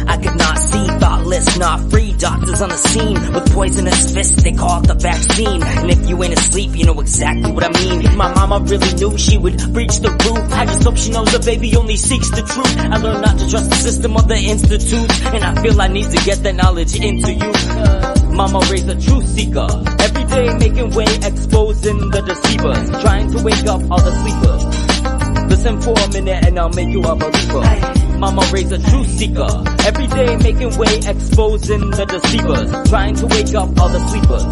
I could not see, thoughtless, not free. Doctors on the scene with poisonous fists, they call it the vaccine. And if you ain't asleep, you know exactly what I mean. If my mama really knew, she would breach the roof. I just hope she knows the baby only seeks the truth. I learned not to trust the system or the institutes, and I feel I need to get that knowledge into you. Mama raised a truth seeker, every day making way, exposing the deceivers, trying to wake up all the sleepers. Listen for a minute and I'll make you a believer. Mama raised a truth seeker, every day making way, exposing the deceivers, trying to wake up all the sleepers.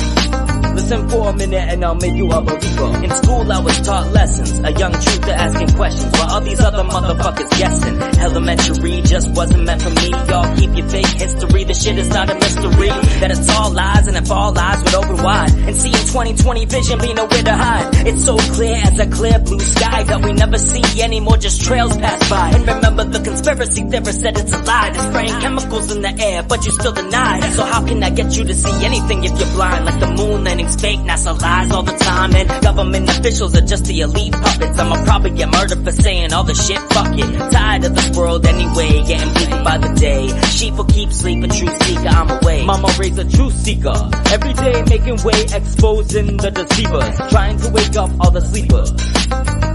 Listen for a minute and I'll make you a believer. In school I was taught lessons, a young truther asking questions, while all these other motherfuckers guessing. Elementary just wasn't meant for me. Y'all keep your fake history, the shit is not a mystery. That it's all lies, and if all lies would open wide and see in 2020 vision be nowhere to hide. It's so clear as a clear blue sky that we never see anymore, just trails pass by. And remember the conspiracy theorist said it's a lie. They're spraying chemicals in the air, but you still deny. So how can I get you to see anything if you're blind? Like the moon landing's fake, NASA lies all the time, and government officials are just the elite puppets. I'ma probably get murdered for saying all the shit, fuck it. Tired of this world anyway, getting bleated by the day. Sheep will keep sleeping, truth seeker, I'm away. Mama raised a truth seeker, every day making way, exposing the deceivers, trying to wake up all the sleepers.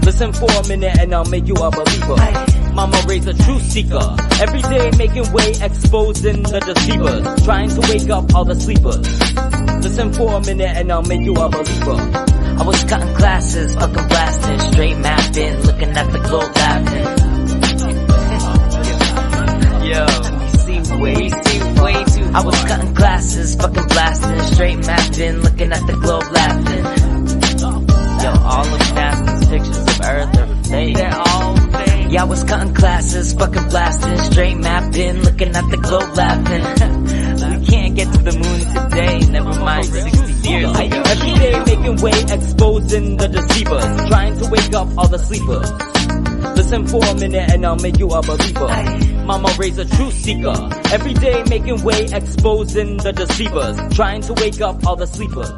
Listen for a minute and I'll make you a believer. Mama raised a truth seeker, every day making way, exposing the deceivers, trying to wake up all the sleepers. Listen for a minute and I'll make you a believer. I was cutting classes, fucking blasting, straight mapping, looking at the globe laughing. Yo, we see way too I was cutting classes, fucking blasting, straight mapping, looking at the globe laughing. Yo, all of NASA's pictures of Earth are fake. They're all fake. Yeah, I was cutting classes, fucking blasting, straight mapping, looking at the globe laughing. We can't get to the moon today, never mind 60 years ago. Every day making way, exposing the deceivers, trying to wake up all the sleepers. Listen for a minute and I'll make you a believer. Mama raised a truth seeker, every day making way, exposing the deceivers, trying to wake up all the sleepers.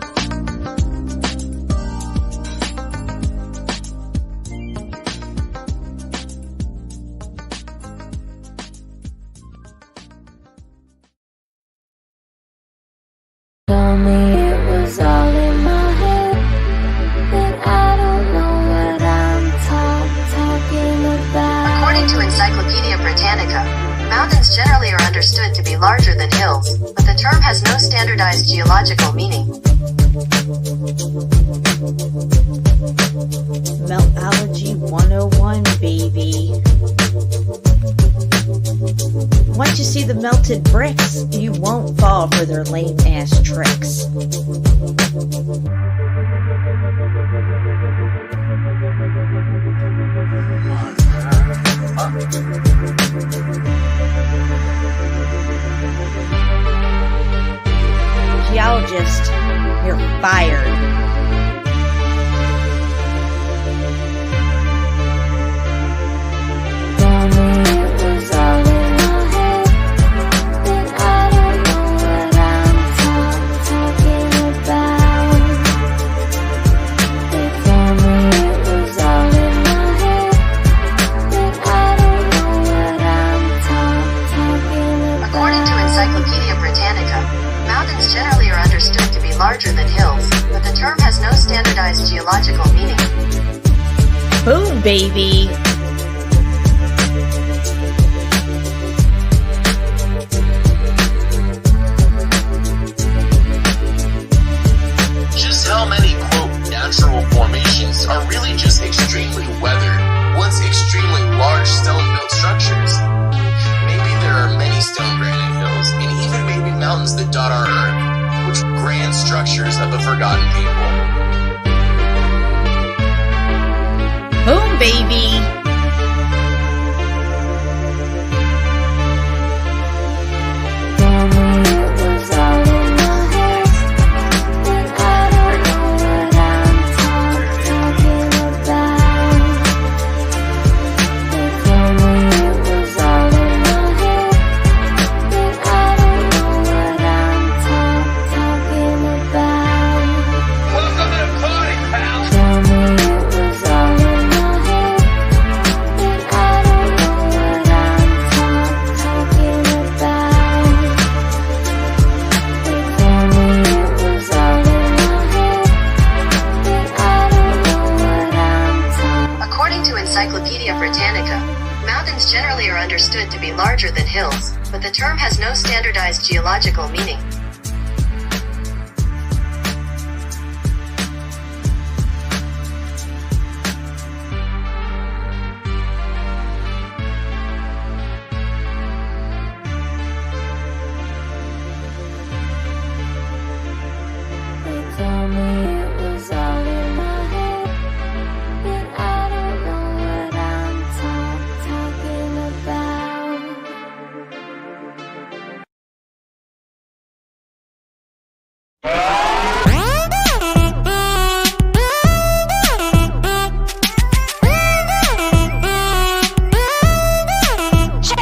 Told me it was all in my head, that I don't know what I'm talking about. According to Encyclopedia Britannica, mountains generally are understood to be larger than hills, but the term has no standardized geological meaning. Meltology 101, baby. Once you see the melted bricks, you won't fall for their lame-ass tricks. Geologist, you're fired. Larger than hills, but the term has no standardized geological meaning. Boom, baby! Just how many, quote, natural formations are really just extremely weathered, once extremely large stone-built structures? Maybe there are many stone granite hills, and even maybe mountains that dot our earth, which grand structures of a forgotten people. Boom, baby! term has no standardized geological meaning. They told me it was all in my head, that I don't know what I'm talking about.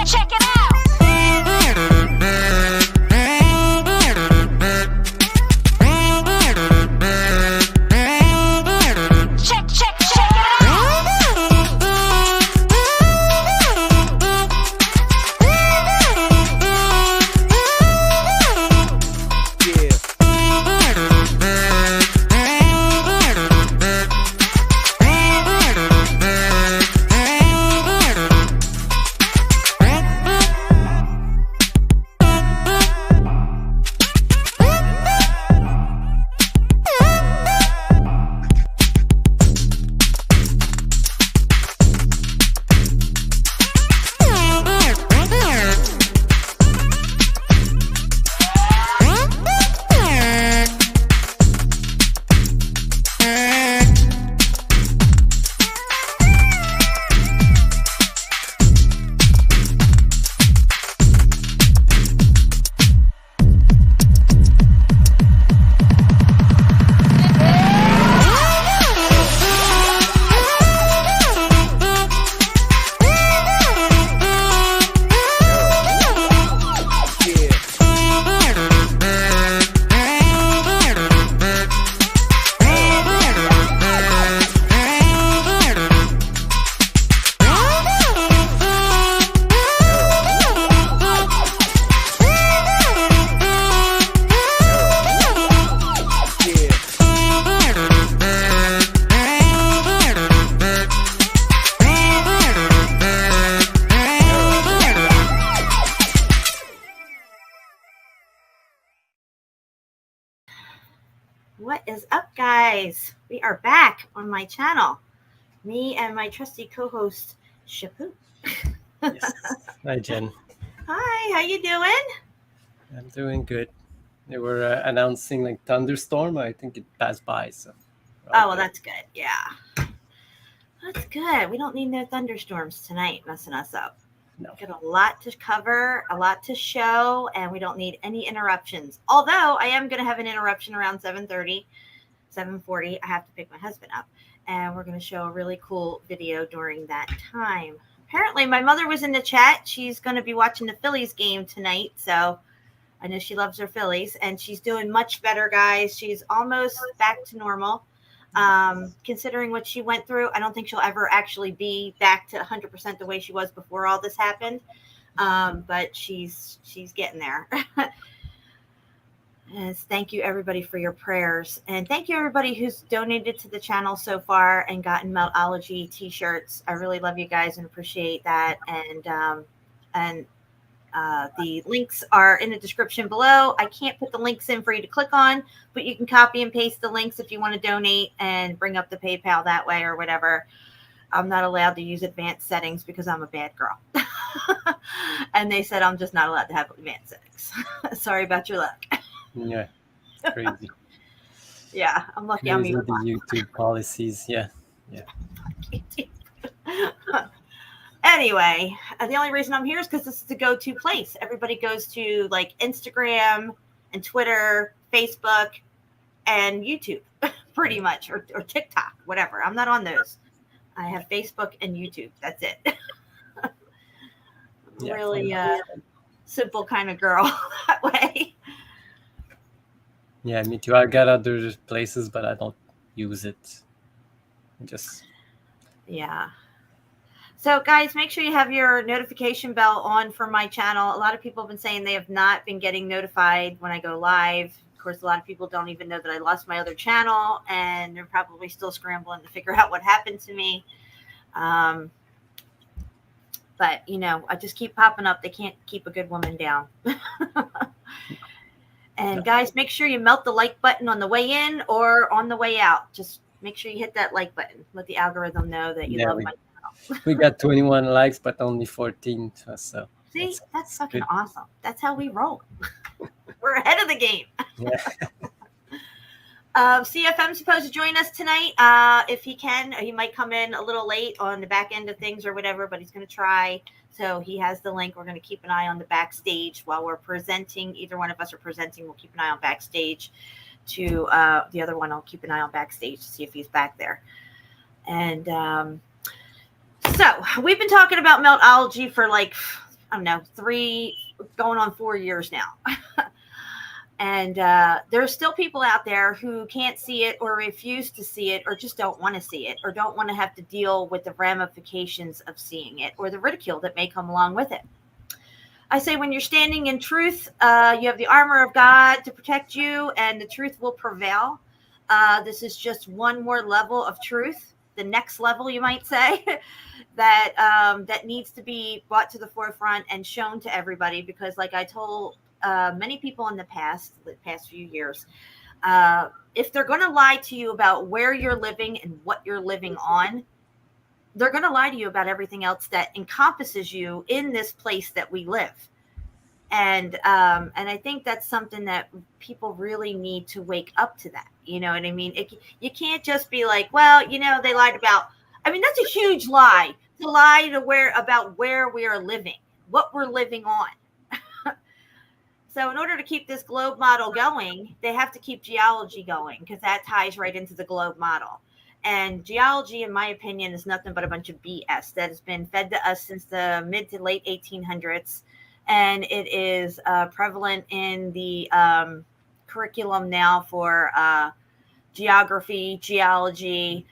Check it out. Check it What is up, guys? We are back on my channel. Me and my trusty co-host, SHEPU. Yes. Hi, Jen. Hi, how you doing? I'm doing good. They were announcing like thunderstorm. I think it passed by. So. Oh, well, that's good. Yeah. That's good. We don't need no thunderstorms tonight messing us up. No. Got a lot to cover, a lot to show, and we don't need any interruptions. Although I am going to have an interruption around 7:30, 7:40. I have to pick my husband up, and we're going to show a really cool video during that time. Apparently, my mother was in the chat. She's going to be watching the Phillies game tonight, so I know she loves her Phillies, and she's doing much better, guys. She's almost back to normal. Considering what she went through, I don't think she'll ever actually be back to 100% the way she was before all this happened. But she's getting there. Yes, thank you everybody for your prayers, and thank you everybody who's donated to the channel so far and gotten Meltology t-shirts. I really love you guys and appreciate that. And the links are in the description below. I can't put the links in for you to click on, but you can copy and paste the links if you want to donate and bring up the PayPal that way or whatever. I'm not allowed to use advanced settings because I'm a bad girl. And they said I'm just not allowed to have advanced settings. Sorry about your luck. Yeah, crazy. Yeah, I'm lucky. Crazy I'm the even YouTube policies. Yeah. Anyway, the only reason I'm here is because this is the go-to place. Everybody goes to like Instagram and Twitter, Facebook, and YouTube, pretty much, or TikTok, whatever. I'm not on those. I have Facebook and YouTube. That's it. Yeah, really simple kind of girl that way. Yeah, me too. I got other places, but I don't use it. Yeah. So, guys, make sure you have your notification bell on for my channel. A lot of people have been saying they have not been getting notified when I go live. Of course, a lot of people don't even know that I lost my other channel, and they're probably still scrambling to figure out what happened to me. But, I just keep popping up. They can't keep a good woman down. And guys, make sure you melt the like button on the way in or on the way out. Just make sure you hit that like button. Let the algorithm know that you Yeah, love my channel. we got 21 likes, but only 14. So See, that's fucking good. awesome. That's how we roll. We're ahead of the game. Yeah. CFM's supposed to join us tonight. If he can, he might come in a little late on the back end of things or whatever, but he's going to try. So he has the link. We're going to keep an eye on the backstage while we're presenting. Either one of us are presenting. We'll keep an eye on backstage to the other one. I'll keep an eye on backstage to see if he's back there. And so we've been talking about Meltology for like, I don't know, 3 going on 4 years now. And there's still people out there who can't see it or refuse to see it or just don't want to see it or don't want to have to deal with the ramifications of seeing it or the ridicule that may come along with it. I say when you're standing in truth, you have the armor of God to protect you and the truth will prevail. This is just one more level of truth, the next level, you might say, that needs to be brought to the forefront and shown to everybody because like I told many people in the past few years, if they're going to lie to you about where you're living and what you're living on, they're going to lie to you about everything else that encompasses you in this place that we live. And I think that's something that people really need to wake up to that. You know what I mean? You can't just be like, well, they lied about, that's a huge lie to lie about where we are living, what we're living on. So in order to keep this globe model going, they have to keep geology going because that ties right into the globe model. And geology, in my opinion, is nothing but a bunch of BS that has been fed to us since the mid to late 1800s. And it is prevalent in the curriculum now for geography, geology,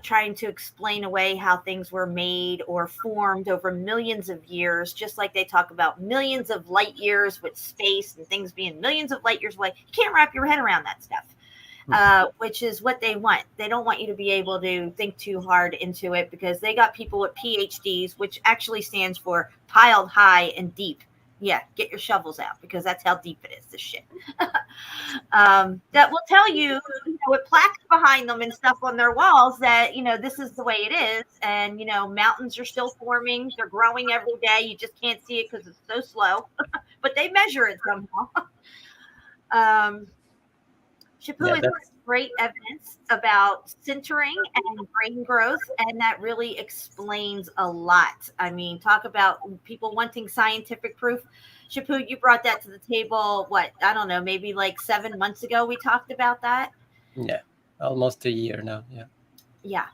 trying to explain away how things were made or formed over millions of years, just like they talk about millions of light years with space and things being millions of light years away. You can't wrap your head around that stuff, which is what they want. They don't want you to be able to think too hard into it because they got people with PhDs, which actually stands for piled high and deep. Yeah, get your shovels out because that's how deep it is, this shit. That will tell you, with plaques behind them and stuff on their walls that, this is the way it is. And, mountains are still forming. They're growing every day. You just can't see it because it's so slow. But they measure it somehow. SHEPU is great evidence about sintering and brain growth, and that really explains a lot. Talk about people wanting scientific proof. SHEPU, you brought that to the table, I don't know, maybe like 7 months ago we talked about that? Yeah, almost a year now, yeah. Yeah.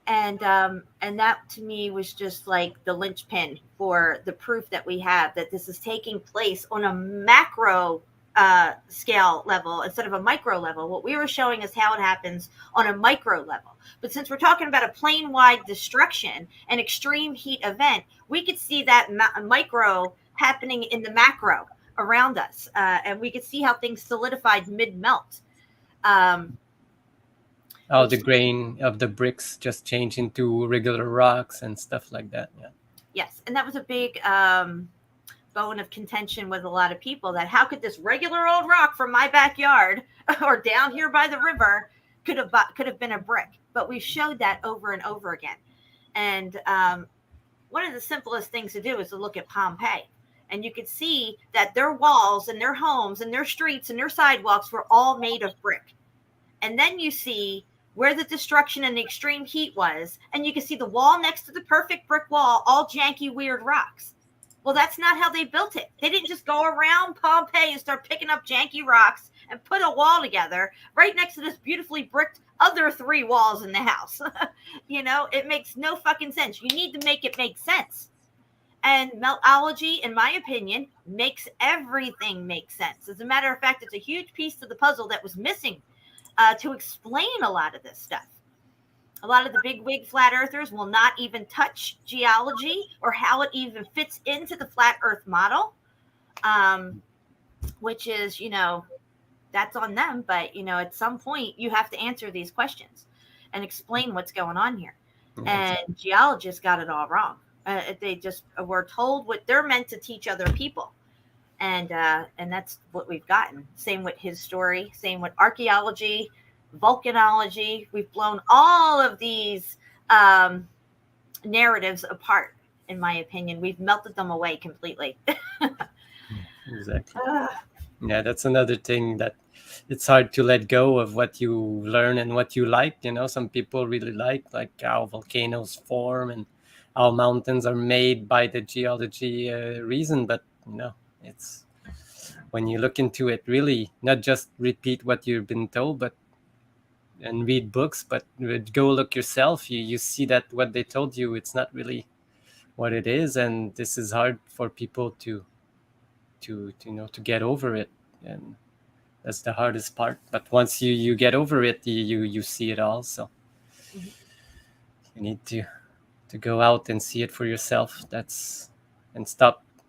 And that to me was just like the linchpin for the proof that we have that this is taking place on a macro scale level instead of a micro level. What we were showing is how it happens on a micro level. But since we're talking about a plane-wide destruction, an extreme heat event, we could see that micro happening in the macro around us. And we could see how things solidified mid-melt. The grain of the bricks just change into regular rocks and stuff like that. Yeah. Yes. And that was a big bone of contention with a lot of people, that how could this regular old rock from my backyard or down here by the river could have been a brick? But we showed that over and over again. And one of the simplest things to do is to look at Pompeii. And you could see that their walls and their homes and their streets and their sidewalks were all made of brick. And then you see where the destruction and the extreme heat was, and you can see the wall next to the perfect brick wall, all janky, weird rocks. Well, that's not how they built it. They didn't just go around Pompeii and start picking up janky rocks and put a wall together right next to this beautifully bricked other 3 walls in the house. It makes no fucking sense. You need to make it make sense. And Meltology, in my opinion, makes everything make sense. As a matter of fact, it's a huge piece to the puzzle that was missing to explain a lot of this stuff. A lot of the big wig flat earthers will not even touch geology or how it even fits into the flat earth model, which is, that's on them. But, at some point you have to answer these questions and explain what's going on here. And geologists got it all wrong. They just were told what they're meant to teach other people. And that's what we've gotten. Same with his story, same with archaeology, volcanology. We've blown all of these narratives apart, in my opinion. We've melted them away completely. Exactly. Yeah, that's another thing, that it's hard to let go of what you learn and what you like. Some people really like how volcanoes form and how mountains are made by the geology reason. But it's when you look into it, really not just repeat what you've been told, but and read books, but go look yourself. You see that what they told you, it's not really what it is, and this is hard for people to to get over it, and that's the hardest part. But once you get over it, you see it all. So you need to go out and see it for yourself. That's and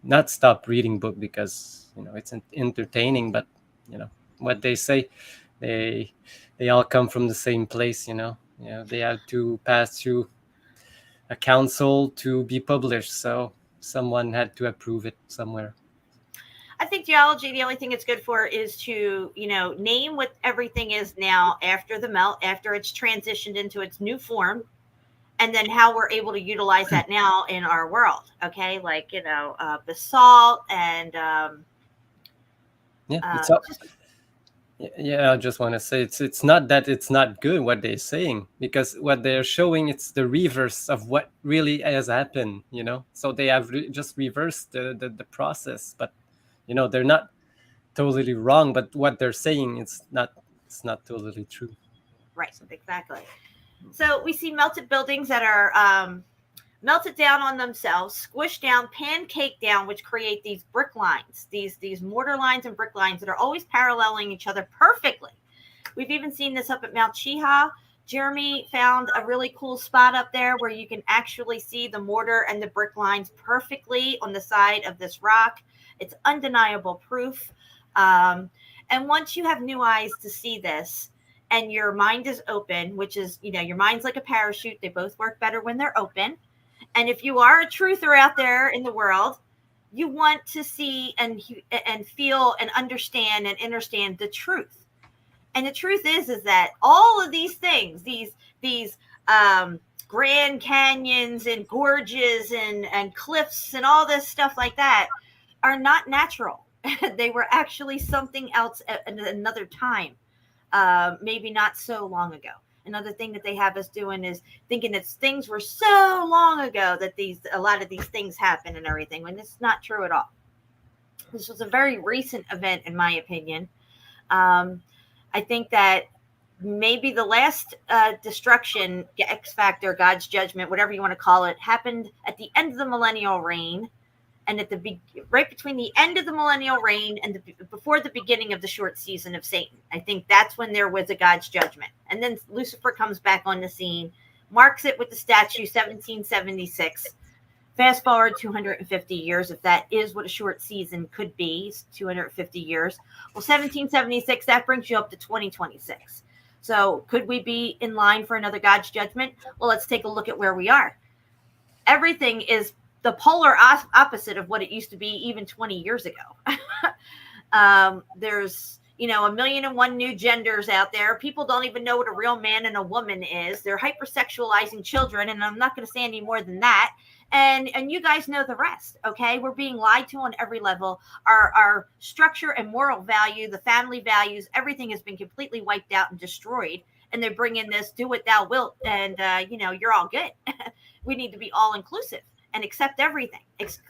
not stop reading book because it's entertaining, but what they say, they they all come from the same place. They have to pass through a council to be published, so someone had to approve it somewhere. I think geology, the only thing it's good for is to, name what everything is now after the melt, after it's transitioned into its new form, and then how we're able to utilize that now in our world. Okay. Like, basalt and, It's all, yeah, I just want to say it's not that it's not good what they're saying, because what they're showing, it's the reverse of what really has happened. So they have just reversed the process, but they're not totally wrong, but what they're saying, it's not totally true. right, exactly. So we see melted buildings that are melted down on themselves, squished down, pancaked down, which create these brick lines, these mortar lines and brick lines that are always paralleling each other perfectly. We've even seen this up at Mount Cheeha. Jeremy found a really cool spot up there where you can actually see the mortar and the brick lines perfectly on the side of this rock. It's undeniable proof. And once you have new eyes to see this, and your mind is open, which is, your mind's like a parachute. They both work better when they're open. And if you are a truther out there in the world, you want to see and feel and understand the truth. And the truth is that all of these things, these Grand Canyons and gorges and cliffs and all this stuff like that, are not natural. They were actually something else at another time. Maybe not so long ago. Another thing that they have us doing is thinking that things were so long ago that a lot of these things happen and everything, when it's not true at all. This was a very recent event, in my opinion. I think that maybe the last destruction, X Factor, God's judgment, whatever you want to call it, happened at the end of the millennial reign. And right between the end of the millennial reign and before the beginning of the short season of Satan. I think that's when there was a God's judgment. And then Lucifer comes back on the scene, marks it with the statue 1776. Fast forward 250 years, if that is what a short season could be, 250 years. Well, 1776, that brings you up to 2026. So could we be in line for another God's judgment? Well, let's take a look at where we are. Everything is the polar opposite of what it used to be even 20 years ago. There's, 1,000,001 new genders out there. People don't even know what a real man and a woman is. They're hypersexualizing children, and I'm not going to say any more than that. And you guys know the rest, okay? We're being lied to on every level. Our structure and moral value, the family values, everything has been completely wiped out and destroyed. And they bring in this, do what thou wilt, and, you're all good. We need to be all inclusive and accept everything,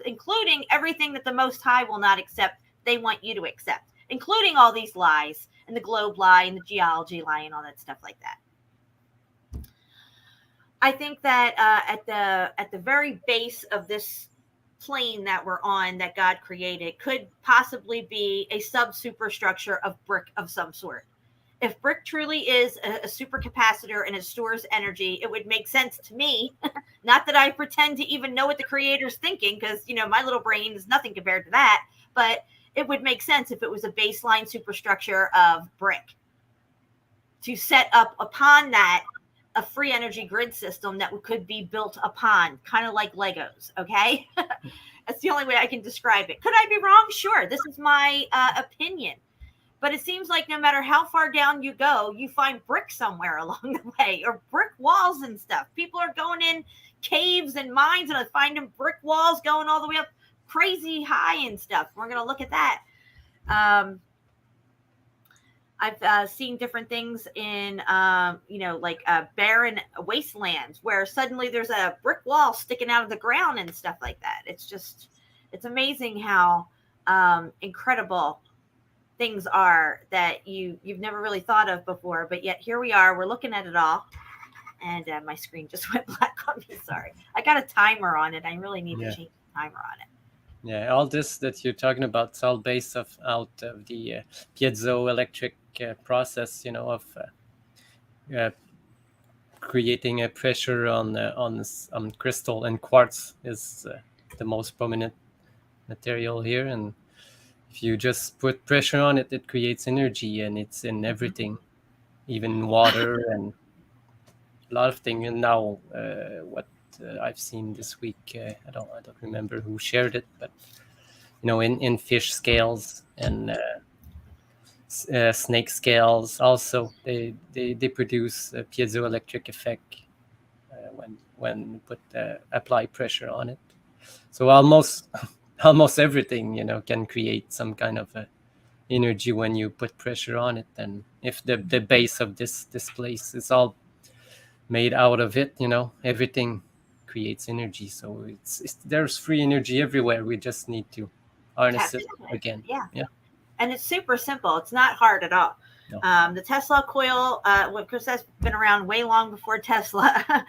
including everything that the Most High will not accept. They want you to accept, including all these lies and the globe lie and the geology lie and all that stuff like that. I think that at the very base of this plane that we're on, that God created, could possibly be a superstructure of brick of some sort. If brick truly is a supercapacitor and it stores energy, it would make sense to me. Not that I pretend to even know what the creator's thinking, because, my little brain is nothing compared to that. But it would make sense if it was a baseline superstructure of brick. To set up upon that a free energy grid system that could be built upon, kind of like Legos. Okay. That's the only way I can describe it. Could I be wrong? Sure. This is my opinion. But it seems like no matter how far down you go, you find brick somewhere along the way, or brick walls and stuff. People are going in caves and mines and finding brick walls going all the way up crazy high and stuff. We're going to look at that. I've seen different things in, like barren wastelands where suddenly there's a brick wall sticking out of the ground and stuff like that. It's amazing how incredible things are that you've never really thought of before, but yet here we are. We're looking at it all, and my screen just went black on me. Sorry, I got a timer on it. I really need to change the timer on it. Yeah, all this that you're talking about is all based out of the piezoelectric process, of creating a pressure on crystal, and quartz is the most prominent material here. And if you just put pressure on it, it creates energy, and it's in everything, even water and a lot of things. And now, what I've seen this week, I don't remember who shared it, but in fish scales and snake scales, also they produce a piezoelectric effect when you apply pressure on it. So almost everything can create some kind of energy when you put pressure on it. And if the base of this place is all made out of it, everything creates energy. So there's free energy everywhere. We just need to harness it again. Yeah. And it's super simple. It's not hard at all. No. The Tesla coil, of course, that's been around way long before Tesla.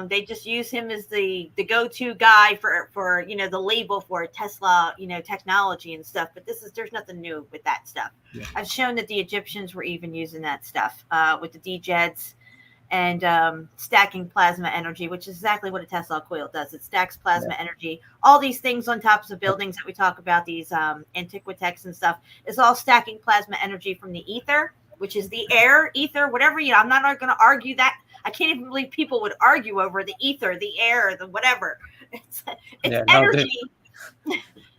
They just use him as the go-to guy for the label for Tesla, technology and stuff. But there's nothing new with that stuff. Yeah. I've shown that the Egyptians were even using that stuff with the DJEDs and stacking plasma energy, which is exactly what a Tesla coil does. It stacks plasma energy. All these things on tops of buildings that we talk about, these antiquitechs and stuff, is all stacking plasma energy from the ether, which is the air, ether, whatever. I'm not going to argue that. I can't even believe people would argue over the ether, the air, the whatever. It's energy.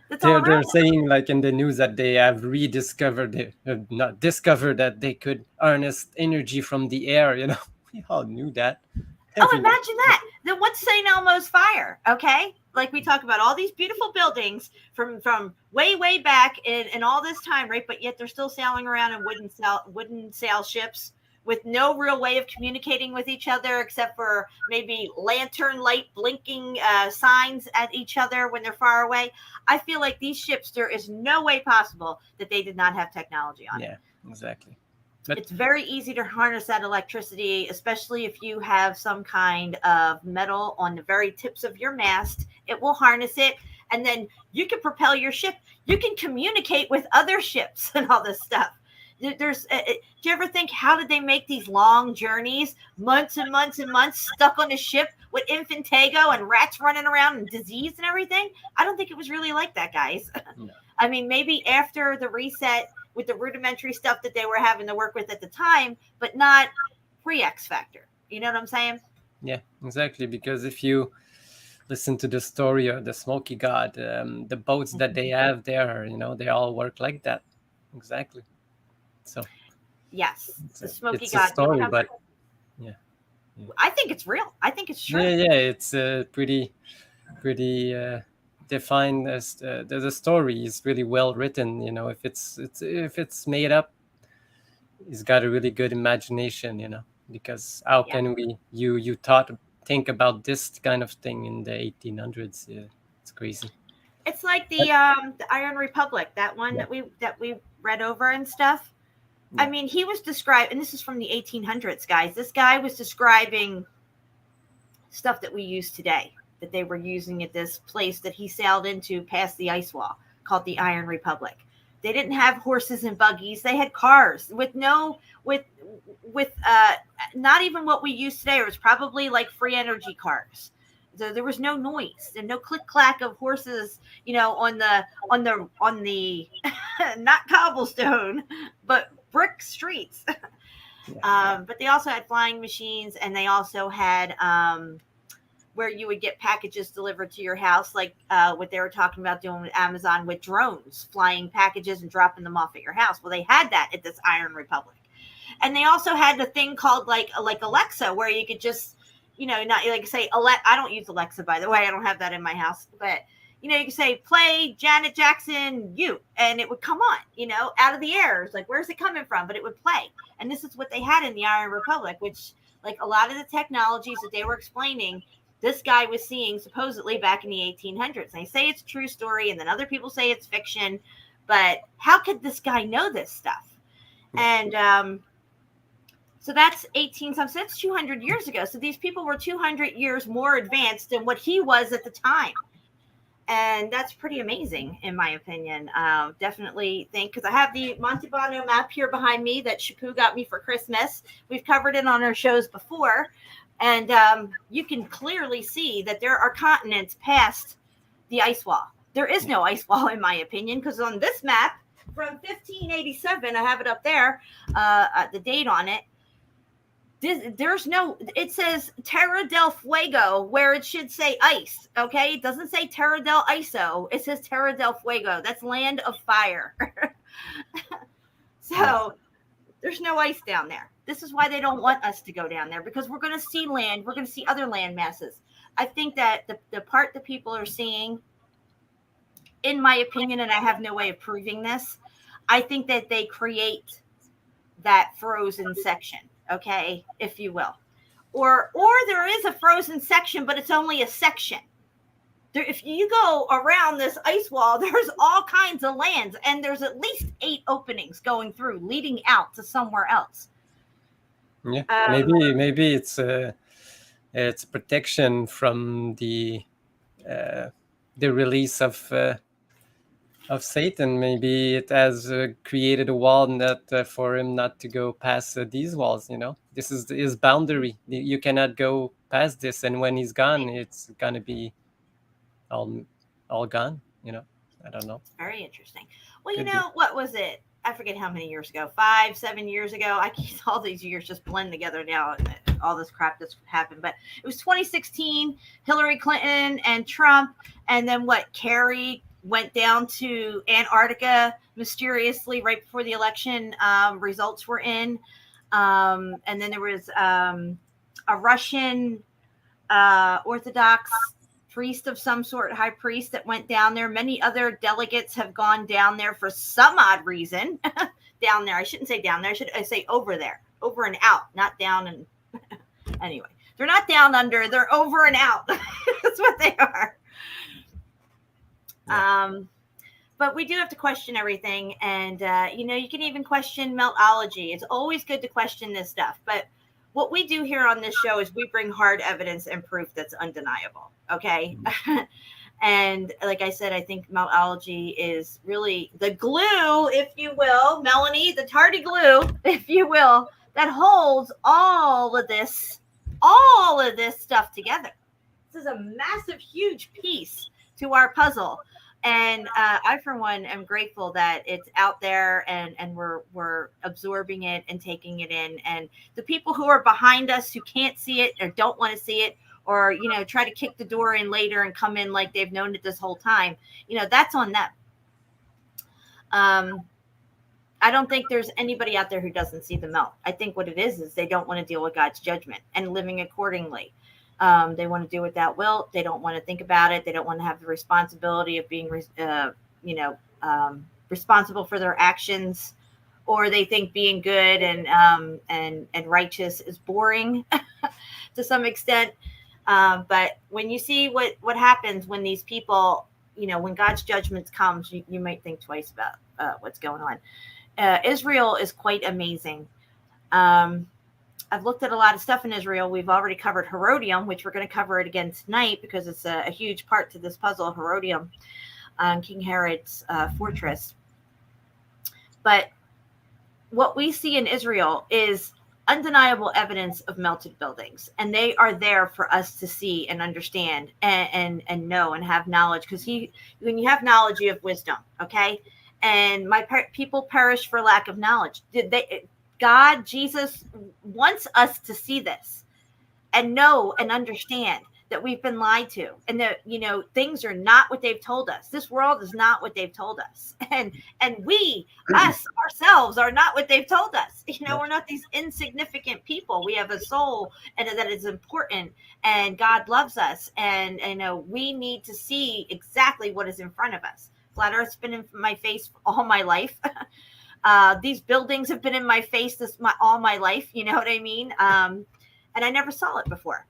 They're saying, like in the news, that they have rediscovered, not discovered, that they could harness energy from the air. We all knew that. Oh, imagine that. Then what's St. Elmo's fire? Okay. Like we talk about all these beautiful buildings from way, way back in all this time, right? But yet they're still sailing around in wooden sail ships with no real way of communicating with each other except for maybe lantern light blinking signs at each other when they're far away. I feel like these ships, there is no way possible that they did not have technology on it. Yeah, exactly. But it's very easy to harness that electricity, especially if you have some kind of metal on the very tips of your mast. It will harness it, and then you can propel your ship. You can communicate with other ships and all this stuff. Do you ever think, how did they make these long journeys, months and months and months, stuck on a ship with infantago and rats running around and disease and everything? I don't think it was really like that, guys. No. I mean, maybe after the reset with the rudimentary stuff that they were having to work with at the time, but not pre-X Factor. You know what I'm saying? Yeah, exactly. Because if you listen to the story of the Smoky God, the boats that they have there, they all work like that. Exactly. So yes, the Smoky it's God. A story, but yeah. I think it's real. I think it's true. Yeah, it's pretty defined as the story is really well written. If it's made up, it's got a really good imagination. Because how can you think about this kind of thing in the 1800s? Yeah, it's crazy. It's like the Iron Republic, that one that we read over and stuff. I mean, he was describing, and this is from the 1800s, guys. This guy was describing stuff that we use today, that they were using at this place that he sailed into past the ice wall, called the Iron Republic. They didn't have horses and buggies. They had cars with not even what we use today. It was probably like free energy cars. So there was no noise and no click clack of horses, on the not cobblestone, but brick streets. But they also had flying machines, and they also had where you would get packages delivered to your house, like what they were talking about doing with Amazon with drones, flying packages and dropping them off at your house. Well, they had that at this Iron Republic. And they also had the thing called like Alexa, where you could just, not like say, I don't use Alexa, by the way. I don't have that in my house. But, you could say, play Janet Jackson, and it would come on, out of the air. It's like, where's it coming from? But it would play. And this is what they had in the Iron Republic, which, like, a lot of the technologies that they were explaining, this guy was seeing supposedly back in the 1800s. They say it's a true story, and then other people say it's fiction. But how could this guy know this stuff? And so that's 18 something. So that's 200 years ago. So these people were 200 years more advanced than what he was at the time. And that's pretty amazing, in my opinion. Definitely think, because I have the Montebano map here behind me that SHEPU got me for Christmas. We've covered it on our shows before. And you can clearly see that there are continents past the ice wall. There is no ice wall, in my opinion, because on this map from 1587, I have it up there, the date on it, there's no, it says Terra del Fuego where it should say ice, okay? It doesn't say Terra del Iso. It says Terra del Fuego. That's land of fire. So there's no ice down there. This is why they don't want us to go down there, because we're going to see land. We're going to see other land masses. I think that the part that people are seeing, in my opinion, and I have no way of proving this, I think that they create that frozen section, okay, if you will. Or there is a frozen section, but it's only a section. There, if you go around this ice wall, there's all kinds of lands, and there's at least 8 openings going through, leading out to somewhere else. Yeah, maybe it's protection from the release of Satan. Maybe it has created a wall that for him not to go past these walls. This is his boundary. You cannot go past this, and when he's gone, it's gonna be all gone. I don't know. Very interesting. Well, what was it? I forget how many years ago, 5, 7 years ago. I keep all these years just blend together now, all this crap that's happened. But it was 2016, Hillary Clinton and Trump. And then Kerry went down to Antarctica mysteriously right before the election results were in. And then there was a Russian Orthodox priest of some sort, high priest, that went down there. Many other delegates have gone down there for some odd reason. Down there. I shouldn't say down there. I say over there. Over and out, not down and anyway. They're not down under, they're over and out. That's what they are. But we do have to question everything. And, you can even question meltology. It's always good to question this stuff. But what we do here on this show is we bring hard evidence and proof that's undeniable. Okay. And like I said, I think meltology is really the glue, if you will, Melanie, the tardy glue, if you will, that holds all of this stuff together. This is a massive, huge piece to our puzzle. And I, for one, am grateful that it's out there and we're absorbing it and taking it in. And the people who are behind us who can't see it or don't want to see it, or, try to kick the door in later and come in like they've known it this whole time, that's on them. I don't think there's anybody out there who doesn't see the melt. I think what it is they don't want to deal with God's judgment and living accordingly. They want to do without will. They don't want to think about it. They don't want to have the responsibility of being, responsible for their actions, or they think being good and righteous is boring to some extent. But when you see what happens when these people, when God's judgments comes, you might think twice about what's going on. Israel is quite amazing. I've looked at a lot of stuff in Israel. We've already covered Herodium, which we're going to cover it again tonight because it's a huge part to this puzzle, Herodium, King Herod's fortress. But what we see in Israel is undeniable evidence of melted buildings, and they are there for us to see and understand and know and have knowledge, because when you have knowledge, you have wisdom. Okay. And my people perish for lack of knowledge. God, Jesus wants us to see this and know and understand that we've been lied to, and that, you know, things are not what they've told us. This world is not what they've told us. And we, us ourselves, are not what they've told us. You know, we're not these insignificant people. We have a soul, and that is important, and God loves us. And you know, we need to see exactly what is in front of us. Flat Earth's been in my face all my life. These buildings have been in my face all my life. You know what I mean? And I never saw it before.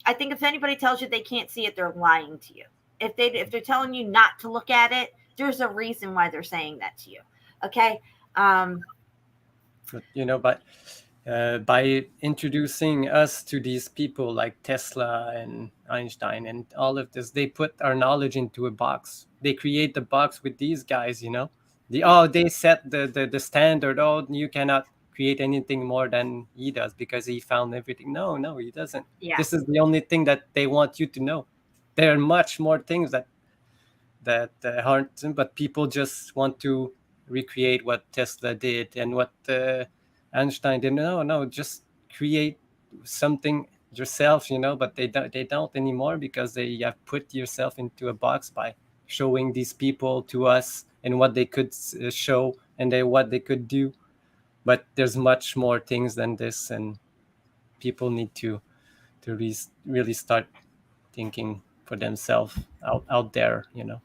I think if anybody tells you they can't see it, they're lying to you. If they're telling you not to look at it, there's a reason why they're saying that to you. Okay. But, you know, by introducing us to these people like Tesla and Einstein and all of this, they put our knowledge into a box. They create the box with these guys, you know. They set the standard. Oh, you cannot create anything more than he does because he found everything. No, he doesn't. Yeah. This is the only thing that they want you to know. There are much more things that aren't, but people just want to recreate what Tesla did and what Einstein did. No, just create something yourself, you know. But they don't anymore because they have put yourself into a box by showing these people to us and what they could show and what they could do. But there's much more things than this, and people need to really start thinking for themselves out there, you know.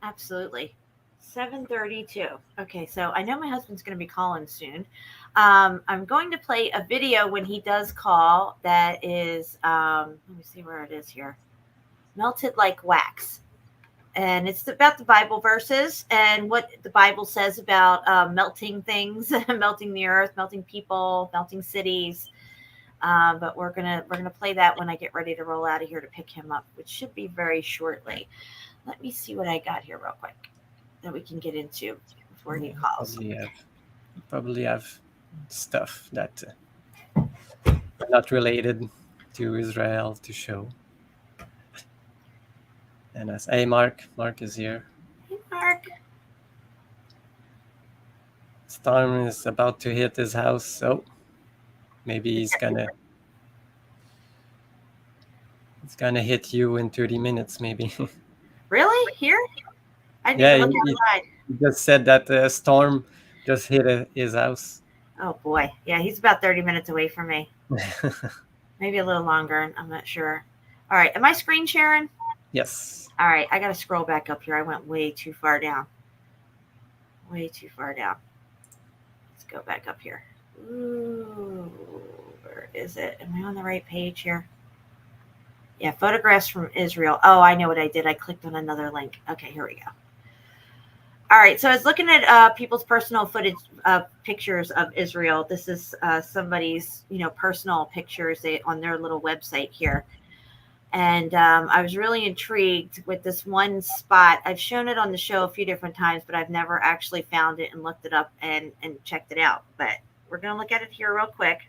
Absolutely. 7:32. Okay, so I know my husband's going to be calling soon. I'm going to play a video when he does call that is, let me see where it is here. Melted like wax. And it's about the Bible verses and what the Bible says about melting things, melting the earth, melting people, melting cities. But we're gonna play that when I get ready to roll out of here to pick him up, which should be very shortly. Let me see what I got here real quick that we can get into before he calls. Probably have stuff that not related to Israel to show. And hey, Mark is here. Hey, Mark. Storm is about to hit his house, so maybe he's gonna hit you in 30 minutes, maybe. Really? Here? I need to look outside. He just said that the storm just hit his house. Oh boy, yeah, he's about 30 minutes away from me. Maybe a little longer. I'm not sure. All right, am I screen sharing? Yes. All right, I got to scroll back up here. I went way too far down. Way too far down. Let's go back up here. Ooh, where is it? Am I on the right page here? Yeah, photographs from Israel. Oh, I know what I did. I clicked on another link. Okay, here we go. All right, so I was looking at people's personal footage, pictures of Israel. This is somebody's, personal pictures on their little website here. And I was really intrigued with this one spot. I've shown it on the show a few different times, but I've never actually found it and looked it up and checked it out. But we're going to look at it here real quick.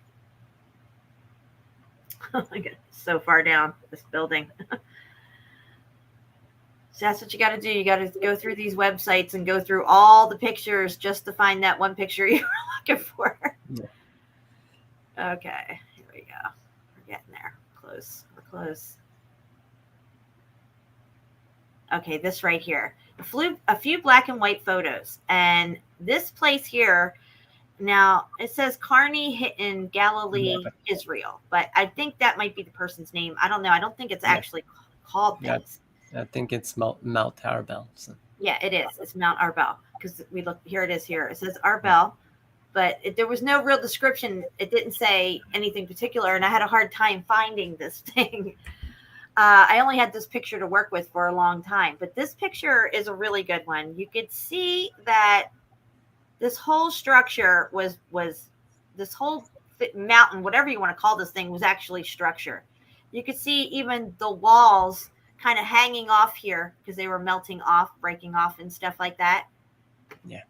I get so far down this building. So that's what you got to do. You got to go through these websites and go through all the pictures just to find that one picture you were looking for. Yeah. Okay, here we go. We're getting there. Close. We're close. Okay, this right here. A few black and white photos. And this place here, now it says Carney Hittin, Galilee, Israel. But I think that might be the person's name. I don't know. I don't think it's actually called this. I think it's Mount Arbel. So. Yeah, it is. It's Mount Arbel. Because we look, here it is here. It says Arbel. But there was no real description. It didn't say anything particular. And I had a hard time finding this thing. I only had this picture to work with for a long time, but this picture is a really good one. You could see that this whole structure was this whole mountain, whatever you want to call this thing, was actually structure. You could see even the walls kind of hanging off here because they were melting off, breaking off and stuff like that. Yeah.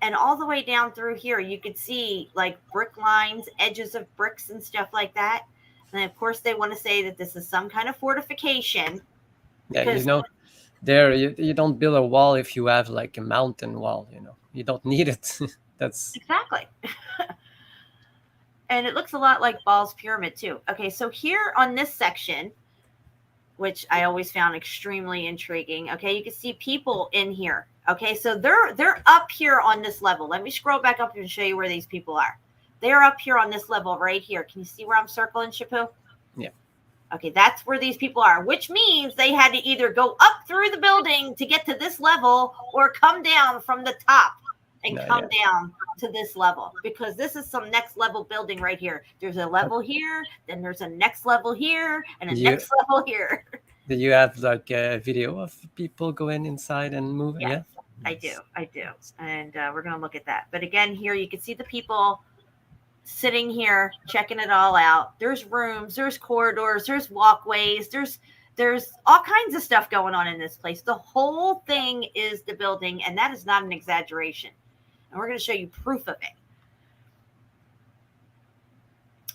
And all the way down through here, you could see like brick lines, edges of bricks and stuff like that. And of course, they want to say that this is some kind of fortification. Yeah, there you don't build a wall if you have like a mountain wall, you know. You don't need it. That's Exactly. And it looks a lot like Ball's Pyramid too. Okay, so here on this section, which I always found extremely intriguing. Okay, you can see people in here. Okay, so they're up here on this level. Let me scroll back up and show you where these people are. They're up here on this level right here. Can you see where I'm circling, SHEPU? Yeah. Okay, that's where these people are, which means they had to either go up through the building to get to this level or come down from the top and come down to this level, because this is some next level building right here. There's a level here, then there's a next level here, and a next level here. Do you have like a video of people going inside and moving? Yes, yeah, I do. And we're going to look at that. But again, here you can see the people sitting here, checking it all out. There's rooms, there's corridors, there's walkways, there's all kinds of stuff going on in this place. The whole thing is the building, and that is not an exaggeration. And we're going to show you proof of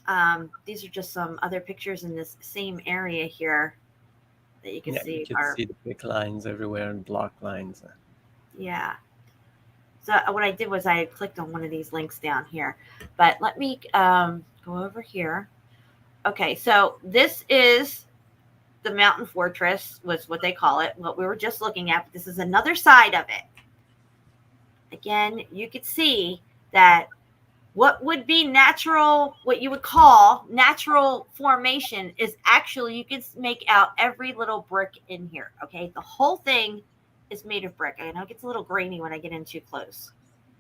it. These are just some other pictures in this same area here that you can see. You can see the big lines everywhere and block lines. Yeah. So what I did was I clicked on one of these links down here. But let me go over here. Okay, so this is the Mountain Fortress, was what they call it, what we were just looking at. But this is another side of it. Again, you could see that what would be natural, what you would call natural formation, is actually, you can make out every little brick in here. Okay, the whole thing is made of brick. I know it gets a little grainy when I get in too close.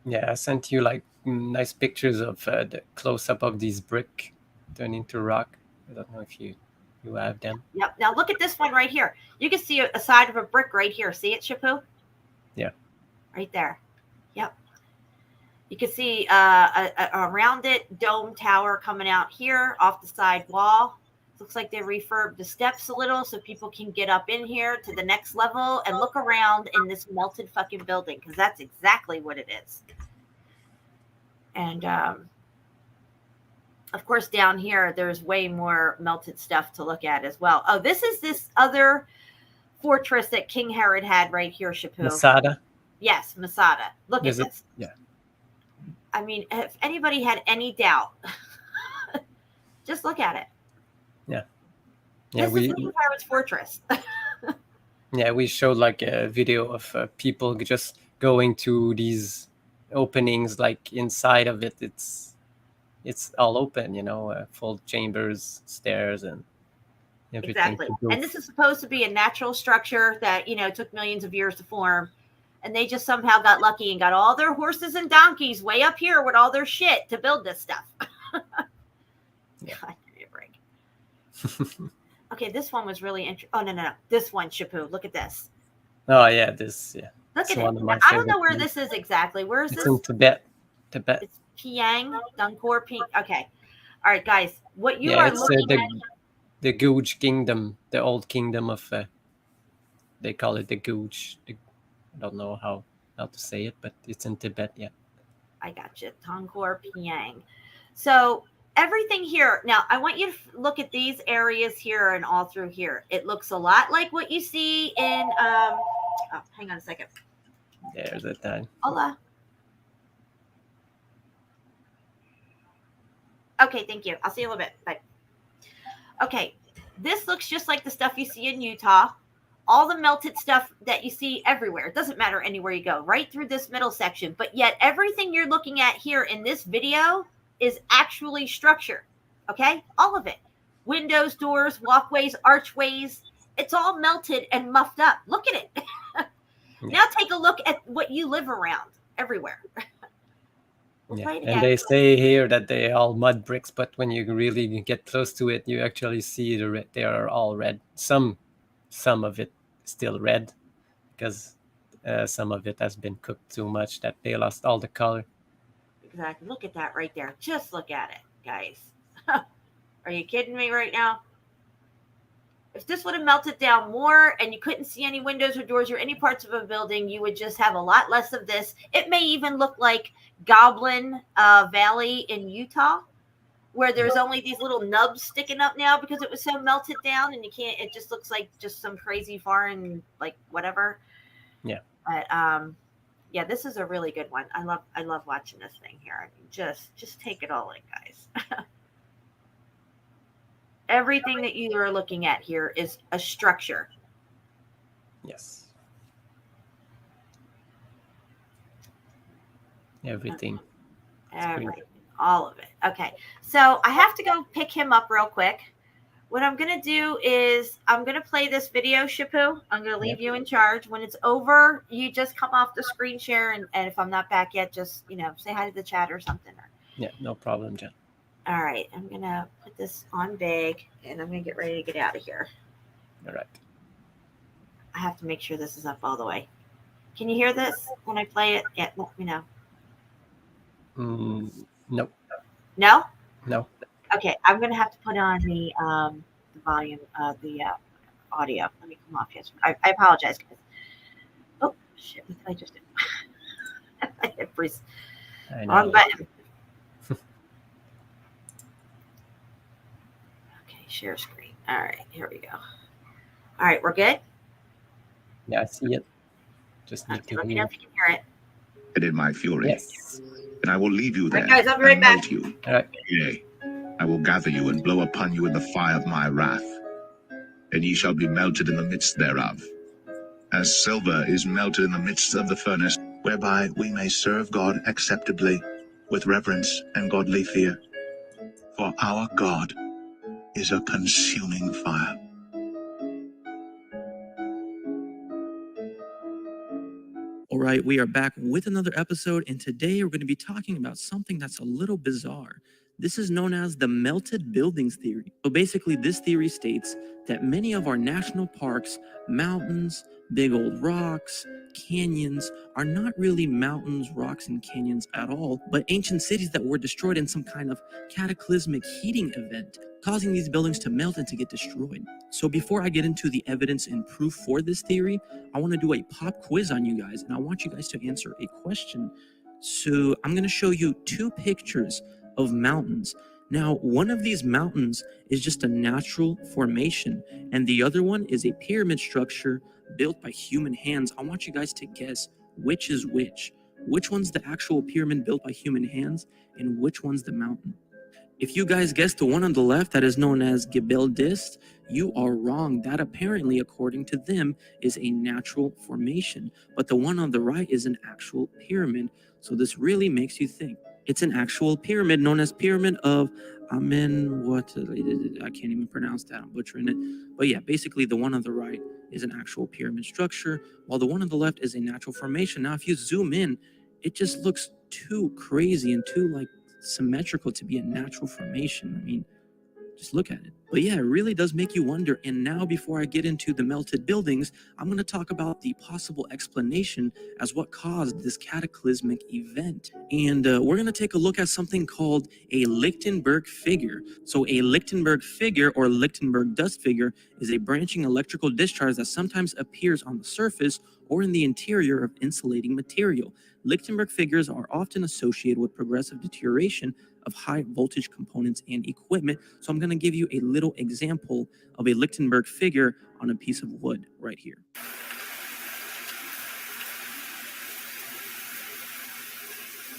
Yeah, I sent you like nice pictures of the close-up of these brick turning to rock. I don't know if you have them. Yep. Now look at this one right here. You can see a side of a brick right here. See it, SHEPU? Yeah. Right there. Yep. You can see a rounded dome tower coming out here off the side wall. Looks like they refurbed the steps a little so people can get up in here to the next level and look around in this melted fucking building, because that's exactly what it is. And of course, down here, there's way more melted stuff to look at as well. Oh, this is this other fortress that King Herod had right here, SHEPU. Masada? Yes, Masada. Look at this. Yeah. I mean, if anybody had any doubt, just look at it. Yeah. This is King Herod's fortress. Yeah, we showed like a video of people just going to these openings, like inside of it. It's all open, you know, full chambers, stairs, and everything. Exactly. And this is supposed to be a natural structure that, you know, took millions of years to form. And they just somehow got lucky and got all their horses and donkeys way up here with all their shit to build this stuff. Yeah. God, give me a break. Okay, this one was really interesting. Oh, no. This one, SHEPU. Look at this. Oh, yeah, this, yeah. Look at it. I don't know where this is exactly. Where is this? It's in Tibet. It's Piang, Dunkor, Ping. Okay. All right, guys. What you are looking at. The Guj Kingdom, the old kingdom of, they call it the Guj. I don't know how to say it, but it's in Tibet, yeah. I got you. Dunkor, Piang. So everything here. Now, I want you to look at these areas here and all through here. It looks a lot like what you see in, oh, hang on a second. There's a time. Hola. Okay, thank you. I'll see you in a little bit. Bye. Okay, this looks just like the stuff you see in Utah. All the melted stuff that you see everywhere. It doesn't matter anywhere you go, right through this middle section. But yet everything you're looking at here in this video is actually structure. Okay? All of it. Windows, doors, walkways, archways. It's all melted and muffed up. Look at it. Now take a look at what you live around everywhere. Yeah. And they say here that they are all mud bricks, but when you really get close to it, you actually see they are all red. Some of it still red because some of it has been cooked too much that they lost all the color. Exactly. Look at that right there. Just look at it, guys. Are you kidding me right now? If this would have melted down more and you couldn't see any windows or doors or any parts of a building, you would just have a lot less of this. It may even look like Goblin Valley in Utah, where there's only these little nubs sticking up now because it was so melted down, and you can't. It just looks like just some crazy foreign, like whatever. Yeah. But yeah, this is a really good one. I love watching this thing here. I mean, just take it all in, guys. Everything that you are looking at here is a structure. Yes. Everything. Everything. All of it. Okay. So I have to go pick him up real quick. What I'm going to do is I'm going to play this video, SHEPU. I'm going to leave you in charge. When it's over, you just come off the screen share. And if I'm not back yet, just, say hi to the chat or something. Yeah, no problem, Jen. All right. I'm going to put this on big, and I'm going to get ready to get out of here. All right. I have to make sure this is up all the way. Can you hear this when I play it? Yeah, let me know. Nope. No? No. Okay, I'm going to have to put on the volume of the audio. Let me come off here. I apologize, guys. Oh, shit. What did I just do? I hit freeze. Wrong button. Okay, share screen. All right, here we go. All right, we're good? Yeah, I see it. Just need Okay, to let me hear. know if you can hear it. And in my fury, Yes. and I will leave you there All right, guys, I'll be right and back. melt you. All right. Yea, I will gather you and blow upon you in the fire of my wrath, and ye shall be melted in the midst thereof, as silver is melted in the midst of the furnace, whereby we may serve God acceptably, with reverence and godly fear. For our God is a consuming fire. All right, we are back with another episode, and today we're going to be talking about something that's a little bizarre. This is known as the melted buildings theory. So basically, this theory states that many of our national parks, mountains, big old rocks, canyons are not really mountains, rocks, and canyons at all, but ancient cities that were destroyed in some kind of cataclysmic heating event, causing these buildings to melt and to get destroyed. So before I get into the evidence and proof for this theory, I want to do a pop quiz on you guys, and I want you guys to answer a question. So I'm going to show you two pictures of mountains. Now, one of these mountains is just a natural formation, and the other one is a pyramid structure built by human hands. I want you guys to guess which is which. Which one's the actual pyramid built by human hands, and which one's the mountain? If you guys guessed the one on the left that is known as Gebel Dist, you are wrong. That apparently, according to them, is a natural formation. But the one on the right is an actual pyramid. So this really makes you think. It's an actual pyramid known as Pyramid of Amen. What? I can't even pronounce that. I'm butchering it. But yeah, basically the one on the right is an actual pyramid structure, while the one on the left is a natural formation. Now, if you zoom in, it just looks too crazy and too symmetrical to be a natural formation. I mean, just look at it. But yeah, it really does make you wonder. And now, before I get into the melted buildings, I'm going to talk about the possible explanation as what caused this cataclysmic event. And we're going to take a look at something called a Lichtenberg figure. So a Lichtenberg figure, or Lichtenberg dust figure, is a branching electrical discharge that sometimes appears on the surface or in the interior of insulating material. Lichtenberg figures are often associated with progressive deterioration of high voltage components and equipment. So I'm going to give you a little example of a Lichtenberg figure on a piece of wood right here.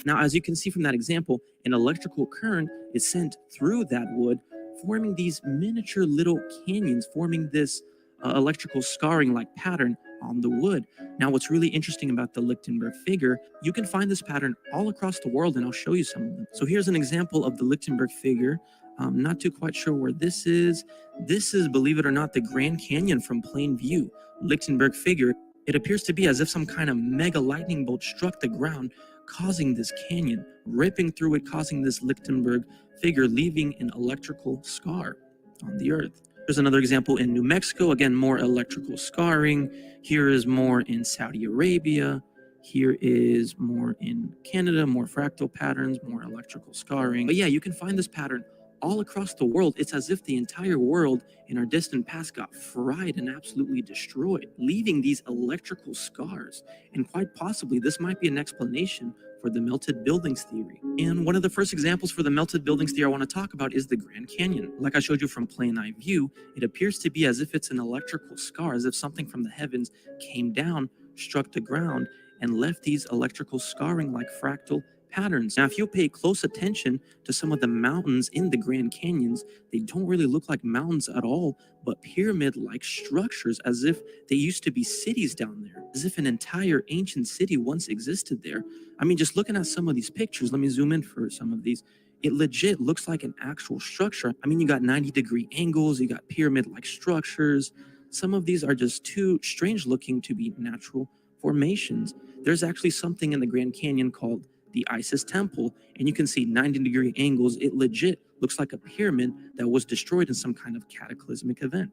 Now, as you can see from that example, an electrical current is sent through that wood, forming these miniature little canyons, forming this electrical scarring-like pattern on the wood. Now, what's really interesting about the Lichtenberg figure, you can find this pattern all across the world, and I'll show you some of them. So here's an example of the Lichtenberg figure. I'm not too quite sure where this is. This is, believe it or not, the Grand Canyon from plain view. Lichtenberg figure. It appears to be as if some kind of mega lightning bolt struck the ground, causing this canyon, ripping through it, causing this Lichtenberg figure, leaving an electrical scar on the earth. There's another example in New Mexico, again, more electrical scarring. Here is more in Saudi Arabia. Here is more in Canada, more fractal patterns, more electrical scarring. But yeah, you can find this pattern all across the world, it's as if the entire world in our distant past got fried and absolutely destroyed, leaving these electrical scars. And quite possibly, this might be an explanation for the melted buildings theory. And one of the first examples for the melted buildings theory I want to talk about is the Grand Canyon. Like I showed you from plain eye view, it appears to be as if it's an electrical scar, as if something from the heavens came down, struck the ground, and left these electrical scarring like fractal patterns. Now, if you pay close attention to some of the mountains in the Grand Canyons, they don't really look like mountains at all, but pyramid-like structures, as if they used to be cities down there, as if an entire ancient city once existed there. I mean, just looking at some of these pictures, let me zoom in for some of these. It legit looks like an actual structure. I mean, you got 90-degree angles, you got pyramid-like structures. Some of these are just too strange looking to be natural formations. There's actually something in the Grand Canyon called the Isis Temple, and you can see 90-degree angles. It legit looks like a pyramid that was destroyed in some kind of cataclysmic event.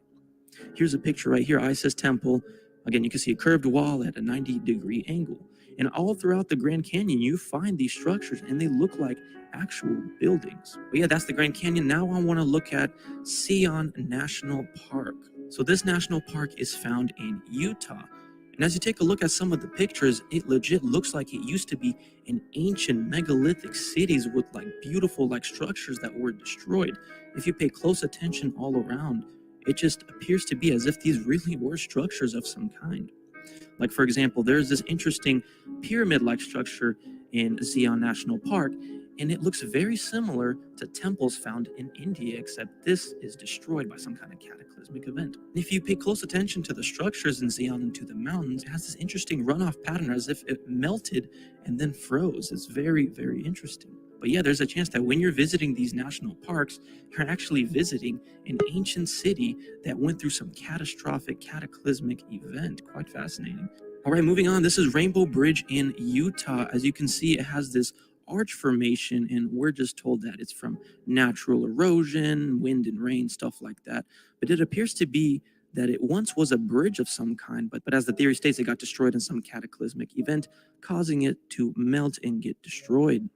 Here's a picture right here, Isis Temple. Again, you can see a curved wall at a 90-degree angle. And all throughout the Grand Canyon, you find these structures, and they look like actual buildings. But yeah, that's the Grand Canyon. Now I want to look at Zion National Park. So this national park is found in Utah. And as you take a look at some of the pictures, it legit looks like it used to be an ancient megalithic cities with like beautiful like structures that were destroyed. If you pay close attention all around, it just appears to be as if these really were structures of some kind. Like, for example, there's this interesting pyramid-like structure in Zion National Park, and it looks very similar to temples found in India, except this is destroyed by some kind of cataclysmic event. And if you pay close attention to the structures in Zion and to the mountains, it has this interesting runoff pattern as if it melted and then froze. It's very, very interesting. But yeah, there's a chance that when you're visiting these national parks, you're actually visiting an ancient city that went through some catastrophic, cataclysmic event. Quite fascinating. All right, moving on. This is Rainbow Bridge in Utah. As you can see, it has this arch formation, and we're just told that it's from natural erosion, wind and rain, stuff like that. But it appears to be that it once was a bridge of some kind, but as the theory states, it got destroyed in some cataclysmic event, causing it to melt and get destroyed.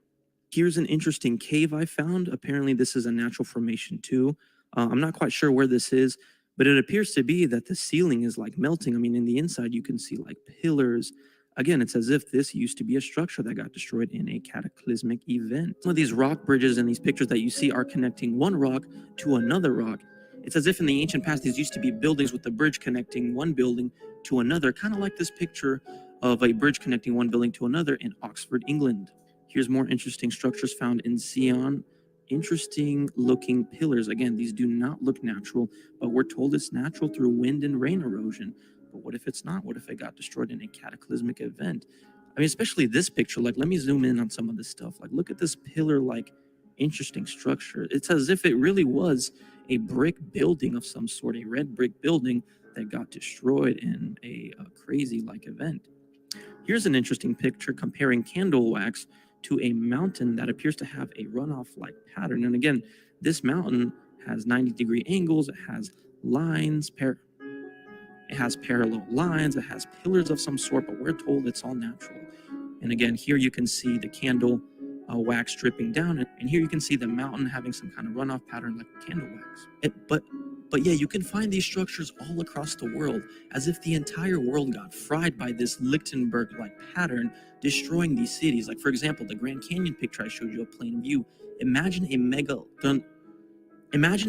Here's an interesting cave I found. Apparently, this is a natural formation too. I'm not quite sure where this is, but it appears to be that the ceiling is like melting. I mean, in the inside, you can see like pillars. Again, it's as if this used to be a structure that got destroyed in a cataclysmic event. Some of these rock bridges in these pictures that you see are connecting one rock to another rock. It's as if in the ancient past, these used to be buildings with a bridge connecting one building to another, kind of like this picture of a bridge connecting one building to another in Oxford, England. Here's more interesting structures found in Zion. Interesting looking pillars. Again, these do not look natural, but we're told it's natural through wind and rain erosion. But what if it's not? What if it got destroyed in a cataclysmic event? I mean, especially this picture. Like, let me zoom in on some of this stuff. Like, look at this pillar-like interesting structure. It's as if it really was a brick building of some sort, a red brick building that got destroyed in a crazy-like event. Here's an interesting picture comparing candle wax to a mountain that appears to have a runoff-like pattern. And again, this mountain has 90-degree angles, it has lines, it has parallel lines, it has pillars of some sort, but we're told it's all natural. And again, here you can see the candle wax dripping down, and here you can see the mountain having some kind of runoff pattern like candle wax. But yeah, you can find these structures all across the world, as if the entire world got fried by this Lichtenberg-like pattern, destroying these cities. Like, for example, the Grand Canyon picture I showed you, a plain view. Imagine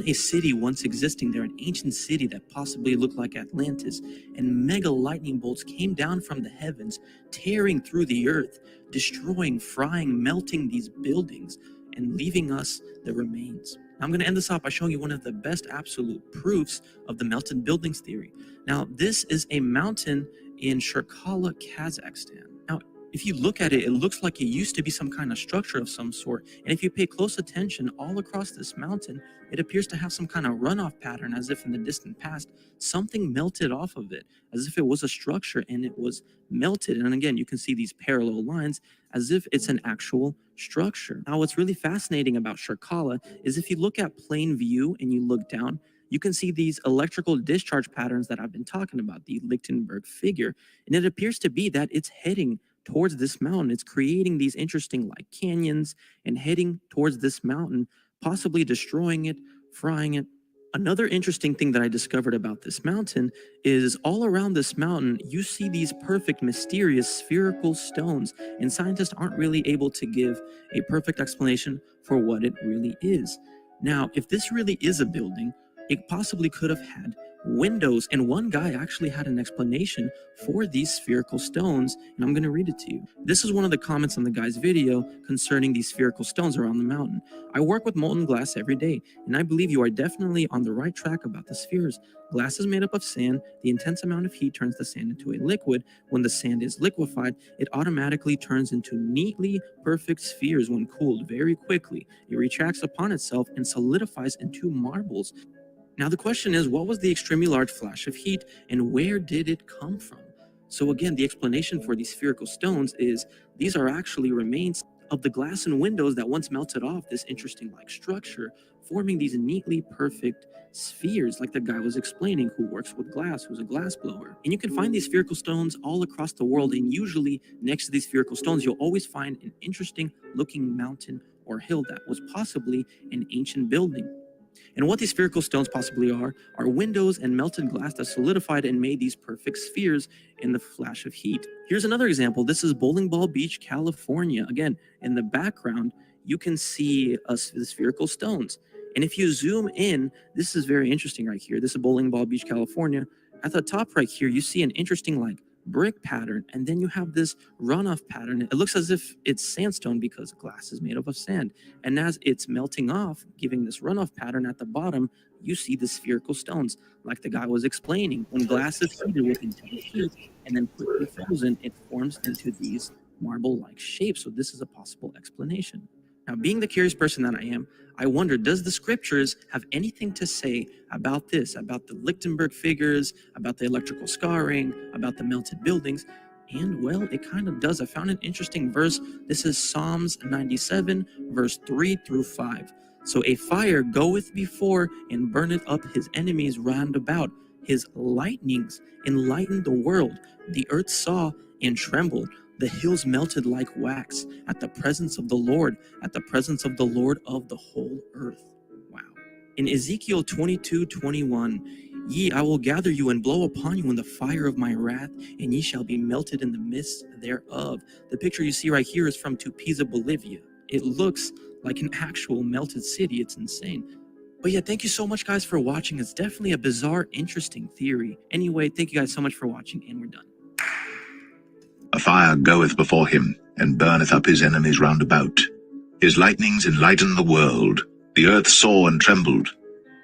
a city once existing there, an ancient city that possibly looked like Atlantis, and mega lightning bolts came down from the heavens, tearing through the earth, destroying, frying, melting these buildings, and leaving us the remains. I'm going to end this off by showing you one of the best absolute proofs of the melted buildings theory. Now, this is a mountain in Shirkala, Kazakhstan. Now, if you look at it, it looks like it used to be some kind of structure of some sort. And if you pay close attention all across this mountain, it appears to have some kind of runoff pattern, as if in the distant past, something melted off of it, as if it was a structure and it was melted. And again, you can see these parallel lines as if it's an actual structure. Now, what's really fascinating about Shirkala is if you look at plain view and you look down, you can see these electrical discharge patterns that I've been talking about, the Lichtenberg figure. And it appears to be that it's heading towards this mountain. It's creating these interesting like canyons and heading towards this mountain, possibly destroying it, frying it. Another interesting thing that I discovered about this mountain is all around this mountain, you see these perfect, mysterious spherical stones, and scientists aren't really able to give a perfect explanation for what it really is. Now, if this really is a building, it possibly could have had windows, and one guy actually had an explanation for these spherical stones, and I'm going to read it to you. This is one of the comments on the guy's video concerning these spherical stones around the mountain. I work with molten glass every day, and I believe you are definitely on the right track about the spheres. Glass is made up of sand. The intense amount of heat turns the sand into a liquid. When the sand is liquefied, it automatically turns into neatly perfect spheres when cooled very quickly. It retracts upon itself and solidifies into marbles. Now the question is, what was the extremely large flash of heat and where did it come from? So again, the explanation for these spherical stones is these are actually remains of the glass and windows that once melted off this interesting like structure, forming these neatly perfect spheres like the guy was explaining who works with glass, who's a glass blower. And you can find these spherical stones all across the world, and usually next to these spherical stones, you'll always find an interesting looking mountain or hill that was possibly an ancient building. And what these spherical stones possibly are windows and melted glass that solidified and made these perfect spheres in the flash of heat. Here's another example. This is Bowling Ball Beach, California. Again, in the background, you can see the spherical stones. And if you zoom in, this is very interesting right here. This is Bowling Ball Beach, California. At the top right here, you see an interesting like brick pattern, and then you have this runoff pattern. It looks as if it's sandstone because glass is made up of sand. And as it's melting off, giving this runoff pattern at the bottom, you see the spherical stones, like the guy was explaining. When glass is heated with intense heat and then quickly frozen, it forms into these marble-like shapes. So this is a possible explanation. Now, being the curious person that I am, I wonder, does the scriptures have anything to say about this, about the Lichtenberg figures, about the electrical scarring, about the melted buildings? And well, it kind of does. I found an interesting verse. This is Psalms 97, verse 3 through 5. So a fire goeth before and burneth up his enemies round about. His lightnings enlightened the world. The earth saw and trembled. The hills melted like wax at the presence of the Lord, at the presence of the Lord of the whole earth. Wow. In Ezekiel 22:21, ye, I will gather you and blow upon you in the fire of my wrath, and ye shall be melted in the midst thereof. The picture you see right here is from Tupiza, Bolivia. It looks like an actual melted city. It's insane. But yeah, thank you so much, guys, for watching. It's definitely a bizarre, interesting theory. Anyway, thank you guys so much for watching, and we're done. A fire goeth before him, and burneth up his enemies round about. His lightnings enlighten the world. The earth saw and trembled.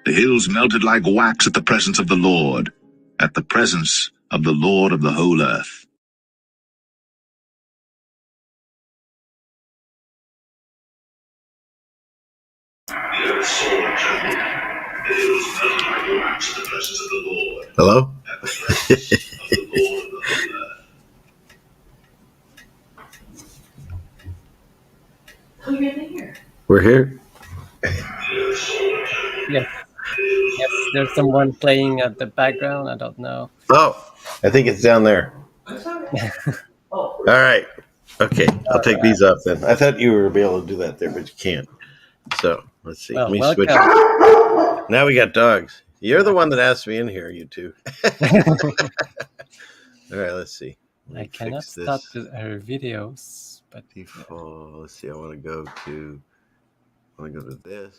The hills melted like wax at the presence of the Lord, at the presence of the Lord of the whole earth. The earth saw and trembled. The hills melted like wax at the presence of the Lord. Hello? At the presence of the Lord of the whole earth. Oh, you're there. We're here. Yes. Yes, there's someone playing at the background. I don't know. Oh, I think it's down there. All right. Okay, I'll take these up then. I thought you were able to do that there, but you can't. So let's see. Well, Let me welcome. switch. Now we got dogs. You're the one that asked me in here, you two. All right, let's see. I cannot stop her videos, but default. Let's see. I want to go to this.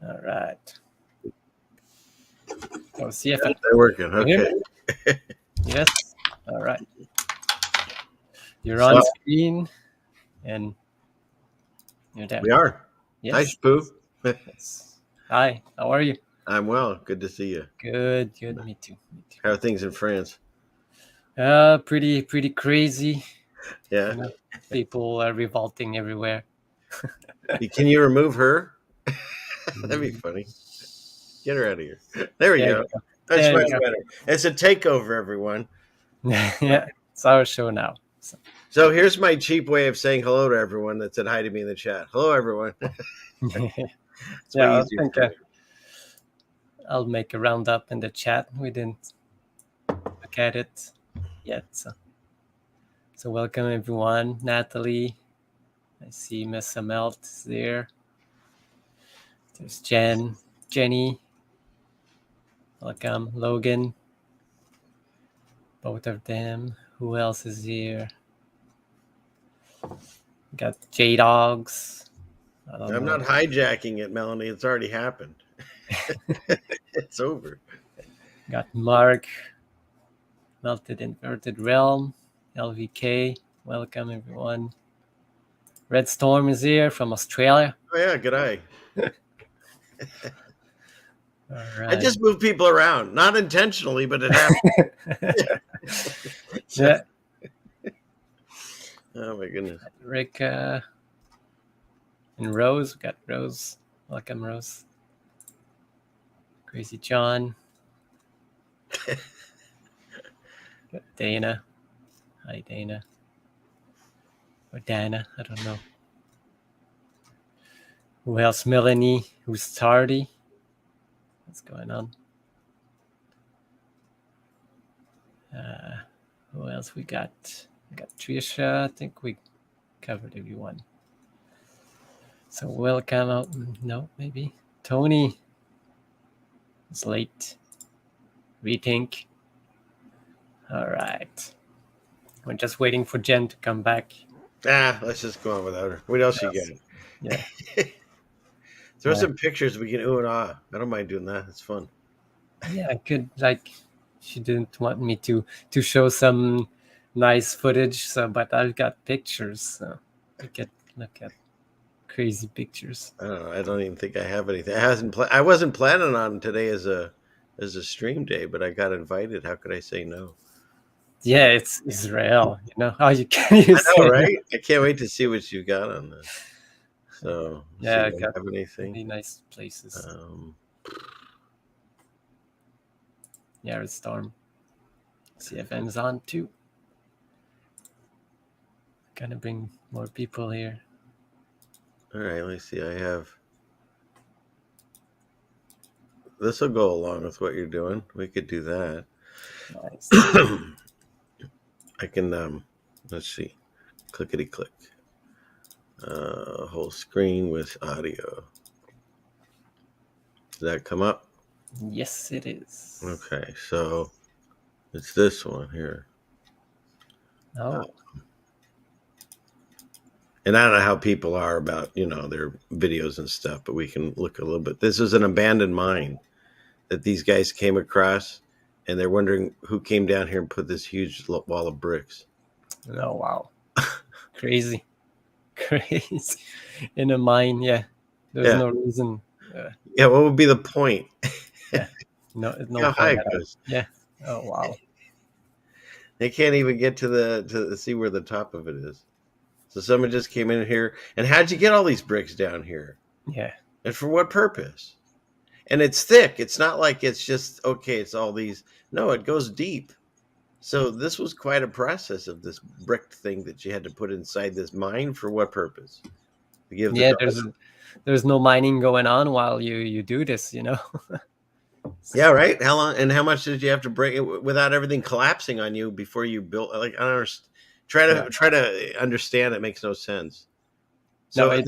All right. Oh, CFM. They're working. Okay. Yes. All right. You're on screen, and you're there. We are. Yes. Hi, SHEPU. Yes. Hi. How are you? I'm well. Good to see you. Good. Good. Me too. How are things in France? Pretty crazy. Yeah. You know, people are revolting everywhere. Can you remove her? That'd be funny. Get her out of here. There we go. That's much better. It's a takeover, everyone. Yeah, it's our show now. So here's my cheap way of saying hello to everyone that said hi to me in the chat. Hello, everyone. Yeah, I think I'll make a roundup in the chat. We didn't look at it yet. So welcome, everyone. Natalie. I see Miss Amelt is there. There's Jenny. Welcome, Logan. Both of them. Who else is here? Got J-Dogs. I'm not hijacking it, Melanie. It's already happened. It's over. Got Mark. Melted Inverted Realm. LVK. Welcome, everyone. Red Storm is here from Australia. Oh, yeah. Good eye. All right. I just move people around. Not intentionally, but it happened. Yeah. Oh, my goodness. Rick and Rose. We got Rose. Welcome, Rose. Crazy John. Got Dana. Hi, Dana. Or Dana. I don't know. Who else? Melanie. Who's tardy? What's going on? Who else we got? We got Trisha. I think we covered everyone. So welcome out. No, maybe. Tony. It's late. Rethink. All right. We're just waiting for Jen to come back. Let's just go on without her. What else you got? Yeah. Throw some pictures. We can ooh and ah. I don't mind doing that. It's fun. Yeah, I could, like, she didn't want me to show some nice footage, so but I've got pictures, so we could look at crazy pictures. I don't know. I don't even think I have anything. I wasn't planning on today as a stream day, but I got invited. How could I say no? Yeah, it's Israel. You know how you can. I know, right? I can't wait to see what you got on this. So yeah, I got have anything. Really nice places. Yeah, Red Storm. CFM's on too. Gonna bring more people here. All right, let's see. I have. This will go along with what you're doing. We could do that. Nice. I can. Let's see. Clickety click. Whole screen with audio. Does that come up? Yes, it is. Okay, so it's this one here. Oh. And I don't know how people are about, their videos and stuff, but we can look a little bit. This is an abandoned mine that these guys came across, and they're wondering who came down here and put this huge wall of bricks. Oh, wow. Crazy. In a mine, yeah. There's no reason. Yeah, what would be the point? Yeah. No how high it goes. Yeah. Oh, wow. They can't even get to see where the top of it is. So someone just came in here, and how'd you get all these bricks down here? Yeah. And for what purpose? And it's thick. It's not like it's just, okay, it's all these. No, it goes deep. So this was quite a process of this brick thing that you had to put inside this mine. For what purpose? To give there's no mining going on while you do this, Yeah, right. How long and how much did you have to break it without everything collapsing on you before you built? Like, I don't understand. Try to understand. It makes no sense. So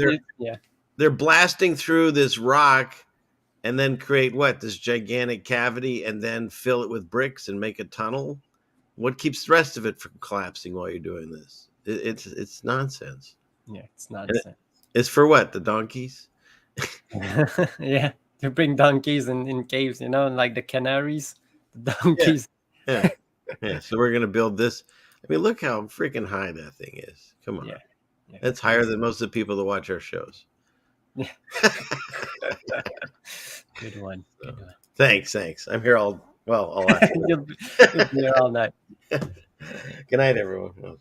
they're blasting through this rock, and then create this gigantic cavity, and then fill it with bricks and make a tunnel. What keeps the rest of it from collapsing while you're doing this? It's nonsense. Yeah, it's nonsense. It's for what? The donkeys? Yeah, to bring donkeys in caves, and like the canaries, the donkeys. Yeah. So we're gonna build this. I mean, look how freaking high that thing is. Come on. Yeah. It's higher than most of the people that watch our shows. Yeah. Good one. Thanks. I'm here all You'll be here all night. Good night, everyone.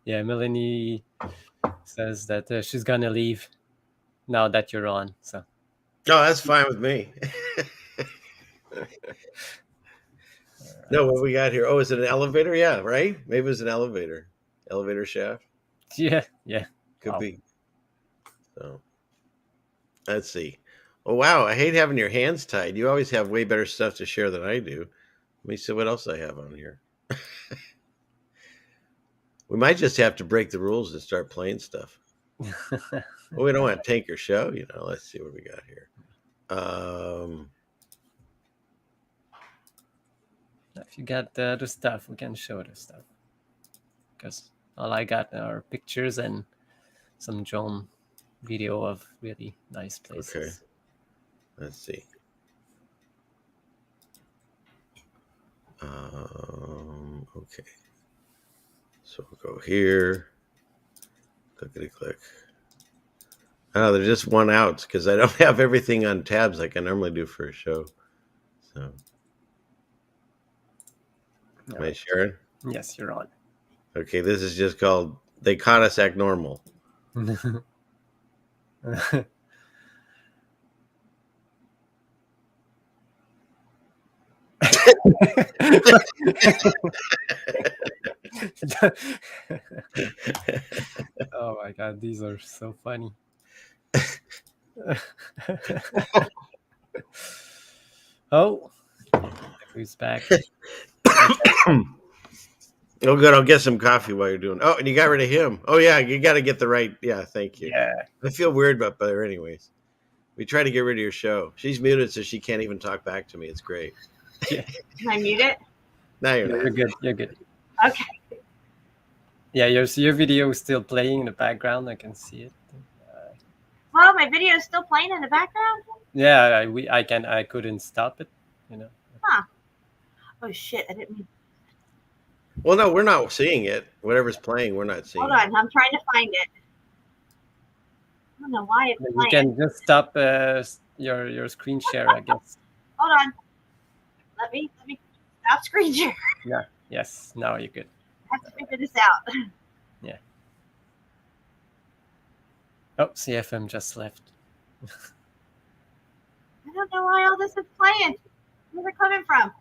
Yeah, Melanie says that she's gonna leave now that you're on. So. Oh, that's fine with me. No, what we got here? Oh, is it an elevator? Yeah, right? Maybe it's an elevator. Elevator shaft? Yeah. Could be. So, let's see. Oh, wow. I hate having your hands tied. You always have way better stuff to share than I do. Let me see what else I have on here. We might just have to break the rules and start playing stuff. Well, we don't want to tank your show, you know. Let's see what we got here. If you got the other stuff, we can show the stuff. Because all I got are pictures and some drone video of really nice places. Okay. Let's see. Okay. So we'll go here. Clickety click. Oh, they're just one outs because I don't have everything on tabs like I normally do for a show. So, am I sharing? Yes, you're on. Okay, this is just called "They Caught Us Act Normal." Oh my god, these are so funny. Oh, who's back? Oh, good. I'll get some coffee while you're doing. Oh, and you got rid of him. Oh, yeah. You got to get the right. Yeah, thank you. Yeah. I feel weird about her, anyways. We try to get rid of your show. She's muted, so she can't even talk back to me. It's great. Can I mute it? Now you're not. You're good. You're good. Okay. Yeah, your video is still playing in the background. I can see it. Well, my video is still playing in the background. Yeah, I couldn't stop it. You know. Huh. Oh shit! I didn't mean. Well, no, we're not seeing it. Whatever's playing, we're not seeing. Hold on, I'm trying to find it. I don't know why it's You playing. can just stop your screen share, I guess. Hold on. Let me stop screen share. Yeah. Yes. Now you're good. I have to figure this out. Yeah. Oh, CFM just left. I don't know why all this is playing. Where's it coming from?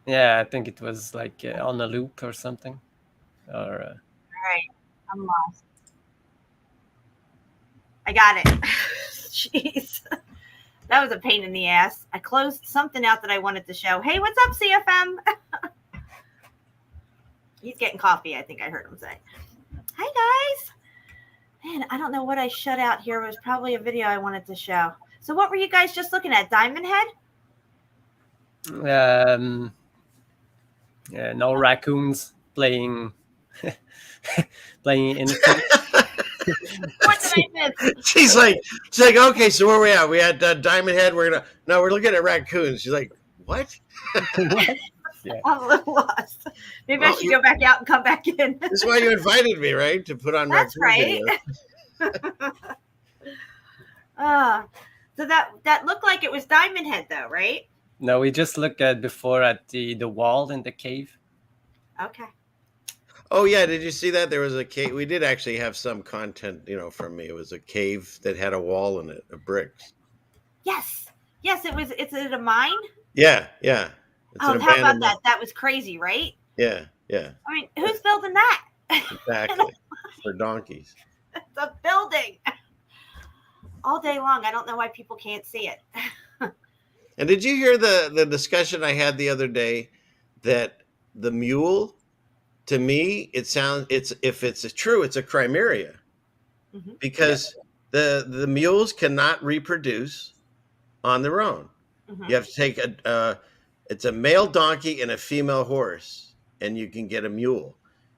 Yeah, I think it was like on a loop or something. Or All right, I'm lost. I got it. Jeez. That was a pain in the ass. I closed something out that I wanted to show. Hey, what's up, CFM? He's getting coffee, I think I heard him say. Hi, guys. Man, I don't know what I shut out here. It was probably a video I wanted to show. So what were you guys just looking at? Diamond Head? yeah, no raccoons playing playing innocent. What did I miss? She's like, okay, so where are we at? We had Diamond Head. We're looking at raccoons. She's like, what? What? Yeah. I'm a little lost. Maybe I should go back out and come back in. This is why you invited me, right? To put on That's raccoon right. videos. So that looked like it was Diamond Head, though, right? No, we just looked at before at the wall in the cave. Okay. Oh yeah, did you see that? There was a cave. We did actually have some content, from me. It was a cave that had a wall in it of bricks. Yes. It was. It's a mine. Yeah. It's Oh, an how about abandoned- that? That was crazy, right? Yeah. I mean, who's building that? Exactly. For donkeys. It's a building. All day long. I don't know why people can't see it. And did you hear the discussion I had the other day that the mule, to me, if it's true, it's a chimeria, because the mules cannot reproduce on their own. You have to take it's a male donkey and a female horse, and you can get a mule.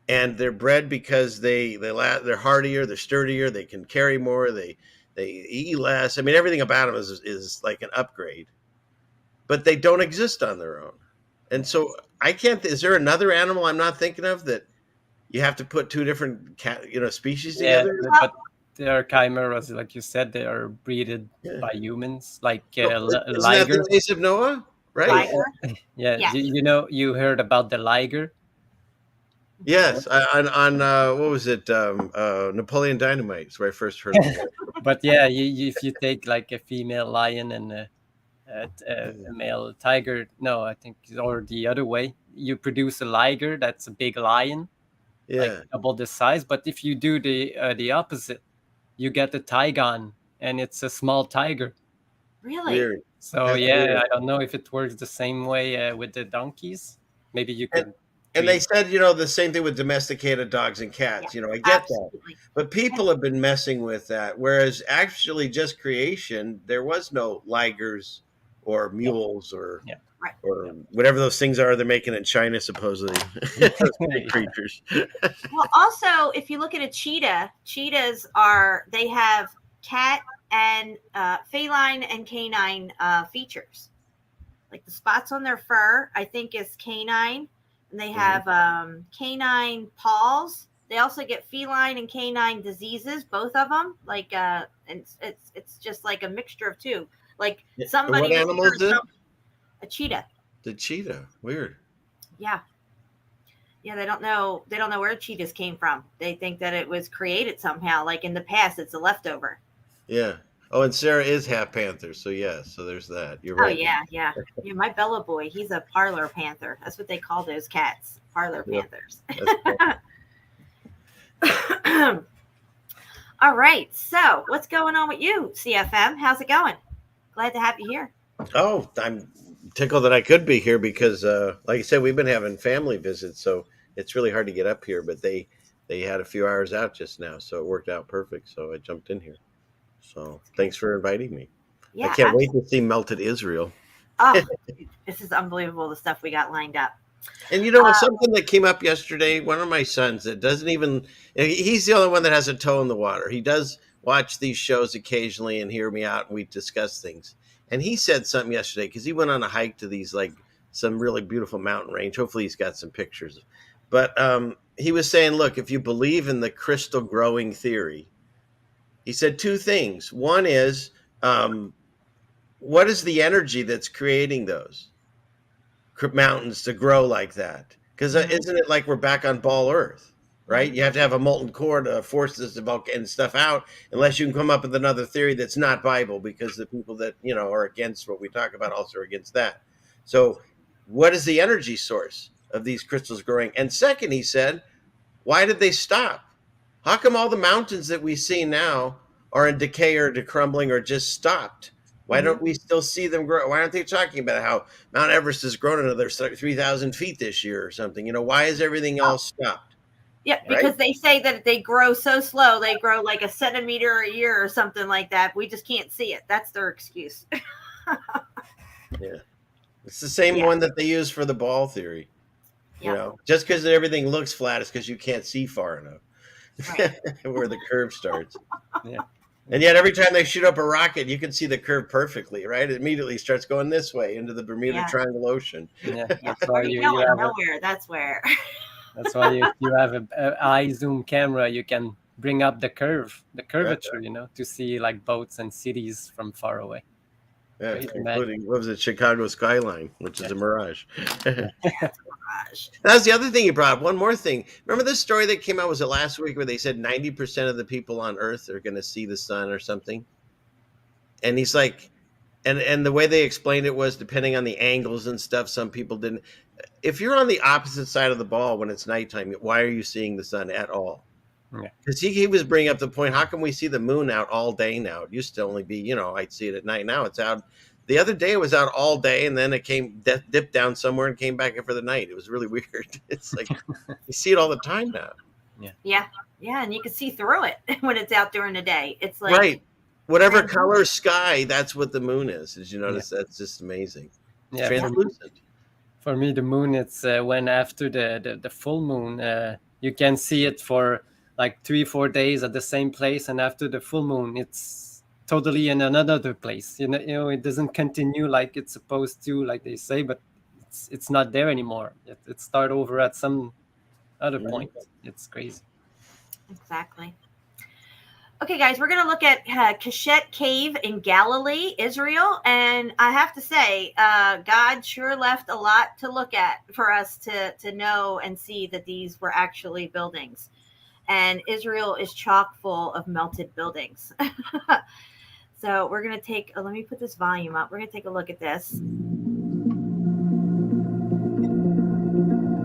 And they're bred because they're hardier, they're sturdier, they can carry more, they eat less. I mean, everything about them is like an upgrade. But they don't exist on their own. And so I can't. Is there another animal I'm not thinking of that you have to put two different species together? Yeah, but they are chimeras, like you said. They are breeded by humans, like Isn't that liger. the case of Noah, right? Liger? Yeah, Yeah. you heard about the liger. Yes, on what was it? Napoleon Dynamite is where I first heard of it. But yeah, if you take like a female lion and a male tiger, no, I think, or the other way, you produce a liger that's a big lion, like double the size. But if you do the opposite, you get a tigon, and it's a small tiger. Really? Weird. So That's yeah, weird. I don't know if it works the same way with the donkeys. Maybe you could And they said, the same thing with domesticated dogs and cats. I get that. Absolutely. But people have been messing with that. Whereas actually just creation, there was no ligers or mules or Right. or whatever those things are they're making in China, supposedly. Those big creatures. Well, also, if you look at a cheetah, cheetahs they have cat and feline and canine features. Like the spots on their fur, I think is canine, and they have canine paws. They also get feline and canine diseases, both of them. Like, and it's just like a mixture of two. Like somebody. What animal is it? A cheetah. The cheetah. Weird. Yeah. Yeah, they don't know where cheetahs came from. They think that it was created somehow. Like in the past, it's a leftover. Yeah. Oh, and Sarah is half panther, so so there's that. You're right. Oh yeah. My Bella boy, he's a parlor panther. That's what they call those cats, parlor panthers. All right. So, what's going on with you, CFM? How's it going? Glad to have you here. Oh, I'm tickled that I could be here because, like I said, we've been having family visits, so it's really hard to get up here. But they had a few hours out just now, so it worked out perfect. So I jumped in here. So thanks for inviting me. Yeah, I can't wait to see Melted Israel. Oh, this is unbelievable, the stuff we got lined up. And something that came up yesterday, one of my sons that doesn't even, he's the only one that has a toe in the water. He does watch these shows occasionally and hear me out and we discuss things. And he said something yesterday because he went on a hike to these some really beautiful mountain range. Hopefully he's got some pictures. But he was saying, look, if you believe in the crystal growing theory, he said two things. One is, what is the energy that's creating those mountains to grow like that? Because isn't it like we're back on ball Earth, right? You have to have a molten core to force this and stuff out, unless you can come up with another theory that's not Bible, because the people that are against what we talk about also are against that. So, what is the energy source of these crystals growing? And second, he said, why did they stop? How come all the mountains that we see now are in decay or crumbling or just stopped? Why don't we still see them grow? Why aren't they talking about how Mount Everest has grown another 3,000 feet this year or something? Why is everything else stopped? Yeah, because they say that they grow so slow. They grow like a centimeter a year or something like that. We just can't see it. That's their excuse. Yeah. It's the same one that they use for the ball theory. Just because everything looks flat is because you can't see far enough. Right. Where the curve starts. Yeah. And yet every time they shoot up a rocket, you can see the curve perfectly, right? It immediately starts going this way into the Bermuda Triangle Ocean. Yeah, that's why you have nowhere. That's where. That's why you have an eye zoom camera. You can bring up the curvature, to see like boats and cities from far away. Yeah, including what was it, Chicago skyline, which is a mirage. That's the other thing you brought up. One more thing. Remember this story that came out, was it last week, where they said 90% of the people on Earth are going to see the sun or something? And he's like, and the way they explained it was depending on the angles and stuff, some people didn't. If you're on the opposite side of the ball when it's nighttime, why are you seeing the sun at all? Because he was bringing up the point, how can we see the moon out all day now? It used to only be, I'd see it at night. Now it's out. The other day it was out all day, and then it dipped down somewhere and came back in for the night. It was really weird. It's like you see it all the time now. Yeah, and you can see through it when it's out during the day. It's like right, whatever color sky, that's what the moon is. Did you notice? That's just amazing. Yeah, translucent. For me, the moon, it's when after the full moon, you can see it for like 3-4 days at the same place, and after the full moon, it's totally in another place. It doesn't continue like it's supposed to, like they say, but it's not there anymore. It start over at some other point. It's crazy. Exactly. Okay, guys, we're going to look at Keshet Cave in Galilee, Israel. And I have to say, God sure left a lot to look at for us to know and see that these were actually buildings. And Israel is chock full of melted buildings. So we're going to take, let me put this volume up. We're going to take a look at this.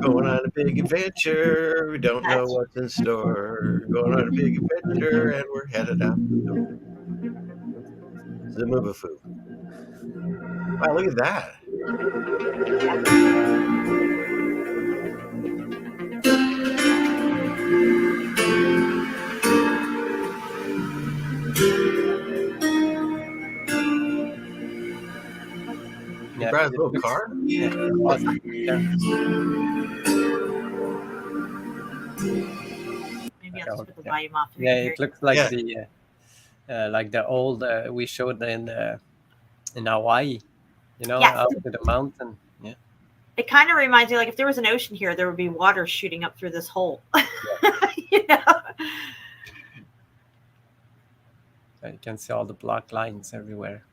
Going on a big adventure. We don't know what's in store. Going on a big adventure, and we're headed out the door. The Movafoo. Wow, look at that. drives a little looks- car. Yeah, awesome. Yeah. Maybe I'll just put the volume off. Yeah, Here. it looks like Yeah. the old we showed in Hawaii. You know, Yes. out to the mountain. Yeah. It kind of reminds me, like if there was an ocean here, there would be water shooting up through this hole. You know? You can see all the block lines everywhere.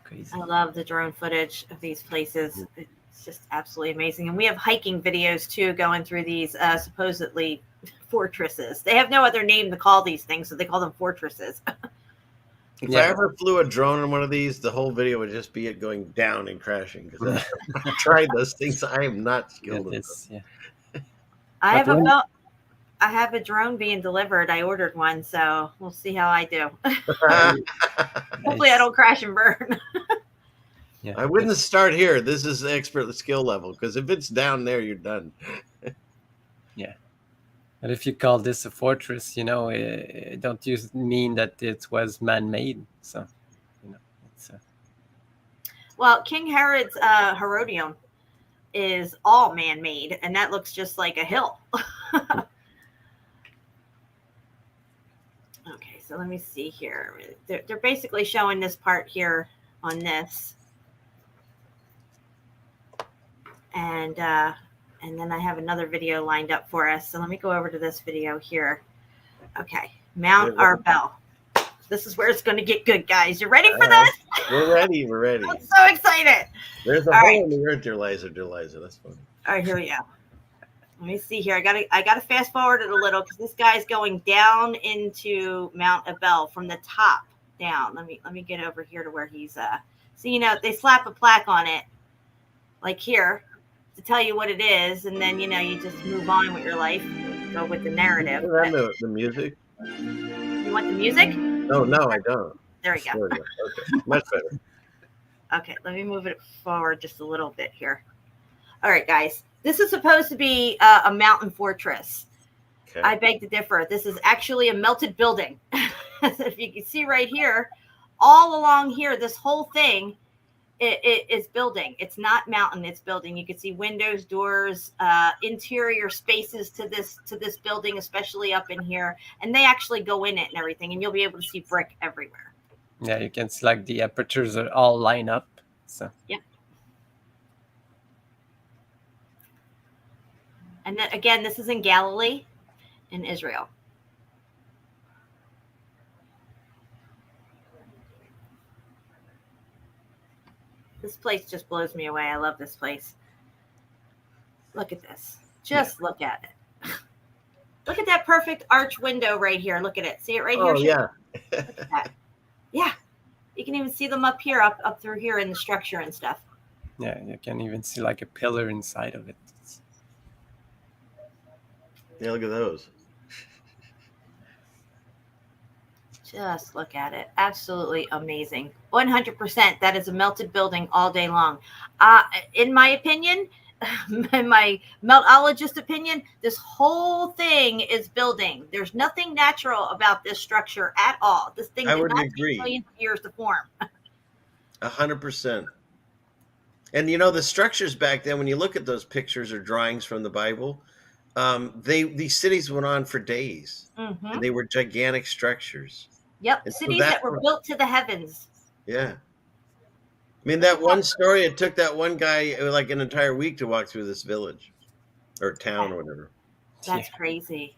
Crazy. I love the drone footage of these places. It's just absolutely amazing. And we have hiking videos too, going through these supposedly fortresses. They have no other name to call these things, so they call them fortresses. If I ever flew a drone on one of these, the whole video would just be it going down and crashing. Because I tried those things. I am not skilled in This, yeah. I have a drone being delivered. I ordered one, so we'll see how I do. Hopefully I don't crash and burn. Yeah. I wouldn't start here. This is expert skill level. Because if it's down there, you're done. Yeah. But if you call this a fortress, you know, don't you mean that it was man-made? So, you know, it's Well, King Herod's Herodium is all man-made, and that looks just like a hill. Okay, so let me see here. They're basically showing this part here on this. And then I have another video lined up for us. So let me go over to this video here. Okay, Mount Arbel. This is where it's going to get good, guys. You ready for this? We're ready. We're ready. I'm so excited. There's a All hole right. in the earth, dear Liza. That's funny. All right, here we go. Let me see here. I gotta fast forward it a little because this guy's going down into Mount Abel from the top down. Let me get over here to where he's so you know they slap a plaque on it like here to tell you what it is, and then you know you just move on with your life, go with the narrative. I know the music. You want the music? No, I don't. There we go. Okay, much better. Okay, let me move it forward just a little bit here. All right, guys. This is supposed to be a mountain fortress. Okay. I beg to differ. This is actually a melted building. If you can see right here, all along here, this whole thing it is building. It's not mountain, it's building. You can see windows, doors, interior spaces to this building, especially up in here. And they actually go in it and everything, and you'll be able to see brick everywhere. yeah, you can see like the apertures are all line up. So Yep. And then again, this is in Galilee, in Israel. This place just blows me away. I love this place. Look at this. Just look at it. Look at that perfect arch window right here. Look at it. See it right here? Oh, yeah. Look at that. Yeah. You can even see them up here, up through here in the structure and stuff. yeah, you can even see like a pillar inside of it. Yeah, look at those. Just look at it. Absolutely amazing. 100%. That is a melted building all day long. In my opinion, in my meltologist opinion, this whole thing is building. There's nothing natural about this structure at all. This thing I did would not agree. take millions of years to form. 100%. And you know the structures back then. When you look at those pictures or drawings from the Bible, these cities went on for days. Mm-hmm. And they were gigantic structures. Yep. And so Cities that were built to the heavens. Yeah. I mean, that one story, it took that one guy like an entire week to walk through this village or town or whatever. That's crazy.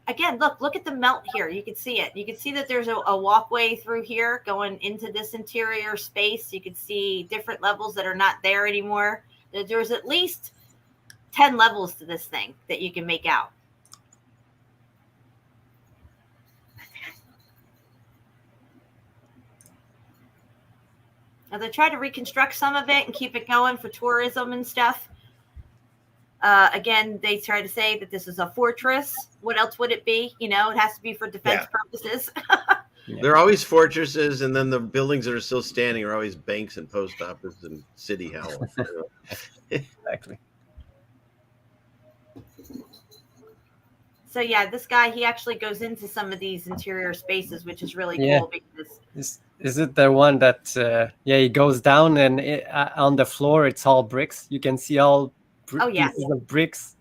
Again, look at the melt here. You can see it. You can see that there's a walkway through here going into this interior space. You can see different levels that are not there anymore. There's at least 10 levels to this thing that you can make out. Now they try to reconstruct some of it and keep it going for tourism and stuff. Again, they try to say that this is a fortress. What else would it be? You know, it has to be for defense purposes. There are always fortresses, and then the buildings that are still standing are always banks and post office and city hall. Exactly. So yeah, this guy, he actually goes into some of these interior spaces, which is really Yeah. cool because Is it the one that he goes down and on the floor it's all bricks? You can see all Oh, yes. pieces of bricks.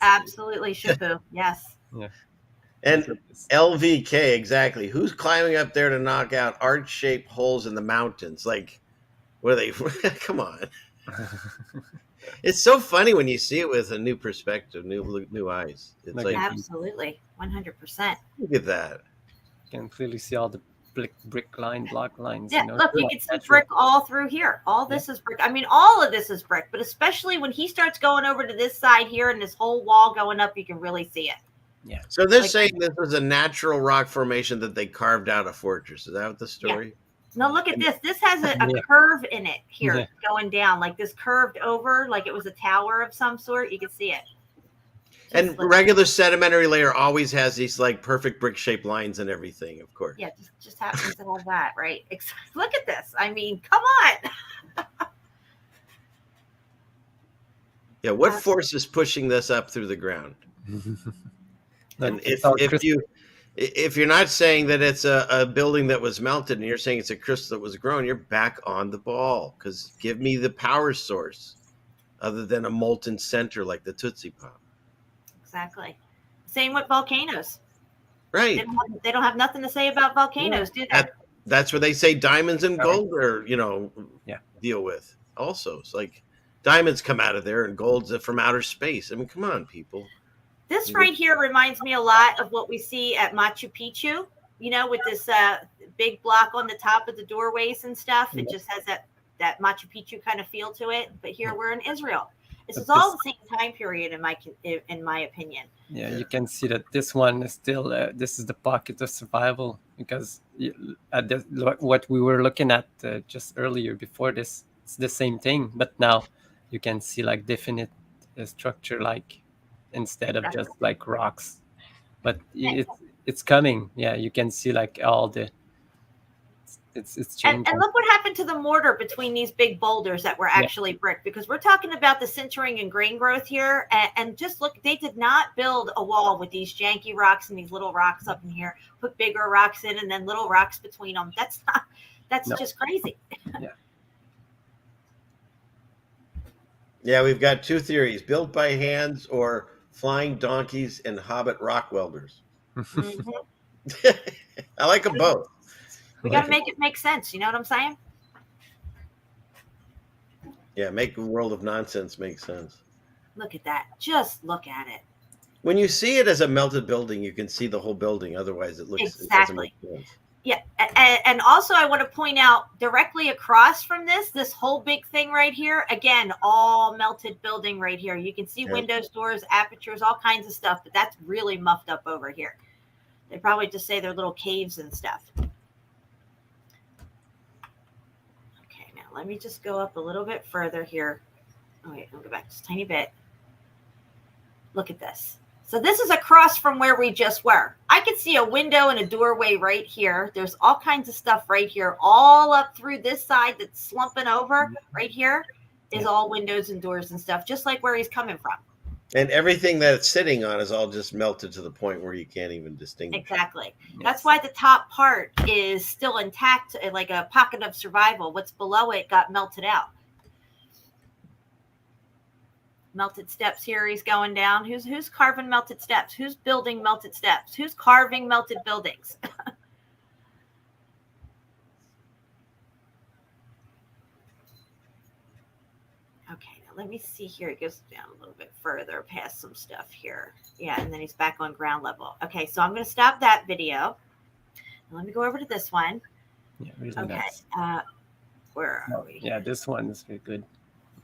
Absolutely, SHEPU. Yes. Yeah. And LVK, exactly. Who's climbing up there to knock out arch-shaped holes in the mountains? Like, what are they? Come on. It's so funny when you see it with a new perspective, new eyes. It's like, absolutely, 100%. Look at that. You can clearly see all the block lines. Yeah, you know? look, you can see brick all through here. All this is brick. I mean, all of this is brick, but especially when he starts going over to this side here and this whole wall going up, you can really see it. Yeah. So they're saying this was a natural rock formation that they carved out a fortress. Is that what the story? Yeah. No, look at this. This has a curve in it here going down, like this curved over, like it was a tower of some sort. You can see it. And regular sedimentary layer always has these like perfect brick shaped lines and everything, of course. Yeah, just happens to have that, right? Look at this. I mean, come on. Yeah, what force is pushing this up through the ground? And if you're not saying that it's a building that was melted and you're saying it's a crystal that was grown, you're back on the ball, because give me the power source other than a molten center like the Tootsie Pop. Exactly. Same with volcanoes. Right. They don't have nothing to say about volcanoes, do they? That's where they say diamonds and gold are, deal with. Also, it's like diamonds come out of there and gold's from outer space. I mean, come on, people. This right here reminds me a lot of what we see at Machu Picchu, with this big block on the top of the doorways and stuff. It just has that Machu Picchu kind of feel to it. But here we're in Israel. This is all the same time period, in my opinion. Yeah, you can see that this one is still, this is the pocket of survival, because what we were looking at just earlier before this, it's the same thing. But now you can see like definite structure, like, instead of just like rocks, but it's coming. Yeah, you can see like all the it's changing. And look what happened to the mortar between these big boulders that were actually brick, because we're talking about the sintering and grain growth here, and just look, they did not build a wall with these janky rocks and these little rocks up in here, put bigger rocks in and then little rocks between them. That's just crazy. Yeah, we've got two theories: built by hands or flying donkeys and hobbit rock welders. Mm-hmm. I like them both. We got to make it make sense. You know what I'm saying? Yeah, make a world of nonsense make sense. Look at that. Just look at it. When you see it as a melted building, you can see the whole building. Otherwise, it looks exactly. It doesn't make sense. Yeah, and also I want to point out directly across from this whole big thing right here, again, all melted building right here. You can see windows, doors, apertures, all kinds of stuff, but that's really muffed up over here. They probably just say they're little caves and stuff. Okay, now let me just go up a little bit further here. Oh, wait, I'll go back just a tiny bit. Look at this. So this is across from where we just were. I could see a window and a doorway right here. There's all kinds of stuff right here, all up through this side that's slumping over right here is all windows and doors and stuff, just like where he's coming from. And everything that it's sitting on is all just melted to the point where you can't even distinguish. Exactly. Yes. That's why the top part is still intact, like a pocket of survival. What's below it got melted out. Melted steps here. He's going down. Who's carving melted steps? Who's building melted steps? Who's carving melted buildings? Okay, now let me see here. It goes down a little bit further past some stuff here. Yeah, and then he's back on ground level. Okay, so I'm going to stop that video. Now let me go over to this one. Yeah, really okay. Nice. Where are we? Yeah, this one is very good.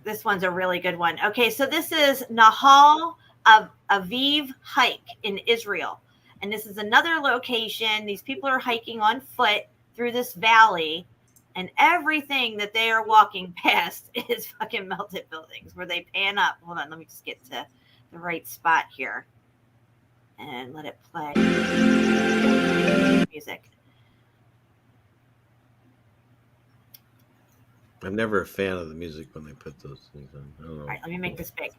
This one's a really good one. Okay, so this is Nahal Aviv hike in Israel. And this is another location. These people are hiking on foot through this valley, and everything that they are walking past is fucking melted buildings where they pan up. Hold on, let me just get to the right spot here and let it play. Music. I'm never a fan of the music when they put those things on. I don't know. All right, let me make this big.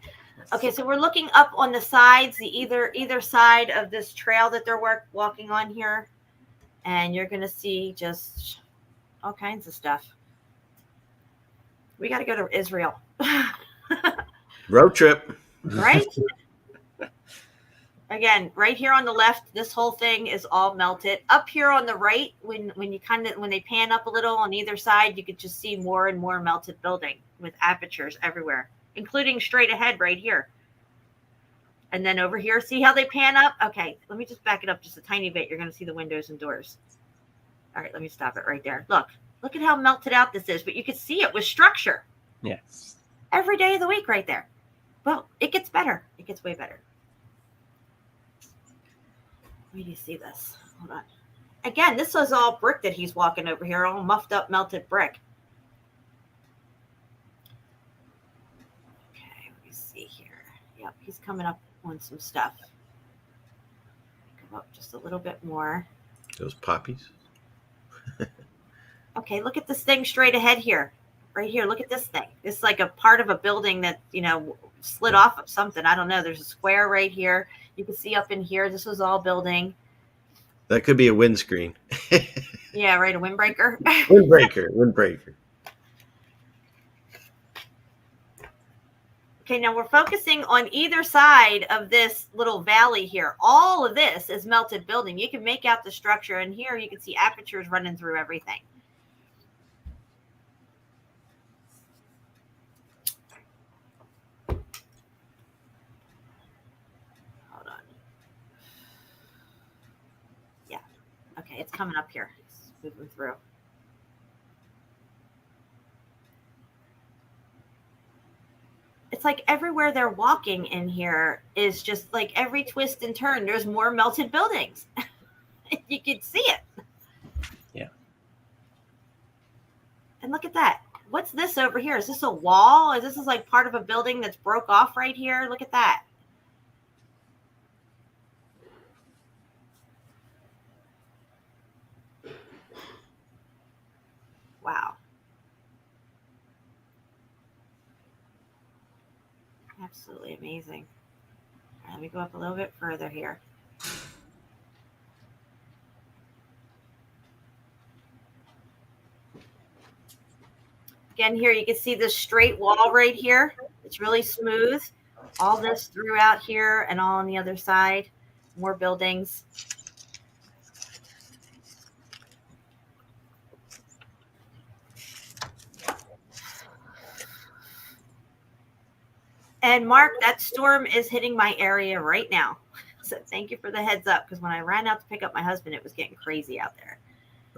Okay, so we're looking up on the sides, either side of this trail that they're walking on here, and you're going to see just all kinds of stuff. We got to go to Israel. Road trip. Right? Again, right here on the left, this whole thing is all melted. Up here on the right, when they pan up a little on either side, you could just see more and more melted building with apertures everywhere, including straight ahead right here. And then over here, see how they pan up? Okay, let me just back it up just a tiny bit. You're going to see the windows and doors. All right, let me stop it right there. Look at how melted out this is, but you can see it with structure. Yes. Every day of the week right there. Well, it gets better. It gets way better. Where do you see this? Hold on. Again, this was all brick that he's walking over here, all muffed up, melted brick. Okay, let me see here. Yep, he's coming up on some stuff. Go up just a little bit more. Those poppies. Okay, look at this thing straight ahead here. Right here, look at this thing. It's like a part of a building that, slid off of something. I don't know. There's a square right here. You can see up in here, this was all building. That could be a windscreen. Yeah, right, a windbreaker. Windbreaker. Okay, now we're focusing on either side of this little valley here. All of this is melted building. You can make out the structure, and here you can see apertures running through everything. Hold on. Yeah. Okay, it's coming up here. It's moving through. It's like everywhere they're walking in here is just like every twist and turn, there's more melted buildings. You can see it. Yeah. And look at that. What's this over here? Is this a wall? Is this like part of a building that's broke off right here? Look at that. Wow. Absolutely amazing. All right, let me go up a little bit further here. Again, here you can see this straight wall right here. It's really smooth. All this throughout here and all on the other side. More buildings. And Mark, that storm is hitting my area right now. So thank you for the heads up, because when I ran out to pick up my husband, it was getting crazy out there.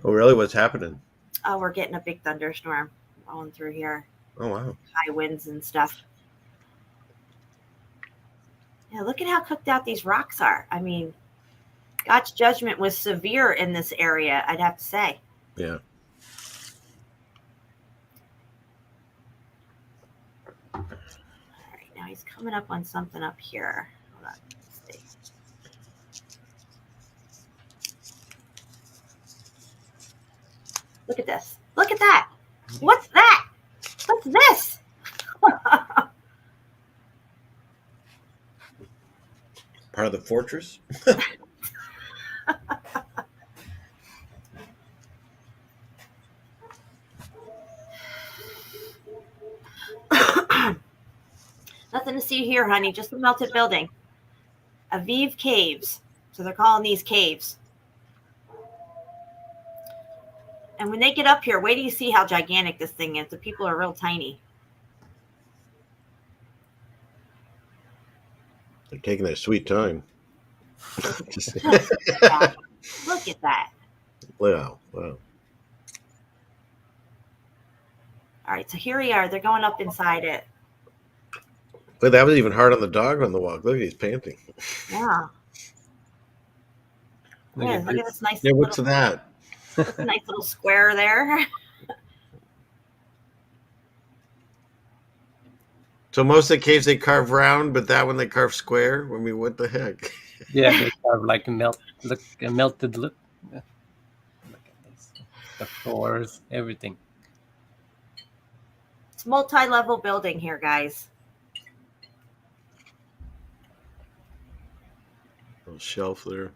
Oh, really? What's happening? Oh, we're getting a big thunderstorm rolling through here. Oh, wow. High winds and stuff. Yeah, look at how cooked out these rocks are. I mean, God's judgment was severe in this area, I'd have to say. Yeah. All right, now he's coming up on something up here. Hold on. Let's see. Look at this. Look at that. What's that? What's this? Part of the fortress? Nothing to see here, honey. Just a melted building. Aviv Caves. So they're calling these caves. And when they get up here, wait till you see how gigantic this thing is. The people are real tiny. They're taking their sweet time. Look at that. Wow. Wow. All right, so here we are. They're going up inside it. But that was even hard on the dog on the walk. Look, he's panting. Yeah. Look Yeah, at look at this. this nice Yeah, what's little, that? this nice little square there. So most of the caves they carve round, but that one they carve square. I mean, what the heck? Yeah, they have like a melted look. Yeah. Look at this. The floors, everything. It's multi-level building here, guys. Little shelf there.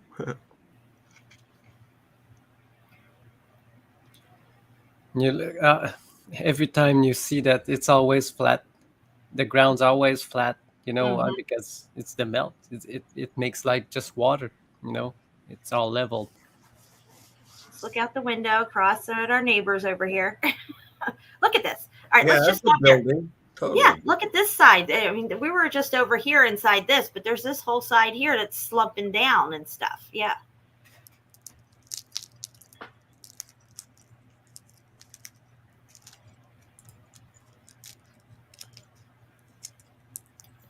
You every time you see that, it's always flat. The ground's always flat. You know why? Mhm. Because it's the melt. It makes like just water. You know, it's all leveled. Let's look out the window, cross at our neighbors over here. Look at this. All right, Yeah, let's that's just a stop here. building. Totally. Yeah, look at this side. I mean, we were just over here inside this, but there's this whole side here that's slumping down and stuff. Yeah.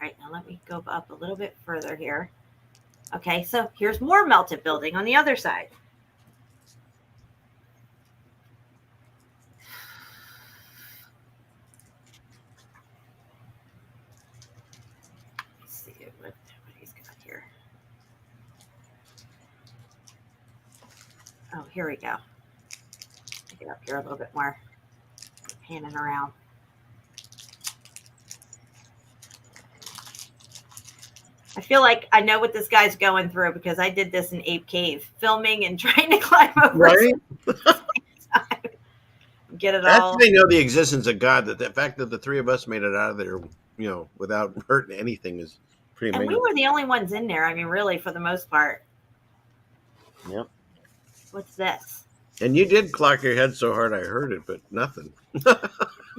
All right, now let me go up a little bit further here. Okay, so here's more melted building on the other side. Let's see what he's got here. Oh, here we go. Get up here a little bit more. Panning around. I feel like I know what this guy's going through because I did this in Ape Cave, filming and trying to climb over. Right? Get it That's all. they know the existence of God. That the fact that the three of us made it out of there, without hurting anything is pretty And we amazing. were the only ones in there. I mean, really, for the most part. Yep. What's this? And you did clock your head so hard I heard it, but nothing.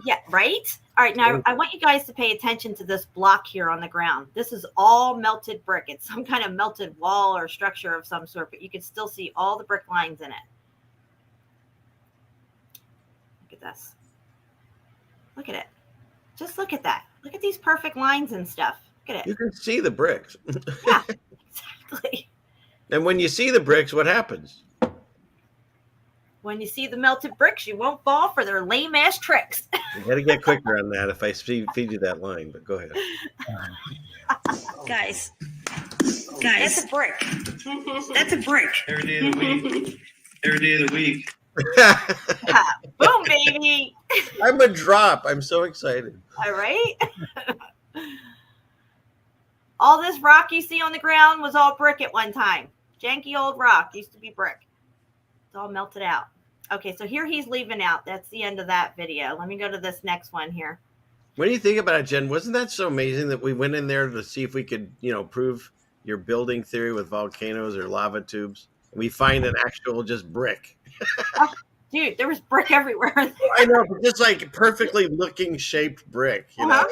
Yeah, right? All right, now I want you guys to pay attention to this block here on the ground. This is all melted brick. It's some kind of melted wall or structure of some sort, but you can still see all the brick lines in it. Look at this. Look at it. Just look at that. Look at these perfect lines and stuff. Look at You it. can see the bricks. Yeah, exactly. And when you see the bricks, what happens? When you see the melted bricks, you won't fall for their lame ass tricks. You got to get quicker on that if I feed you that line, but go ahead. Guys, that's a brick. That's a brick. Every day of the week. Every day of the week. Boom, baby. I'm a drop. I'm so excited. All right. All this rock you see on the ground was all brick at one time. Janky old rock used to be brick. It's all melted out. Okay, so here he's leaving out. That's the end of that video. Let me go to this next one here. What do you think about it, Jen? Wasn't that so amazing that we went in there to see if we could, prove your building theory with volcanoes or lava tubes? We find an actual just brick. Oh, dude, there was brick everywhere. I know, but just like perfectly looking shaped brick, you know?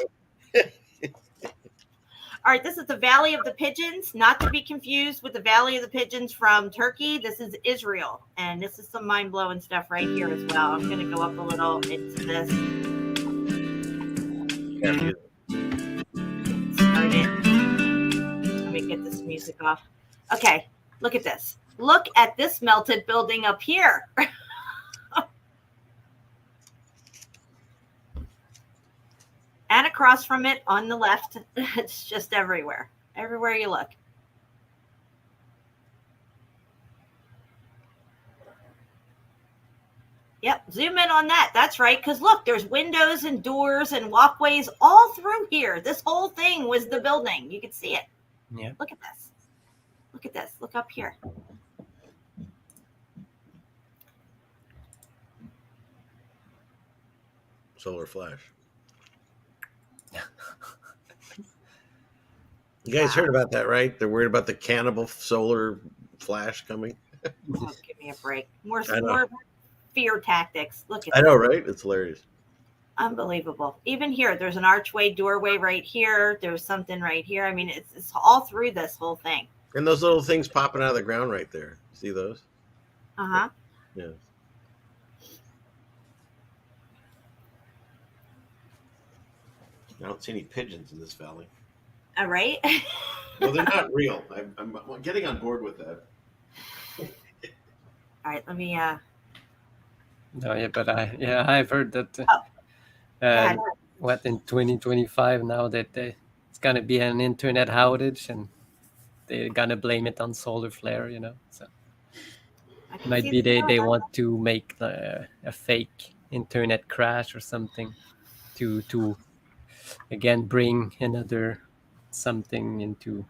All right, this is the Valley of the Pigeons, not to be confused with the Valley of the Pigeons from Turkey. This is Israel, and this is some mind-blowing stuff right here as well. I'm going to go up a little into this. Start it. Let me get this music off. Okay, look at this. Look at this melted building up here. And across from it on the left, it's just everywhere. Everywhere you look. Yep, zoom in on that. That's right, because look, there's windows and doors and walkways all through here. This whole thing was the building. You can see it. Yeah. Look at this. Look at this. Look up here. Solar flash. You guys heard about that, right? They're worried about the cannibal solar flash coming. Oh, give me a break. More I know. fear tactics. Look at I know, right? It's hilarious. Unbelievable. Even here, there's an archway doorway right here. There's something right here. I mean, it's all through this whole thing. And those little things popping out of the ground right there. See those? Uh-huh. Yeah. I don't see any pigeons in this valley. All right. Well, they're not real. I'm getting on board with that. All right, let me No, yeah, but I've heard that. Yeah. What in 2025 now that it's gonna be an internet outage and they're gonna blame it on solar flare, So I can might see be the they want to make a fake internet crash or something to again bring another something into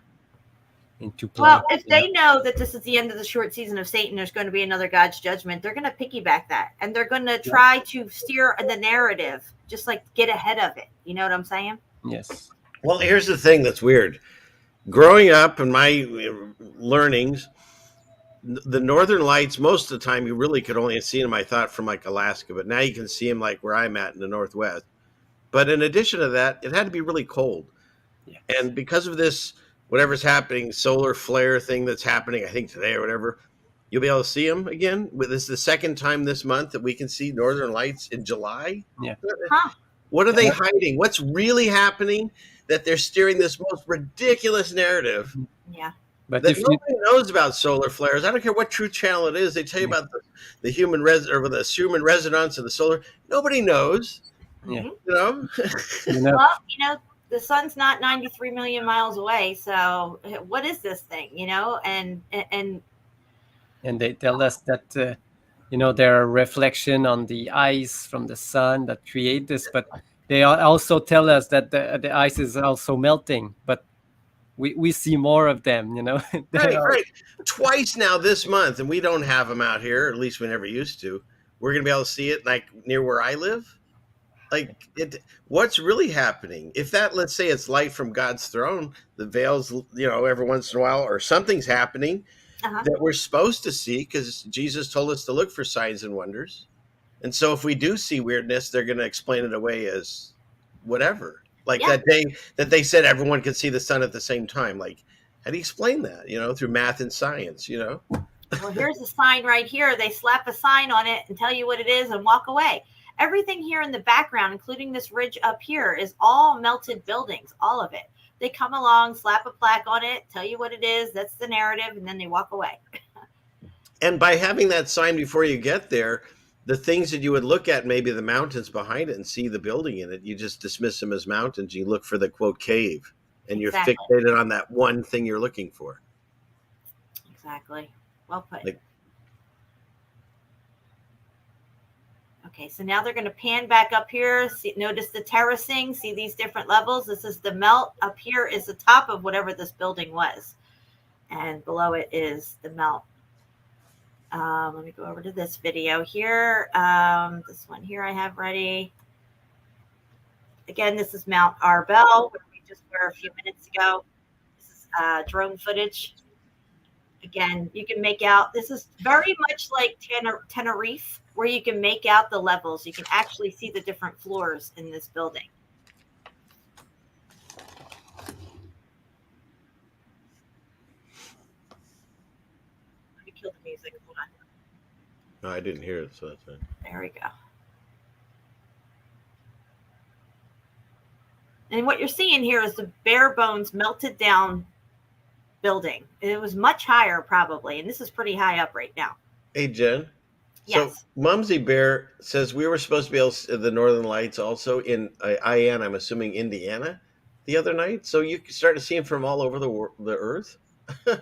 into play. Well, if they know that this is the end of the short season of Satan, there's going to be another God's judgment, they're going to piggyback that. And they're going to try to steer the narrative, just like get ahead of it. You know what I'm saying? Yes. Well, here's the thing that's weird. Growing up and my learnings, the Northern Lights, most of the time you really could only see them, I thought, from like Alaska, but now you can see them like where I'm at in the Northwest. But in addition to that, it had to be really cold. Yes. And because of this, whatever's happening, solar flare thing that's happening, I think today or whatever, you'll be able to see them again. This is the second time this month that we can see Northern Lights in July. Yeah. Huh. What are they hiding? What's really happening that they're steering this most ridiculous narrative? Yeah. But that if nobody knows about solar flares. I don't care what true channel it is. They tell you about the human human resonance of the solar. Nobody knows. Yeah. You know? Well, the sun's not 93 million miles away. So what is this thing? And they tell us that there are reflection on the ice from the sun that create this, but they also tell us that the ice is also melting, but we see more of them, Right. Twice now this month, and we don't have them out here, or at least we never used to. We're going to be able to see it like near where I live. Like what's really happening? If that, let's say it's light from God's throne, the veils, every once in a while, or something's happening that we're supposed to see because Jesus told us to look for signs and wonders. And so if we do see weirdness, they're going to explain it away as whatever. Like that day that they said everyone could see the sun at the same time. Like, how do you explain that, through math and science, Well, here's a sign right here. They slap a sign on it and tell you what it is and walk away. Everything here in the background, including this ridge up here, is all melted buildings, all of it. They come along, slap a plaque on it, tell you what it is. That's the narrative. And then they walk away. And by having that sign before you get there, the things that you would look at, maybe the mountains behind it and see the building in it, you just dismiss them as mountains. You look for the quote cave and you're fixated on that one thing you're looking for. Exactly. Well put. Like, okay, so now they're going to pan back up here. Notice the terracing. See these different levels. This is the melt. Up here is the top of whatever this building was. And below it is the melt. Let me go over to this video here. This one here I have ready. Again, this is Mount Arbel, which we just were a few minutes ago. This is drone footage. Again, you can make out, this is very much like Tenerife, where you can make out the levels. You can actually see the different floors in this building. Let me kill the music. Hold on. no, I didn't hear it, so that's fine. There we go. And what you're seeing here is the bare bones melted down building. It was much higher probably, and this is pretty high up right now. Hey, Jen. Yes. So Mumsy Bear says we were supposed to be able to see the Northern Lights also in I'm assuming Indiana, the other night. So you started seeing from all over the earth. I don't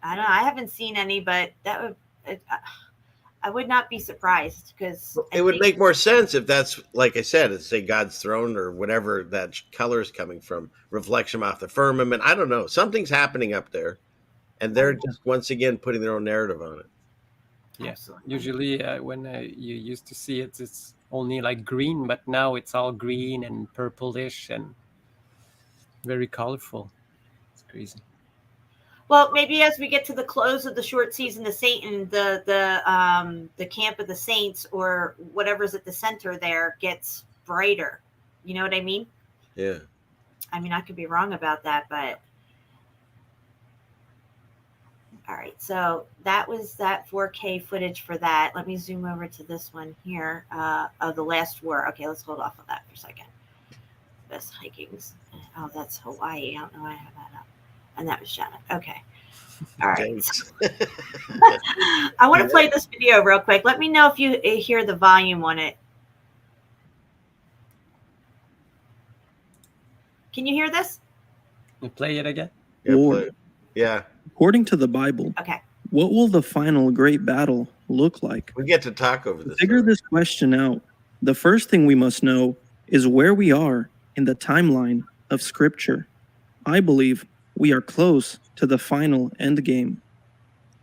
know. I haven't seen any, but that would I would not be surprised because it would make more sense if that's, like I said, it's say God's throne or whatever that color is coming from, reflection off the firmament. I don't know. Something's happening up there, and they're just once again putting their own narrative on it. Yeah. Usually when you used to see it, it's only like green, but now it's all green and purplish and very colorful. It's crazy. Well, maybe as we get to the close of the short season of Satan, the camp of the saints or whatever's at the center there gets brighter. You know what I mean? Yeah. I mean, I could be wrong about that, but all right. So that was that 4K footage for that. Let me zoom over to this one here of the last war. Okay, let's hold off on that for a second. Best hikings. Oh, that's Hawaii. I don't know why I have that up. And that was Janet. Okay. All right. I want to play this video real quick. Let me know if you hear the volume on it. Can you hear this? You play it again? Yeah. According to the Bible, okay, what will the final great battle look like? We get to talk over this. To figure this question out, the first thing we must know is where we are in the timeline of Scripture. I believe we are close to the final endgame.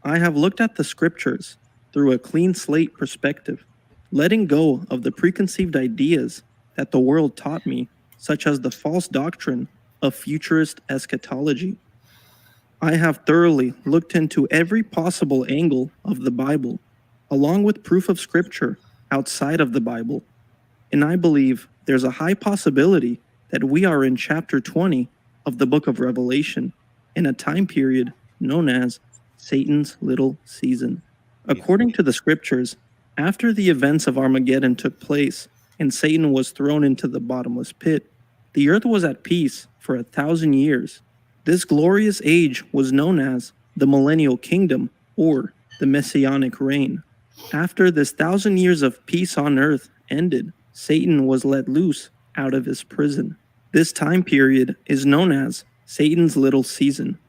I have looked at the scriptures through a clean slate perspective, letting go of the preconceived ideas that the world taught me, such as the false doctrine of futurist eschatology. I have thoroughly looked into every possible angle of the Bible, along with proof of scripture outside of the Bible, and I believe there's a high possibility that we are in chapter 20 of the book of Revelation, in a time period known as Satan's little season. According to the scriptures, after the events of Armageddon took place and Satan was thrown into the bottomless pit, the earth was at peace for 1,000 years. This glorious age was known as the Millennial Kingdom, or the Messianic Reign. After this 1,000 years of peace on earth ended, Satan was let loose out of his prison. This time period is known as Satan's little season.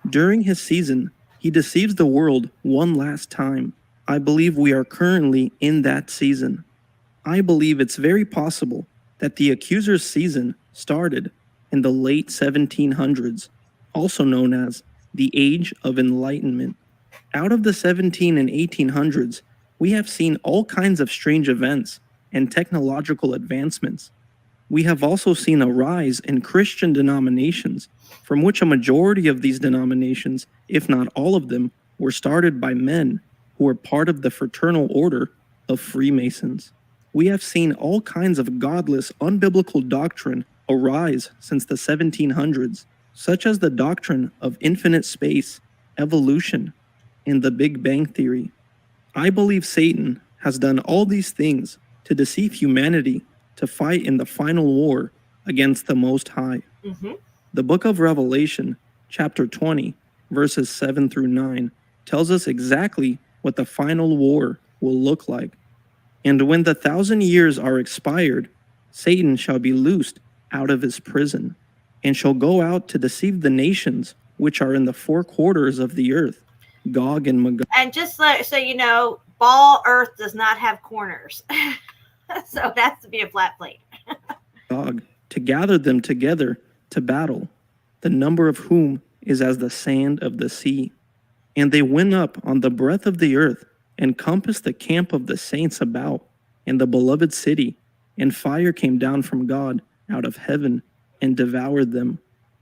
During his season, he deceives the world one last time. I believe we are currently in that season. I believe it's very possible that the accuser's season started in the late 1700s, also known as the Age of Enlightenment. Out of the 17 and 1800s, we have seen all kinds of strange events and technological advancements. We have also seen a rise in Christian denominations, from which a majority of these denominations, if not all of them, were started by men who were part of the fraternal order of Freemasons. We have seen all kinds of godless, unbiblical doctrine arise since the 1700s, such as the doctrine of infinite space, evolution, and the Big Bang Theory. I believe Satan has done all these things to deceive humanity to fight in the final war against the Most High. The book of Revelation, chapter 20, verses 7 through 9, tells us exactly what the final war will look like. And when the 1,000 years are expired, Satan shall be loosed out of his prison, and shall go out to deceive the nations which are in the four quarters of the earth, Gog and Magog. And just so you know, ball earth does not have corners. So it has to be a flat plate. Gog, to gather them together to battle, the number of whom is as the sand of the sea. And they went up on the breadth of the earth, and compassed the camp of the saints about, and the beloved city, and fire came down from God out of heaven, and devoured them.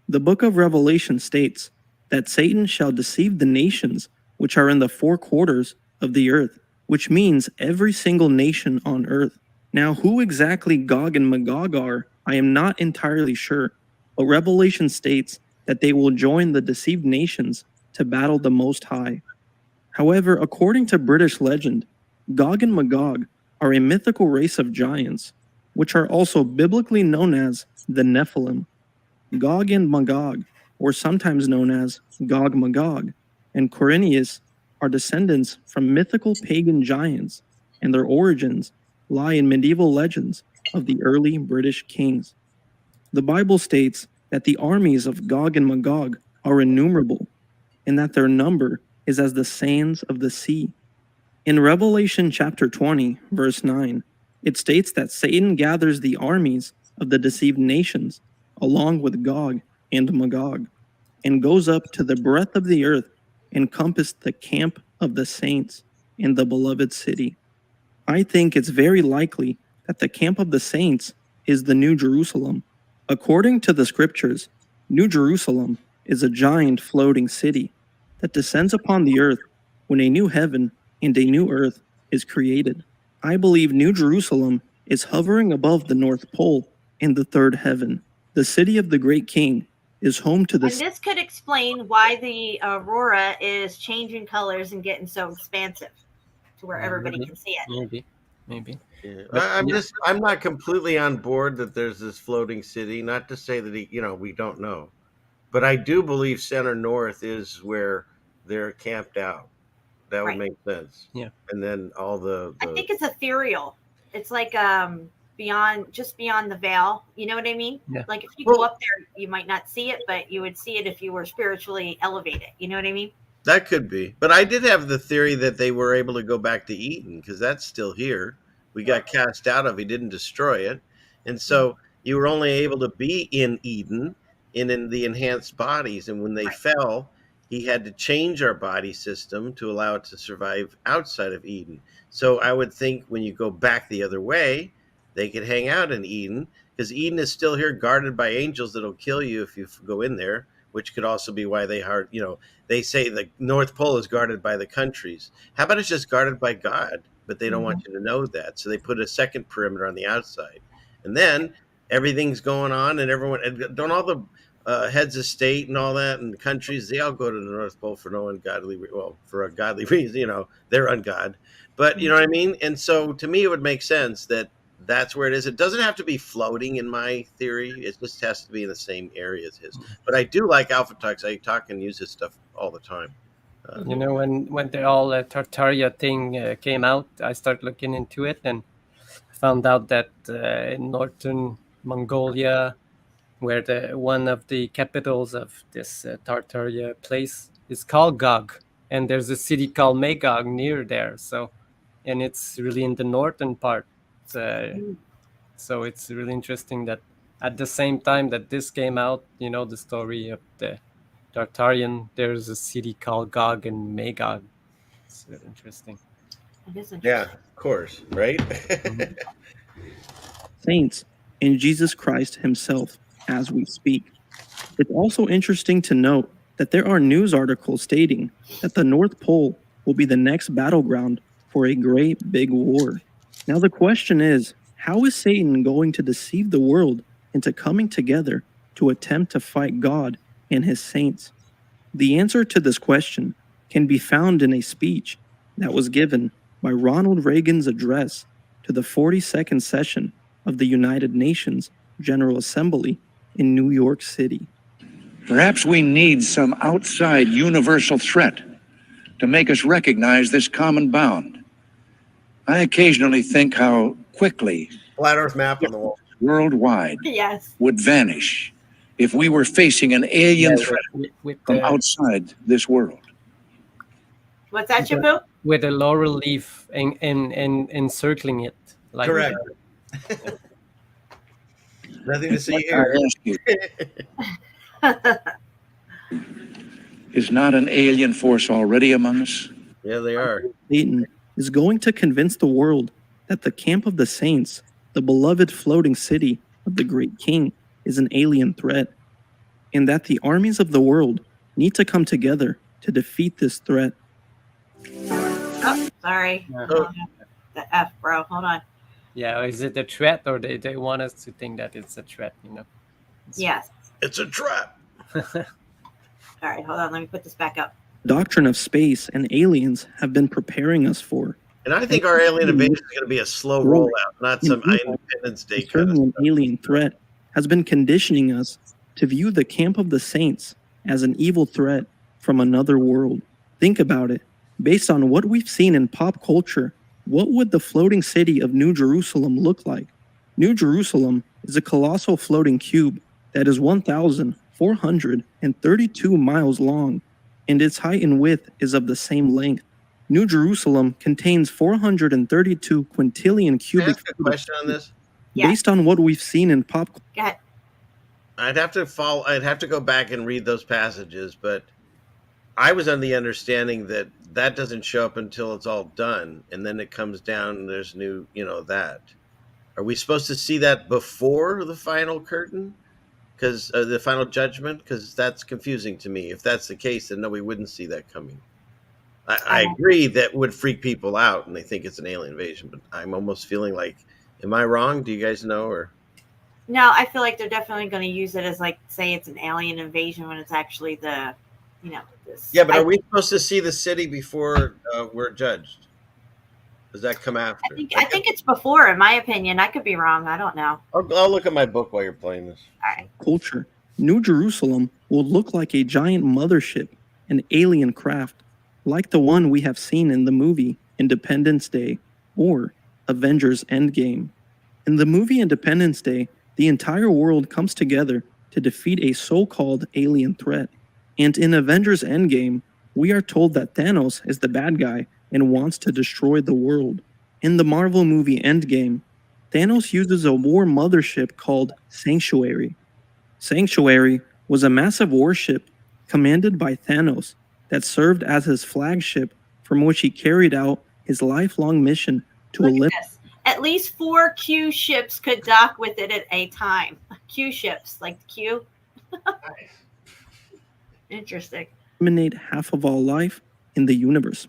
The book of Revelation states that Satan shall deceive the nations which are in the four quarters of the earth, which means every single nation on earth. Now, who exactly Gog and Magog are, I am not entirely sure, but Revelation states that they will join the deceived nations to battle the Most High. However, according to British legend, Gog and Magog are a mythical race of giants, which are also biblically known as the Nephilim. Gog and Magog, or sometimes known as Gog Magog, and Quirinius are descendants from mythical pagan giants, and their origins lie in medieval legends of the early British kings. The Bible states that the armies of Gog and Magog are innumerable, and that their number is as the sands of the sea. In Revelation chapter 20, verse 9, it states that Satan gathers the armies of the deceived nations along with Gog and Magog, and goes up to the breadth of the earth and compassed the camp of the saints in the beloved city. I think it's very likely that the camp of the saints is the New Jerusalem. According to the scriptures, New Jerusalem is a giant floating city that descends upon the earth when a new heaven and a new earth is created. I believe New Jerusalem is hovering above the North Pole in the third heaven. The city of the great king is home to the... And this could explain why the aurora is changing colors and getting so expansive to where everybody can see it. Maybe. Yeah. I'm not completely on board that there's this floating city. Not to say that we don't know, but I do believe Center North is where they're camped out. That would make sense. Yeah. And then all the I think it's ethereal. It's like beyond the veil. You know what I mean? Yeah. Like if you go up there, you might not see it, but you would see it if you were spiritually elevated. You know what I mean? That could be. But I did have the theory that they were able to go back to Eden because that's still here. We got cast out of it, didn't destroy it. And so you were only able to be in Eden in the enhanced bodies, and when they fell, he had to change our body system to allow it to survive outside of Eden. So I would think when you go back the other way, they could hang out in Eden, because Eden is still here, guarded by angels that'll kill you if you go in there, which could also be why they say the North Pole is guarded by the countries. How about it's just guarded by God? But they don't want you to know that. So they put a second perimeter on the outside. And then everything's going on, and don't all the heads of state and all that and countries, they all go to the North Pole for for a godly reason, they're ungod. But you know what I mean? And so to me, it would make sense that that's where it is. It doesn't have to be floating in my theory. It just has to be in the same area as his. But I do like Alpha Talks. I talk and use his stuff all the time. When the all Tartaria thing came out, I started looking into it and found out that in northern Mongolia, where one of the capitals of this Tartaria place is called Gog, and there's a city called Magog near there. And it's really in the northern part. So it's really interesting that at the same time that this came out, the story of the Tartarian, there's a city called Gog and Magog. It's really interesting. It is interesting. Yeah, of course, right? Saints in Jesus Christ himself as we speak. It's also interesting to note that there are news articles stating that the North Pole will be the next battleground for a great big war. Now the question is, how is Satan going to deceive the world into coming together to attempt to fight God and his saints? The answer to this question can be found in a speech that was given by Ronald Reagan's address to the 42nd session of the United Nations General Assembly in New York City. Perhaps we need some outside universal threat to make us recognize this common bound. I occasionally think how quickly Flat Earth map on the wall worldwide Yes. would vanish if we were facing an alien threat from outside this world. What's that, SHEPU? With a laurel leaf and encircling it. Like Correct. Nothing to see I here. ask you, is not an alien force already among us? Yeah, they are. Satan is going to convince the world that the camp of the saints, the beloved floating city of the great king, is an alien threat, and that the armies of the world need to come together to defeat this threat. Oh, sorry. Oh. The F, bro. Hold on. Yeah, is it a threat, or they want us to think that it's a threat, Yes. It's a trap. All right, hold on. Let me put this back up. Doctrine of space and aliens have been preparing us for. And I think our alien invasion is going to be a slow rollout, not some Independence Day kind of An stuff. alien threat has been conditioning us to view the camp of the saints as an evil threat from another world. Think about it. Based on what we've seen in pop culture, what would the floating city of New Jerusalem look like? New Jerusalem is a colossal floating cube that is 1,432 miles long, and its height and width is of the same length. New Jerusalem contains 432 quintillion Can I cubic ask a question on this? Yeah. Based on what we've seen in pop Go ahead. I'd have to go back and read those passages, but I was under the understanding that that doesn't show up until it's all done, and then it comes down and there's new, that. Are we supposed to see that before the final curtain? Because the final judgment? Because that's confusing to me. If that's the case, then no, we wouldn't see that coming. I agree that would freak people out and they think it's an alien invasion, but I'm almost feeling like, am I wrong? Do you guys know? Or No, I feel like they're definitely going to use it as say it's an alien invasion when it's actually the, this. yeah, but are we supposed to see the city before we're judged? Does that come after? I think it's before, in my opinion. I could be wrong. I don't know. I'll look at my book while you're playing this. All right. culture, New Jerusalem will look like a giant mothership, an alien craft, like the one we have seen in the movie Independence Day or Avengers Endgame. In the movie Independence Day, the entire world comes together to defeat a so-called alien threat. And in Avengers Endgame, we are told that Thanos is the bad guy and wants to destroy the world. In the Marvel movie Endgame, Thanos uses a war mothership called Sanctuary. Sanctuary was a massive warship commanded by Thanos that served as his flagship from which he carried out his lifelong mission to eliminate. At least 4 Q ships could dock with it at a time. Q ships, like the Q. Interesting. Eliminate half of all life in the universe.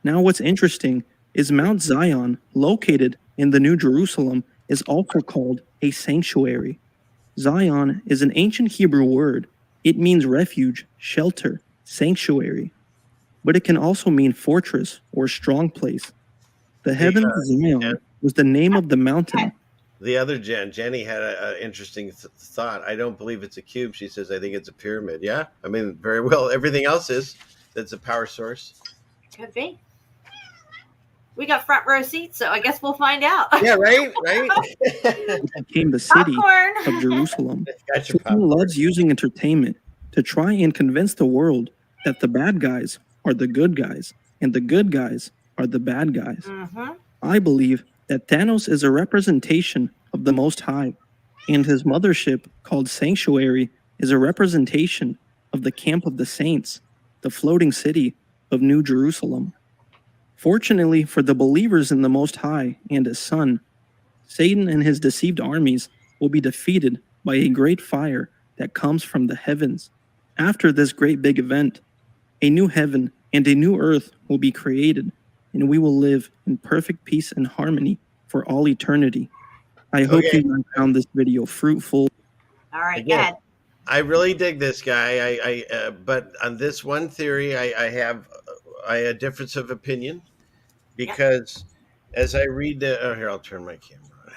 Now, what's interesting is Mount Zion, located in the New Jerusalem, is also called a sanctuary. Zion is an ancient Hebrew word. It means refuge, shelter, sanctuary. But it can also mean fortress or strong place. The heaven of Zion was the name of the mountain. The other Jenny had an interesting thought. I don't believe it's a cube. She says, I think it's a pyramid. Yeah, I mean, very well. Everything else is. That's a power source. Could be. We got front row seats, so I guess we'll find out. Yeah, right. Became the city of Jerusalem. Satan loves using entertainment to try and convince the world that the bad guys are the good guys and the good guys are the bad guys. I believe that Thanos is a representation of the Most High, and his mothership, called Sanctuary, is a representation of the camp of the saints, the floating city of New Jerusalem. Fortunately for the believers in the Most High and his Son, Satan and his deceived armies will be defeated by a great fire that comes from the heavens. After this great big event, a new heaven and a new earth will be created, and we will live in perfect peace and harmony for all eternity. I hope you guys found this video fruitful. All right, go ahead. I really dig this guy. But on this one theory, I have a difference of opinion, because as I read the here, I'll turn my camera on.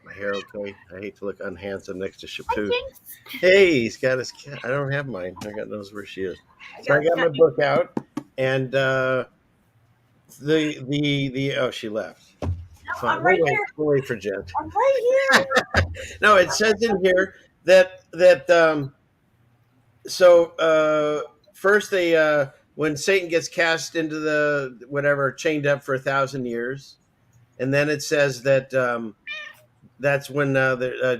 My hair okay. I hate to look unhandsome next to SHEPU. Hey, he's got his cat. I don't have mine. I got knows where she is. So I got my book out, and oh, she left. Fine. I'm right here. We'll wait for Jen. I'm right here. No, it says in here that first they when Satan gets cast into the whatever, chained up for 1,000 years, and then it says that that's when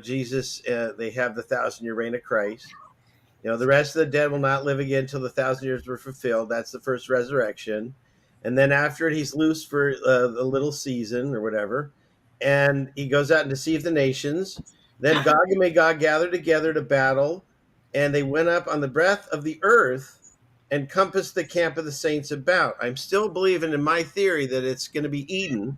Jesus they have the 1,000-year reign of Christ. You know, the rest of the dead will not live again until the 1,000 years were fulfilled. That's the first resurrection. And then after it, he's loose for a little season or whatever, and he goes out and deceives the nations. Then Gog and Magog gathered together to battle, and they went up on the breadth of the earth and compassed the camp of the saints about. I'm still believing in my theory that it's going to be Eden,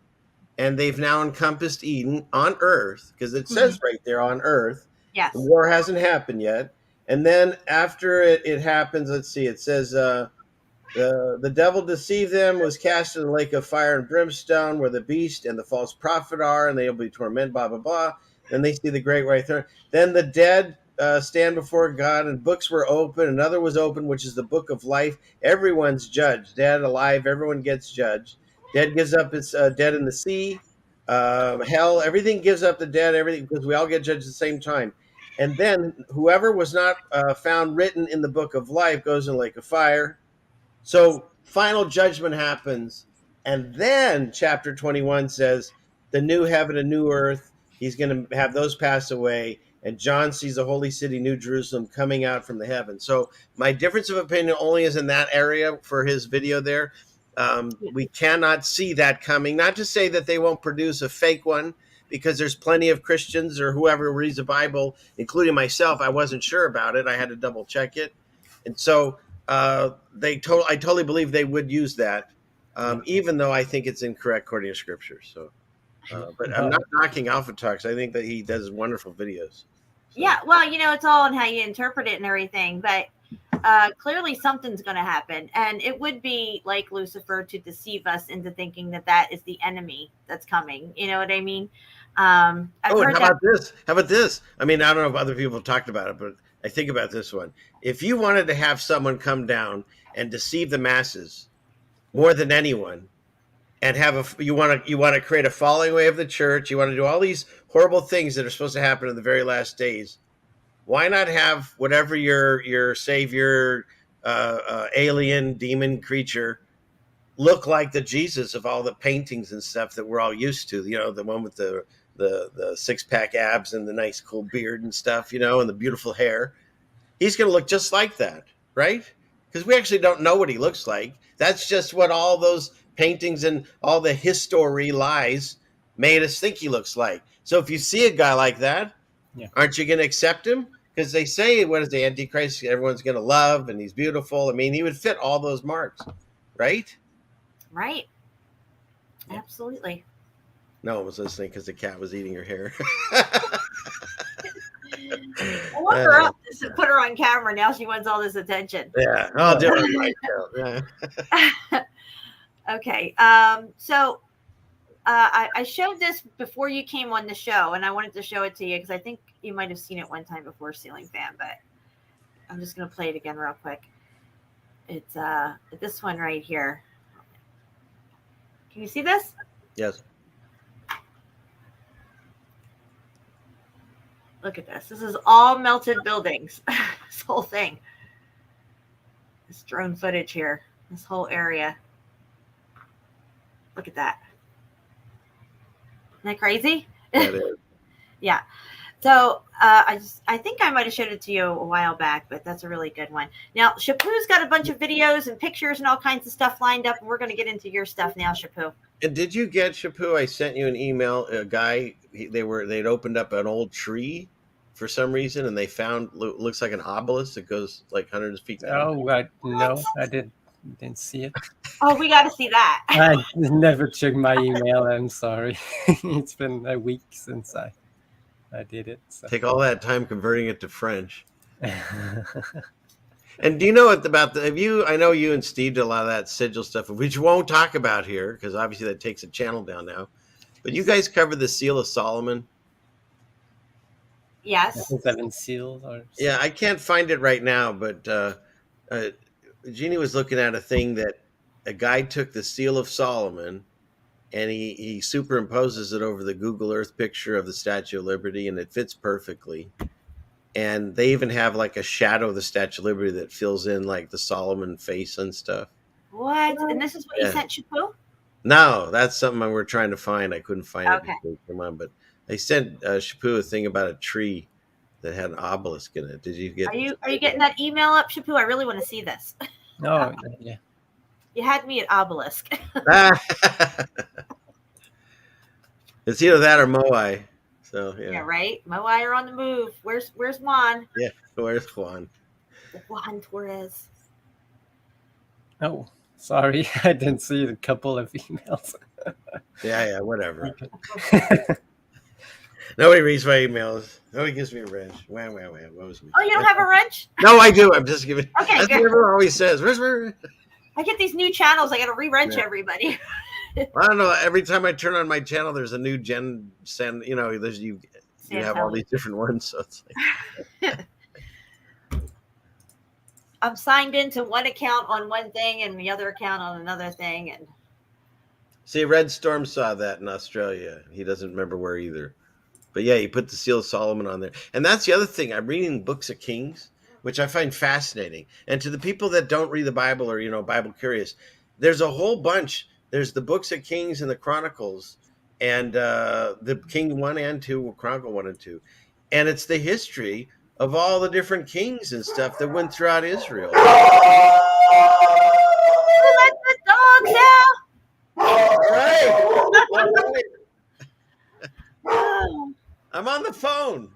and they've now encompassed Eden on earth, because it says right there on earth. Yes. The war hasn't happened yet. And then after it happens, let's see, it says the devil deceived them, was cast in the lake of fire and brimstone, where the beast and the false prophet are, and they will be tormented, blah, blah, blah. Then they see the great white throne. Then the dead stand before God, and books were open. Another was open, which is the book of life. Everyone's judged, dead, alive. Everyone gets judged. Dead gives up its dead in the sea, hell. Everything gives up the dead. Everything, because we all get judged at the same time. And then whoever was not found written in the book of life goes in the lake of fire. So final judgment happens, and then chapter 21 says the new heaven and new earth. He's going to have those pass away. And John sees the holy city, New Jerusalem, coming out from the heaven. So my difference of opinion only is in that area for his video there. We cannot see that coming. Not to say that they won't produce a fake one, because there's plenty of Christians or whoever reads the Bible, including myself. I wasn't sure about it. I had to double check it. And so I totally believe they would use that, even though I think it's incorrect according to Scripture. So. But I'm not knocking Alpha Talks. I think that he does wonderful videos. So. Yeah, well, it's all in how you interpret it and everything. But clearly something's going to happen. And it would be like Lucifer to deceive us into thinking that that is the enemy that's coming. You know what I mean? I've heard how about this? I mean, I don't know if other people have talked about it, but I think about this one. If you wanted to have someone come down and deceive the masses more than anyone, and you want to create a falling away of the church, you want to do all these horrible things that are supposed to happen in the very last days, why not have whatever your savior, alien, demon creature look like the Jesus of all the paintings and stuff that we're all used to? The one with the six-pack abs and the nice cool beard and stuff, and the beautiful hair. he's going to look just like that, right? Because we actually don't know what he looks like. That's just what all those paintings and all the history lies made us think he looks like. So if you see a guy like that, aren't you going to accept him? Because they say, what is the Antichrist? Everyone's going to love, and he's beautiful. I mean, he would fit all those marks, right? Right. Absolutely. No one was listening because the cat was eating her hair. I woke her up to put her on camera. Now she wants all this attention. Yeah, I'll do it. Yeah. Okay. So I showed this before you came on the show, and I wanted to show it to you because I think you might have seen it one time before, Ceiling Fan, but I'm just going to play it again real quick. It's this one right here. Can you see this? Yes. Look at this. This is all melted buildings. This whole thing. This drone footage here. This whole area. Look at that. Isn't that crazy? That is. Yeah. So I think I might have showed it to you a while back, but that's a really good one. Now, SHEPU's got a bunch of videos and pictures and all kinds of stuff lined up, and we're going to get into your stuff now, SHEPU. And did you get, SHEPU? I sent you an email. A guy, they'd opened up an old tree for some reason, and they found looks like an obelisk that goes like hundreds of feet down. Oh, no, I didn't see it. Oh, we got to see that. I never checked my email. I'm sorry. It's been a week since I did it. So. Take all that time converting it to French. And do you know about I know you and Steve did a lot of that sigil stuff, which we won't talk about here because obviously that takes a channel down now. But you guys covered the Seal of Solomon. Yes. 7 seals. Yeah, I can't find it right now, but Jeannie was looking at a thing that a guy took the Seal of Solomon and he superimposes it over the Google Earth picture of the Statue of Liberty, and it fits perfectly. And they even have like a shadow of the Statue of Liberty that fills in like the Solomon face and stuff. What? And this is what you sent SHEPU? No, that's something we're trying to find. I couldn't find it Okay. before it came on, but I sent SHEPU a thing about a tree that had an obelisk in it. Did you get? Are you getting that email up, SHEPU? I really want to see this. No, yeah. You had me at obelisk. It's either that or Moai. So Yeah, right. Moai are on the move. Where's Juan? Yeah, where's Juan? Juan Torres. Oh, sorry. I didn't see a couple of emails. Yeah, whatever. Nobody reads my emails. Nobody gives me a wrench. Wham. What was me? Oh, you don't have a wrench? No, I do. I'm just giving. Okay, That's good. what everyone always says. Where's my? I get these new channels. I got to re-wrench everybody. I don't know. Every time I turn on my channel, there's a new Gen Send. You know, you have all these different ones. So it's like. I'm signed into one account on one thing and the other account on another thing, and See, Red Storm saw that in Australia. He doesn't remember where either. But yeah, he put the Seal of Solomon on there. And that's the other thing. I'm reading Books of Kings, which I find fascinating. And to the people that don't read the Bible or, Bible curious, there's a whole bunch. There's the Books of Kings and the Chronicles, and the King 1 and 2, Chronicle 1 and 2. And it's the history of all the different kings and stuff that went throughout Israel. let the dogs out. All right. I'm on the phone.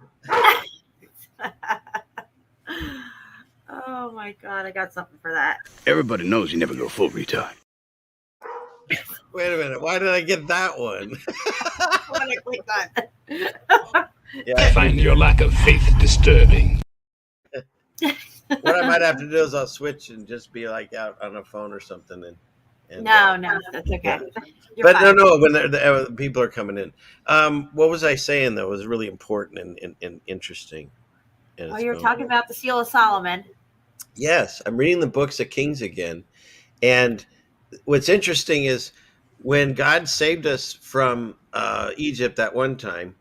Oh my God, I got something for that. Everybody knows you never go full retard. Wait a minute. Why did I get that one? When I click that. I find your lack of faith disturbing. What I might have to do is I'll switch and just be like out on a phone or something. And No, that's okay. Yeah. You're But fine. no, when the people are coming in. What was I saying that was really important and interesting? And Oh, it's you were going- talking about the Seal of Solomon. Yes, I'm reading the Books of Kings again. And what's interesting is when God saved us from Egypt that one time,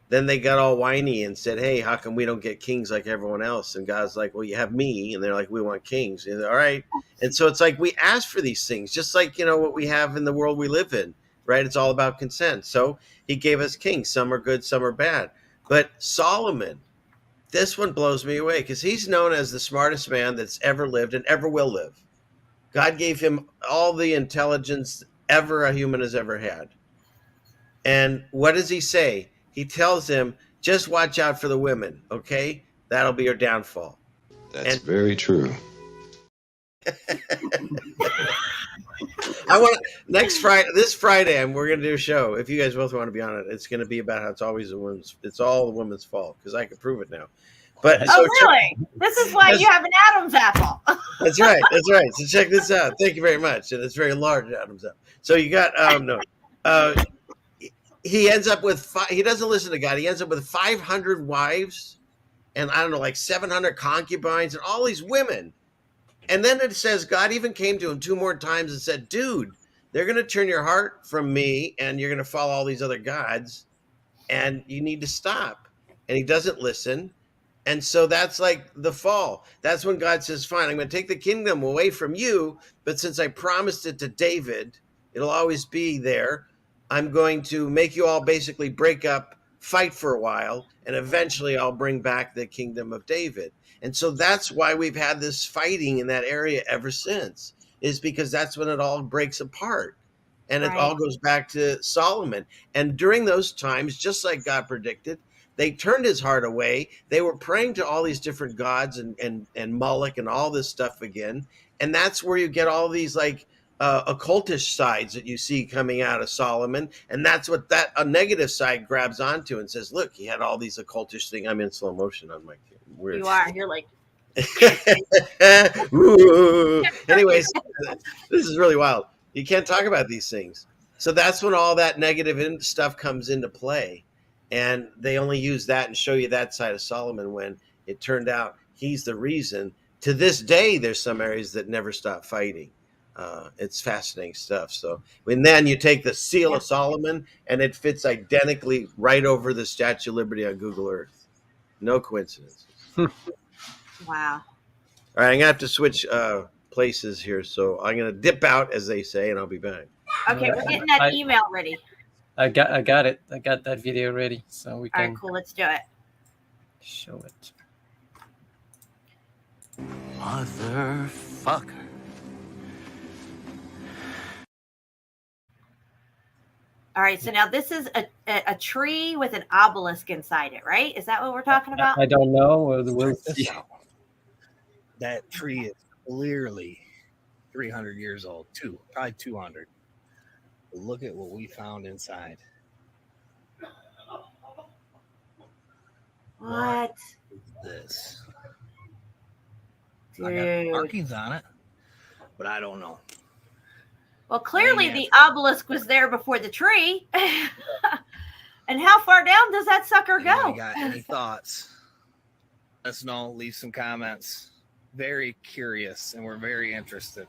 then they got all whiny and said, hey, how come we don't get kings like everyone else? And God's like, well, you have me. And they're like, we want kings. And all right. And so it's like we ask for these things, just like, what we have in the world we live in, right? It's all about consent. So he gave us kings. Some are good, some are bad. But Solomon, This one blows me away because he's known as the smartest man that's ever lived and ever will live. God gave him all the intelligence ever a human has ever had. And what does he say? He tells him, just watch out for the women, okay? That'll be your downfall. That's very true. I want next Friday, this Friday, and we're going to do a show. If you guys both want to be on it, it's going to be about how it's always it's all the woman's fault because I can prove it now. But really? This is why you have an Adam's apple. That's right. That's right. So check this out. Thank you very much. And it's very large Adam's apple. So you got he ends up with he doesn't listen to God. He ends up with 500 wives, and I don't know, like 700 concubines, and all these women. And then it says God even came to him 2 more times and said, dude, they're going to turn your heart from me and you're going to follow all these other gods and you need to stop. And he doesn't listen. And so that's like the fall. That's when God says, fine, I'm going to take the kingdom away from you. But since I promised it to David, it'll always be there. I'm going to make you all basically break up, fight for a while, and eventually I'll bring back the kingdom of David. And so that's why we've had this fighting in that area ever since, is because that's when it all breaks apart. And it all goes back to Solomon. And during those times, just like God predicted, they turned his heart away. They were praying to all these different gods and Moloch and all this stuff again. And that's where you get all these like occultish sides that you see coming out of Solomon. And that's what that a negative side grabs onto and says, look, he had all these occultish things. I'm in slow motion on my weird. You are. You're like. Anyways, this is really wild. You can't talk about these things. So that's when all that negative stuff comes into play. And they only use that and show you that side of Solomon when it turned out he's the reason. To this day, there's some areas that never stop fighting. It's fascinating stuff. So and then you take the seal of Solomon and it fits identically right over the Statue of Liberty on Google Earth. No coincidence. Wow. All right, I'm going to have to switch places here. So I'm going to dip out, as they say, and I'll be back. Okay, we're getting that email ready. I got it. I got that video ready. So we can. All right, cool. Let's do it. Show it. Motherfucker. All right, so now this is a tree with an obelisk inside it, right? Is that what we're talking about? I don't know. We'll see. That tree is clearly 300 years old, probably 200. Look at what we found inside. What is this? Dude. I got markings on it, but I don't know. Well, clearly the obelisk was there before the tree. And how far down does that sucker go? Anybody got any thoughts? Let us know. Leave some comments. Very curious, and we're very interested.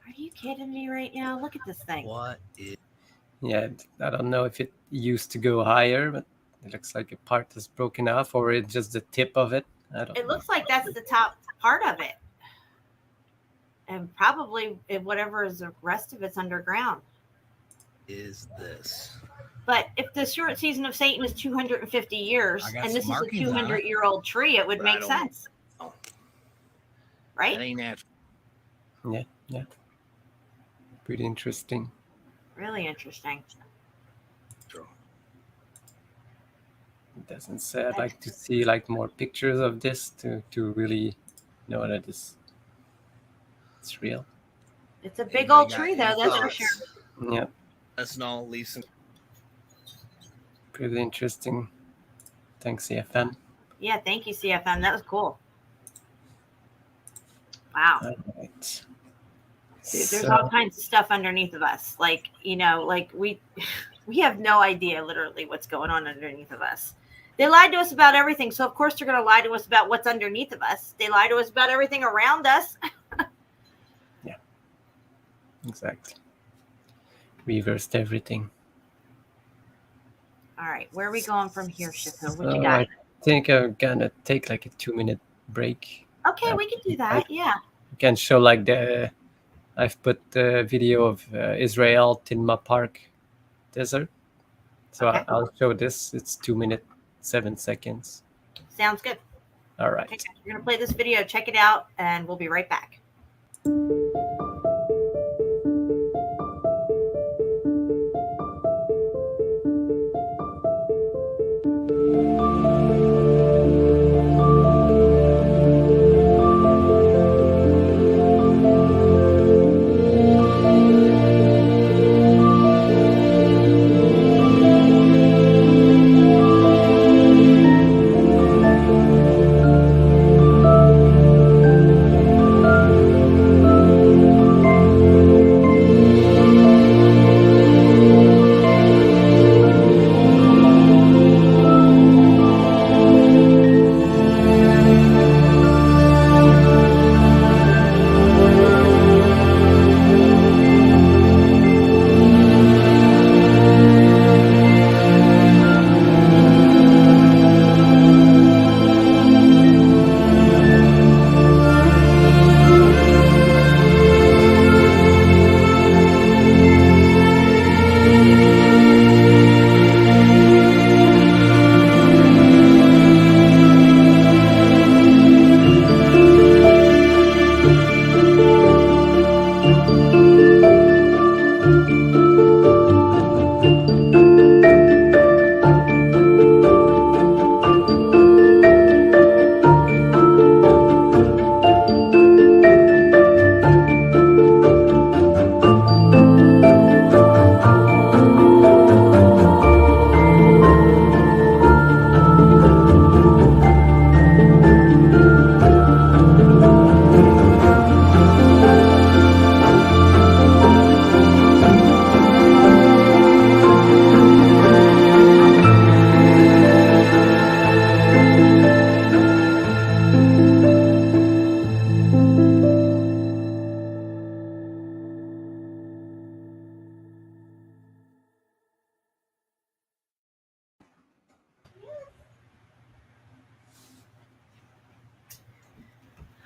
Are you kidding me right now? Look at this thing. What is? Yeah, I don't know if it used to go higher, but it looks like a part is broken off, or it's just the tip of it. I don't know. It looks like that's the top part of it. And probably whatever is the rest of it's underground. Is this? But if the short season of Satan is 250 years, and this is a 200-year-old tree, it would make sense. Right? That ain't natural. Yeah. Pretty interesting. Really interesting. It doesn't say. I'd like to see like more pictures of this to really know that it's real. It's a big old tree, though. That's for sure. Yeah. Let us know. Leave some. Pretty interesting. Thanks, CFM. Yeah, thank you, CFM. That was cool. Wow. All right. Dude, there's all kinds of stuff underneath of us. Like, we have no idea literally what's going on underneath of us. They lied to us about everything. So, of course, they're going to lie to us about what's underneath of us. They lie to us about everything around us. Yeah. Exactly. Reversed everything. All right. Where are we going from here, SHEPU? What you got? I think I'm going to take like a 2-minute break. Okay, we can do that. Yeah. You can show like I've put the video of Israel, Tinma Park Desert. So okay. I'll show this. It's 2 minutes 7 seconds. Sounds good. All right. Okay, we're going to play this video. Check it out, and we'll be right back.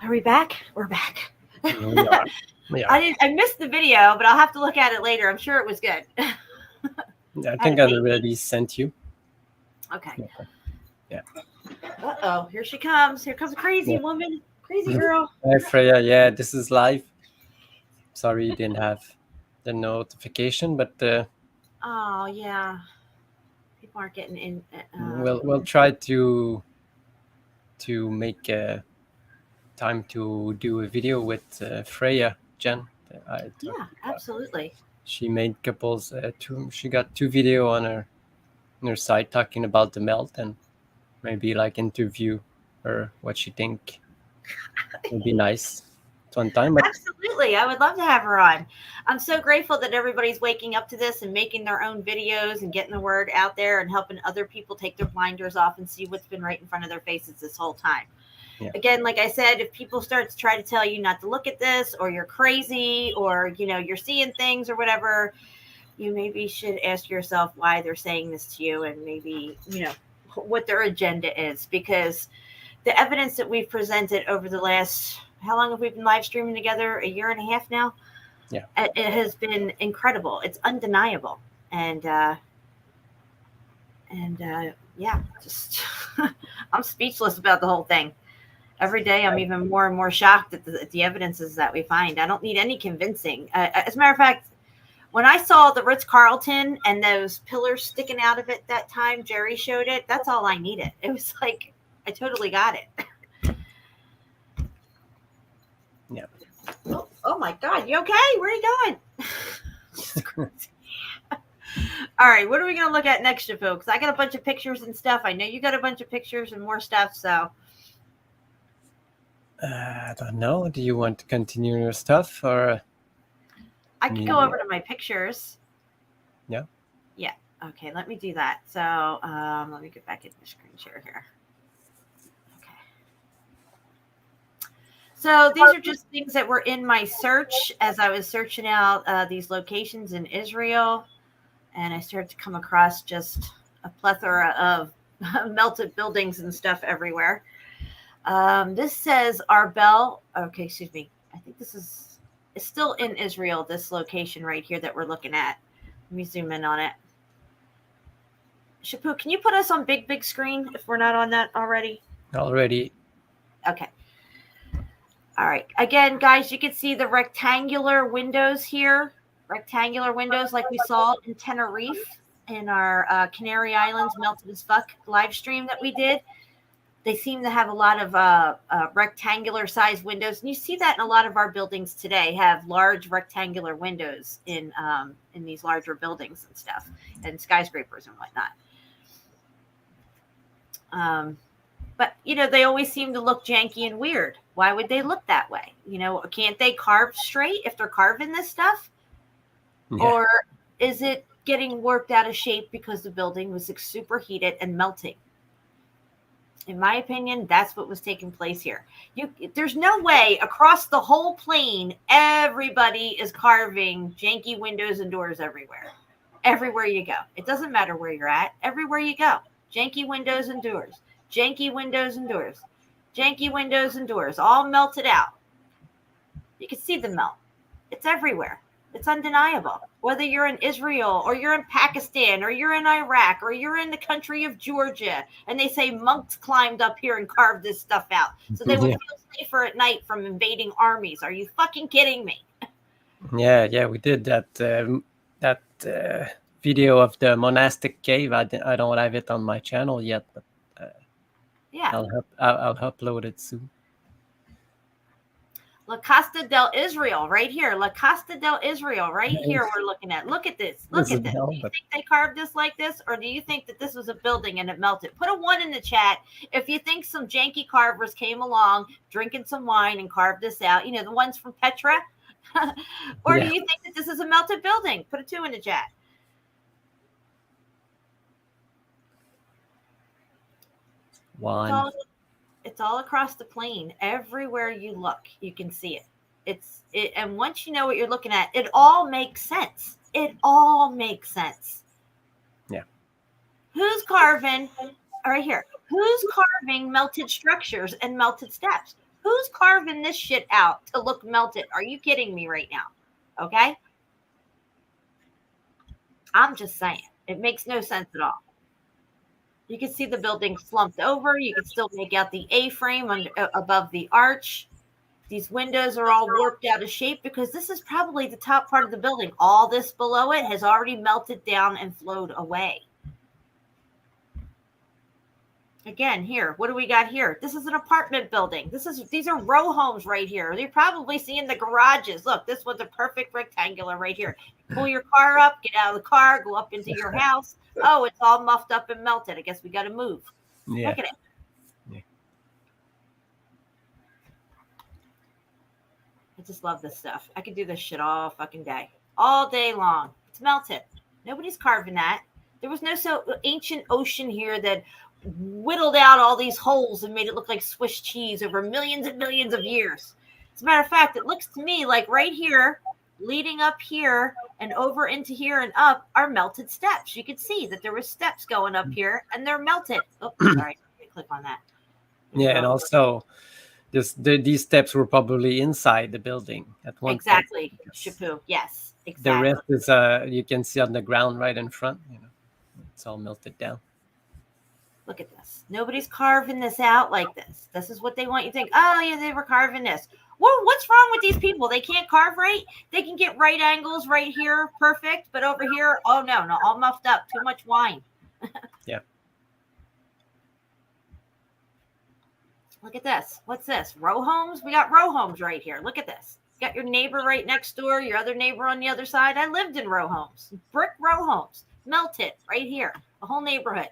Are we back? We're back. We are. I missed the video, but I'll have to look at it later. I'm sure it was good. I think I already sent you. Okay. Yeah. Uh-oh, here she comes. Here comes a crazy woman. Crazy girl. Hi, Freya. Yeah, this is live. Sorry you didn't have the notification, but Oh, yeah. People aren't getting in. we'll try to make time to do a video with Freya, Jen. Yeah, absolutely. She made couples. She got 2 video on her site talking about the melt, and maybe like interview her what she think. Would be nice. It's one time. But Absolutely, I would love to have her on. I'm so grateful that everybody's waking up to this and making their own videos and getting the word out there and helping other people take their blinders off and see what's been right in front of their faces this whole time. Yeah. Again, like I said, if people start to try to tell you not to look at this, or you're crazy, or you're seeing things or whatever, you maybe should ask yourself why they're saying this to you, and maybe what their agenda is, because the evidence that we've presented over the last, how long have we been live streaming together? A year and a half now. Yeah, it has been incredible. It's undeniable, and yeah, just I'm speechless about the whole thing. Every day, I'm even more and more shocked at the evidences that we find. I don't need any convincing. As a matter of fact, when I saw the Ritz-Carlton and those pillars sticking out of it that time, Jerry showed it. That's all I needed. It was like, I totally got it. Yeah. Oh my God. You okay? Where are you going? All right. What are we going to look at next, folks? I got a bunch of pictures and stuff. I know you got a bunch of pictures and more stuff. So I don't know. Do you want to continue your stuff, or I can go over to my pictures? Yeah. Yeah. Okay. Let me do that. So let me get back into the screen share here. Okay. So these are just things that were in my search as I was searching out these locations in Israel, and I started to come across just a plethora of melted buildings and stuff everywhere. This says Arbel. Okay, excuse me. I think this is it's still in Israel, this location right here that we're looking at. Let me zoom in on it. Shepu, can you put us on big screen if we're not on that already? Already. Okay. All right. Again, guys, you can see the rectangular windows here. Rectangular windows like we saw in Tenerife in our Canary Islands Melted as Fuck live stream that we did. They seem to have a lot of rectangular sized windows. And you see that in a lot of our buildings today, have large rectangular windows in these larger buildings and stuff, and skyscrapers and whatnot. But, you know, they always seem to look janky and weird. Why would they look that way? You know, can't they carve straight if they're carving this stuff? Yeah. Or is it getting worked out of shape because the building was superheated and melting? In my opinion, that's what was taking place here. There's no way across the whole plane, everybody is carving janky windows and doors everywhere. Everywhere you go. It doesn't matter where you're at. Everywhere you go. Janky windows and doors. Janky windows and doors. Janky windows and doors. All melted out. You can see the melt. It's everywhere. It's undeniable. Whether you're in Israel or you're in Pakistan or you're in Iraq or you're in the country of Georgia and they say monks climbed up here and carved this stuff out so they would feel safer at night from invading armies. Are you fucking kidding me? Yeah, we did that video of the monastic cave. I don't have it on my channel yet, but yeah, I'll upload it soon. La Costa del Israel, right here. La Costa del Israel, right here. We're looking at. Look at this. Look at this. Do you think they carved this like this, or do you think that this was a building and it melted? Put a 1 in the chat if you think some janky carvers came along, drinking some wine, and carved this out. You know, the ones from Petra. Or do you think that this is a melted building? Put a 2 in the chat. One. It's all across the plane. Everywhere you look, you can see it. And once you know what you're looking at, it all makes sense. It all makes sense. Yeah. Who's carving right here? Who's carving melted structures and melted steps? Who's carving this shit out to look melted? Are you kidding me right now? Okay. I'm just saying. It makes no sense at all. You can see the building slumped over. You can still make out the A-frame above the arch. These windows are all warped out of shape because this is probably the top part of the building. All this below it has already melted down and flowed away. Again, here, what do we got here? This is an apartment building. These are row homes right here. You're probably seeing the garages. Look, this one's a perfect rectangular right here. Pull your car up, get out of the car, go up into your house. Oh, it's all muffed up and melted. I guess we got to move. Yeah. Look at it. Yeah. I just love this stuff. I could do this shit all fucking day. All day long. It's melted. Nobody's carving that. There was no so ancient ocean here that whittled out all these holes and made it look like Swiss cheese over millions and millions of years. As a matter of fact, it looks to me like right here, leading up here and over into here and up are melted steps. You could see that there were steps going up here and they're melted. Oh, sorry. Click on that. Yeah, and also these steps were probably inside the building at one point. Exactly. Shepu. Yes, exactly. The rest is you can see on the ground right in front. You know, it's all melted down. Look at this. Nobody's carving this out like this. This is what they want you to think. Oh, yeah, they were carving this. Well, what's wrong with these people? They can't carve right? They can get right angles right here. Perfect. But over here, oh, no, all muffed up. Too much wine. Yeah. Look at this. What's this? Row homes? We got row homes right here. Look at this. You got your neighbor right next door, your other neighbor on the other side. I lived in row homes. Brick row homes. Melted right here. The whole neighborhood.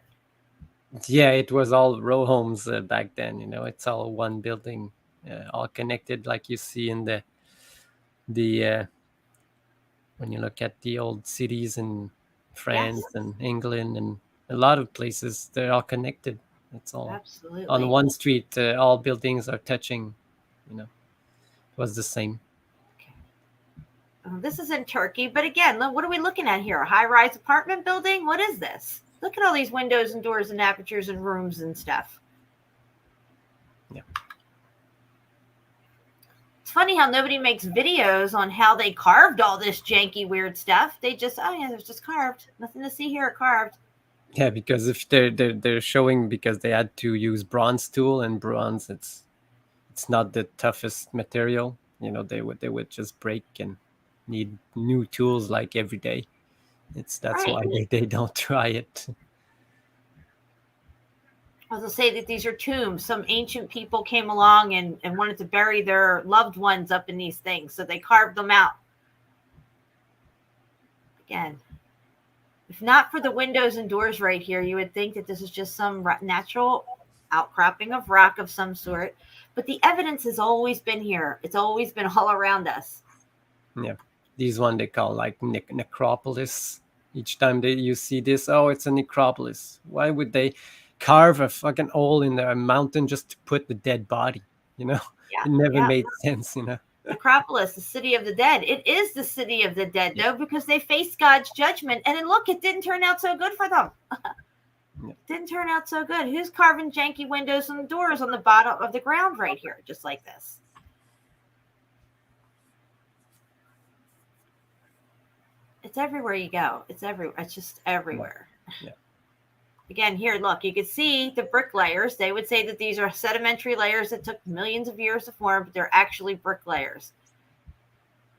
Yeah, it was all row homes back then. You know, it's all one building, all connected, like you see in the when you look at the old cities in France and England and a lot of places, they're all connected. It's all absolutely on one street. All buildings are touching. You know, it was the same. Okay. This is in Turkey, but again, look, what are we looking at here? A high-rise apartment building? What is this? Look at all these windows and doors and apertures and rooms and stuff. Yeah. It's funny how nobody makes videos on how they carved all this janky, weird stuff. They just, oh yeah, it's just carved. Nothing to see here, carved. Yeah, because if they're showing because they had to use bronze tool, and bronze it's not the toughest material. They would just break and need new tools like every day. That's Right. why they don't try it. I was going to say that these are tombs. Some ancient people came along and wanted to bury their loved ones up in these things, so they carved them out. Again, if not for the windows and doors right here, you would think that this is just some natural outcropping of rock of some sort. But the evidence has always been here. It's always been all around us. Yeah, these one they call like necropolis. Each time you see this, oh, it's a necropolis. Why would they carve a fucking hole in the mountain just to put the dead body? Yeah, It never yeah. made sense. Necropolis, the city of the dead. It is the city of the dead, though, because they faced God's judgment. And then look, it didn't turn out so good for them. It didn't turn out so good. Who's carving janky windows and doors on the bottom of the ground right here, just like this? It's everywhere you go. It's everywhere. It's just everywhere. Yeah. Again, here, look, you can see the brick layers. They would say that these are sedimentary layers that took millions of years to form, but they're actually brick layers.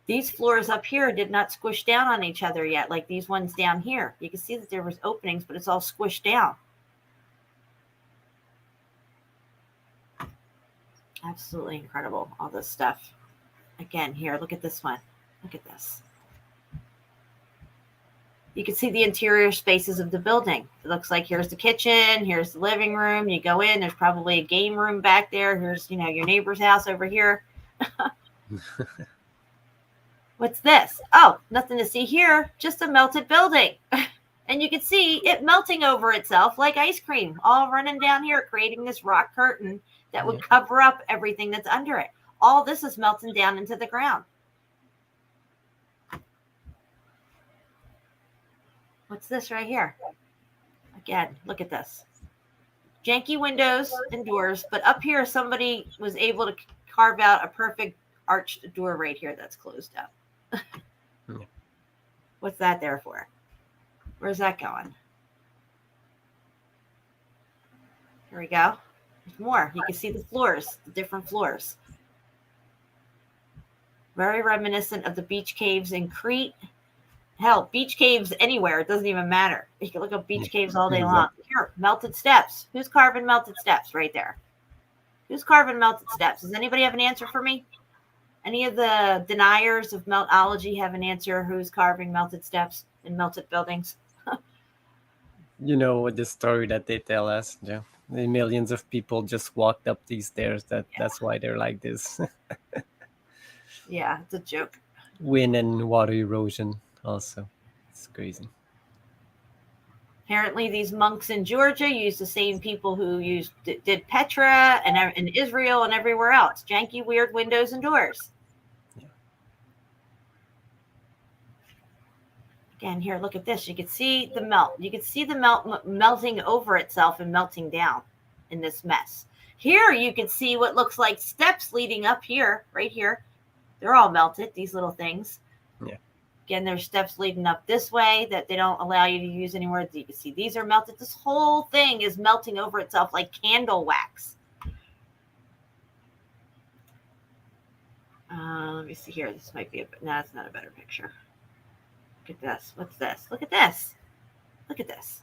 These floors up here did not squish down on each other yet, like these ones down here. You can see that there was openings, but it's all squished down. Absolutely incredible, all this stuff. Again, here, look at this one. Look at this. You can see the interior spaces of the building. It looks like here's the kitchen, here's the living room. You go in, there's probably a game room back there. Here's, your neighbor's house over here. What's this? Oh, nothing to see here, just a melted building. And you can see it melting over itself like ice cream, all running down here, creating this rock curtain that would cover up everything that's under it. All this is melting down into the ground. What's this right here? Again, look at this. Janky windows and doors, but up here somebody was able to carve out a perfect arched door right here that's closed up. What's that there for? Where's that going? Here we go. There's more. You can see the floors, the different floors. Very reminiscent of the beach caves in Crete. Hell, beach caves anywhere. It doesn't even matter. You can look up beach caves all day long. Here, melted steps. Who's carving melted steps right there? Who's carving melted steps? Does anybody have an answer for me? Any of the deniers of meltology have an answer? Who's carving melted steps in melted buildings? The story that they tell us, Joe. The millions of people just walked up these stairs. That's why they're like this. Yeah, it's a joke. Wind and water erosion also. It's crazy. Apparently, these monks in Georgia used the same people who did Petra and in Israel and everywhere else. Janky, weird windows and doors. Yeah. Again, here, look at this. You can see the melt. You can see the melting over itself and melting down in this mess. Here, you can see what looks like steps leading up here, right here. They're all melted, these little things. Yeah. Again, there's steps leading up this way that they don't allow you to use anymore. You can see these are melted. This whole thing is melting over itself like candle wax. Let me see here. This might be no, it's not a better picture. Look at this. What's this? Look at this. Look at this.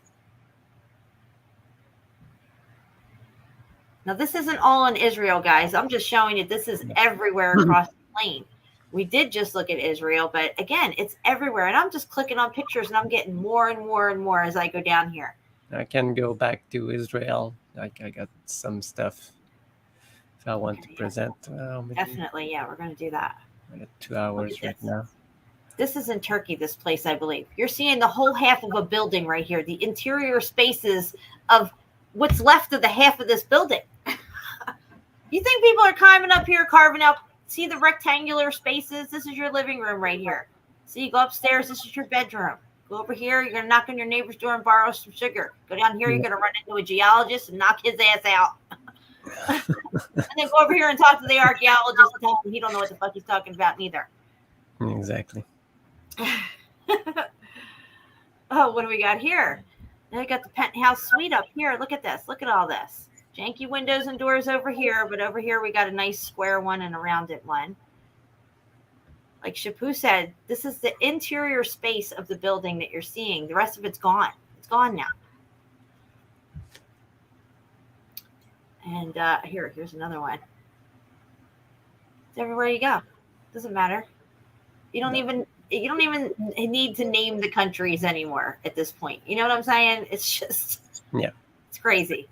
Now, this isn't all in Israel, guys. I'm just showing you this is everywhere across the plane. We did just look at Israel, but again, it's everywhere. And I'm just clicking on pictures and I'm getting more and more and more as I go down here. I can go back to Israel. I got some stuff if I want to present. Definitely, yeah, we're going to do that. I got 2 hours right now. This is in Turkey, this place, I believe. You're seeing the whole half of a building right here, the interior spaces of what's left of the half of this building. You think people are climbing up here, carving out? See the rectangular spaces? This is your living room right here. So you go upstairs, this is your bedroom. Go over here, you're going to knock on your neighbor's door and borrow some sugar. Go down here, you're going to run into a geologist and knock his ass out. And then go over here and talk to the archaeologist and tell him he don't know what the fuck he's talking about neither. Exactly. Oh, what do we got here? Now I got the penthouse suite up here. Look at this. Look at all this. Janky windows and doors over here, but over here we got a nice square one and a rounded one. Like SHEPU said, this is the interior space of the building that you're seeing. The rest of it's gone. It's gone now. And here's another one. It's everywhere you go. Doesn't matter. You don't even need to name the countries anymore at this point. You know what I'm saying? It's just it's crazy.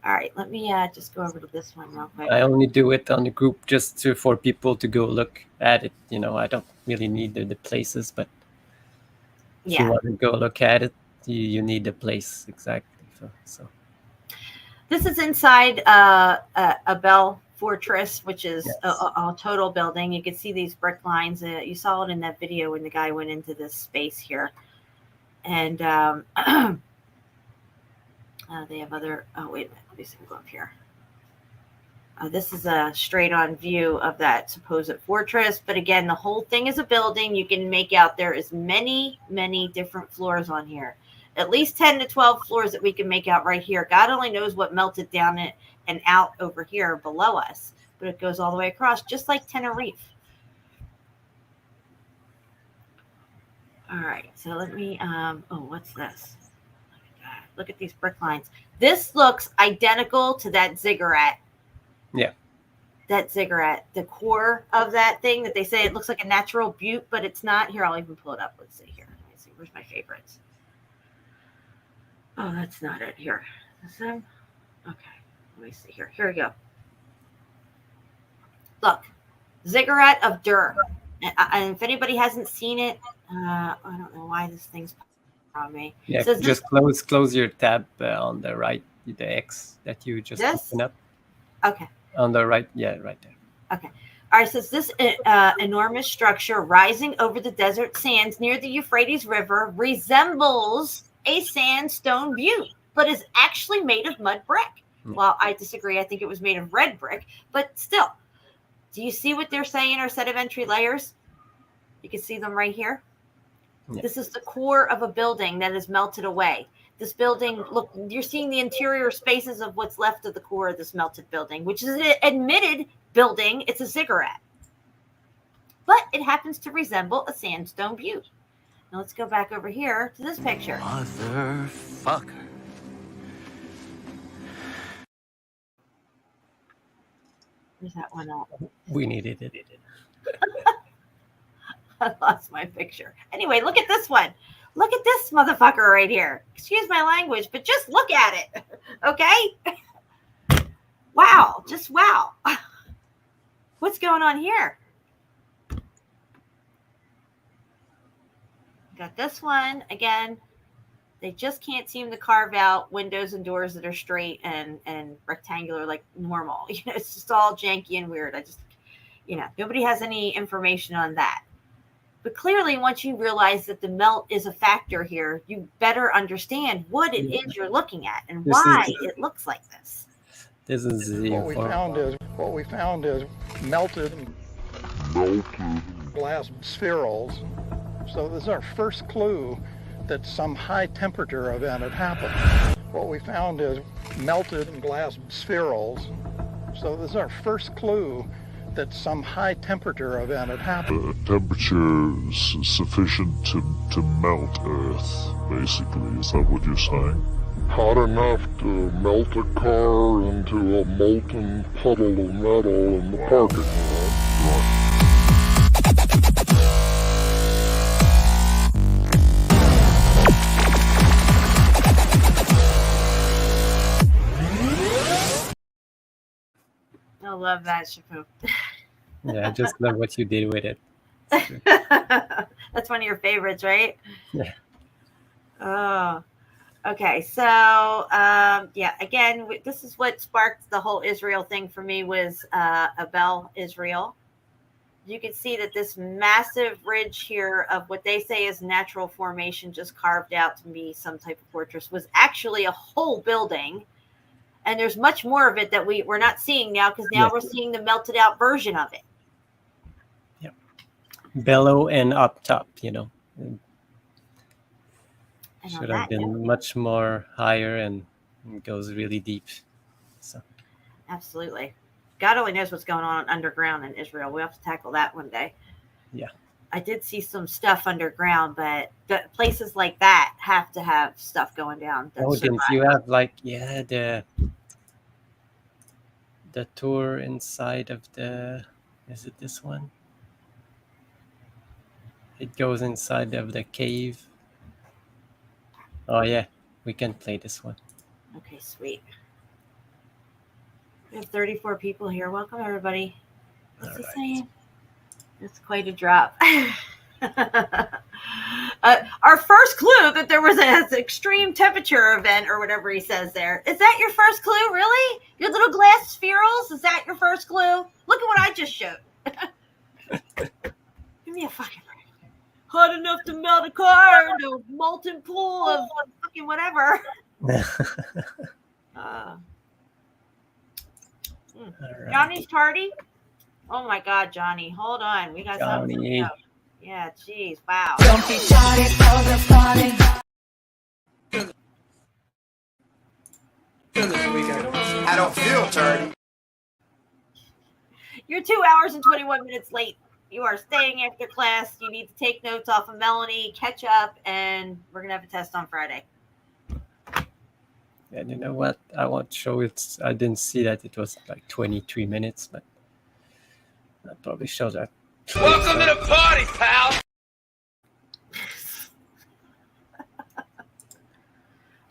All right, let me just go over to this one real quick. I only do it on the group just for people to go look at it. You know, I don't really need the places, but if you want to go look at it, you need the place exactly. So this is inside a Bell Fortress, which is a total building. You can see these brick lines. You saw it in that video when the guy went into this space here, and they have other. Oh wait a minute. Let me see. Go up here. This is a straight-on view of that supposed fortress. But again, the whole thing is a building. You can make out there is many different floors on here. At least 10 to 12 floors that we can make out right here. God only knows what melted down it and out over here below us. But it goes all the way across, just like Tenerife. All right, so let me, what's this? Look at these brick lines. This looks identical to that ziggurat. Yeah. That ziggurat, the core of that thing that they say it looks like a natural butte, but it's not. Here, I'll even pull it up. Let's see here. Let me see. Where's my favorites? Oh, that's not it. Here. This one? Okay. Let me see here. Here we go. Look. Ziggurat of Dur. And if anybody hasn't seen it, I don't know why this thing's on me. Yeah, so just close your tab on the right, the X that you just opened up. Okay. On the right, right there. Okay. All right, so this enormous structure rising over the desert sands near the Euphrates River resembles a sandstone butte, but is actually made of mud brick. Well, I disagree. I think it was made of red brick, but still. Do you see what they're saying are sedimentary layers? You can see them right here. Yeah. This is the core of a building that is melted away. This building, look, you're seeing the interior spaces of what's left of the core of this melted building, which is an admitted building. It's a ziggurat. But it happens to resemble a sandstone butte. Now let's go back over here to this picture. Motherfucker. Where's that one at? We needed it. I lost my picture. Anyway, look at this one. Look at this motherfucker right here. Excuse my language, but just look at it. Okay? Wow. Just wow. What's going on here? Got this one. Again, they just can't seem to carve out windows and doors that are straight and rectangular like normal. You know, it's just all janky and weird. Nobody has any information on that. But clearly, once you realize that the melt is a factor here, you better understand what it is you're looking at and why it looks like this. This is what we found is melted glass spherules. So this is our first clue that some high temperature event had happened. What we found is melted glass spherules. So this is our first clue that some high temperature event had happened. Temperature is sufficient to melt Earth, basically. Is that what you're saying? Hot enough to melt a car into a molten puddle of metal in the parking lot. Right. I love that, SHEPU. Yeah, I just love what you did with it. That's one of your favorites, right? Yeah. Oh, okay. So, again, this is what sparked the whole Israel thing for me was Abel, Israel. You can see that this massive ridge here of what they say is natural formation just carved out to be some type of fortress was actually a whole building. And there's much more of it that we're not seeing now because now we're seeing the melted out version of it. Below and up top, And should have been much more higher, and it goes really deep. So absolutely. God only knows what's going on underground in Israel. We'll have to tackle that one day. Yeah. I did see some stuff underground, but the places like that have to have stuff going down. Didn't you have the tour inside of is it this one? It goes inside of the cave. Oh yeah, we can play this one. Okay, sweet. We have 34 people here. Welcome, everybody. What's he saying? It's quite a drop. Our first clue that there was an extreme temperature event or whatever he says there. Is that your first clue, really? Your little glass spherules? Is that your first clue? Look at what I just showed. Give me a fucking break. Hot enough to melt a car in a molten pool of fucking whatever. Johnny's tardy? Oh my God, Johnny. Hold on. We got something to know. Yeah, geez. Wow. Don't be tardy for the party. I don't feel tardy. You're 2 hours and 21 minutes late. You are staying after class. You need to take notes off of Melanie, catch up, and we're going to have a test on Friday. And you know what? I won't show it. I didn't see that it was like 23 minutes, but I'll probably show that. Welcome to the party, pal.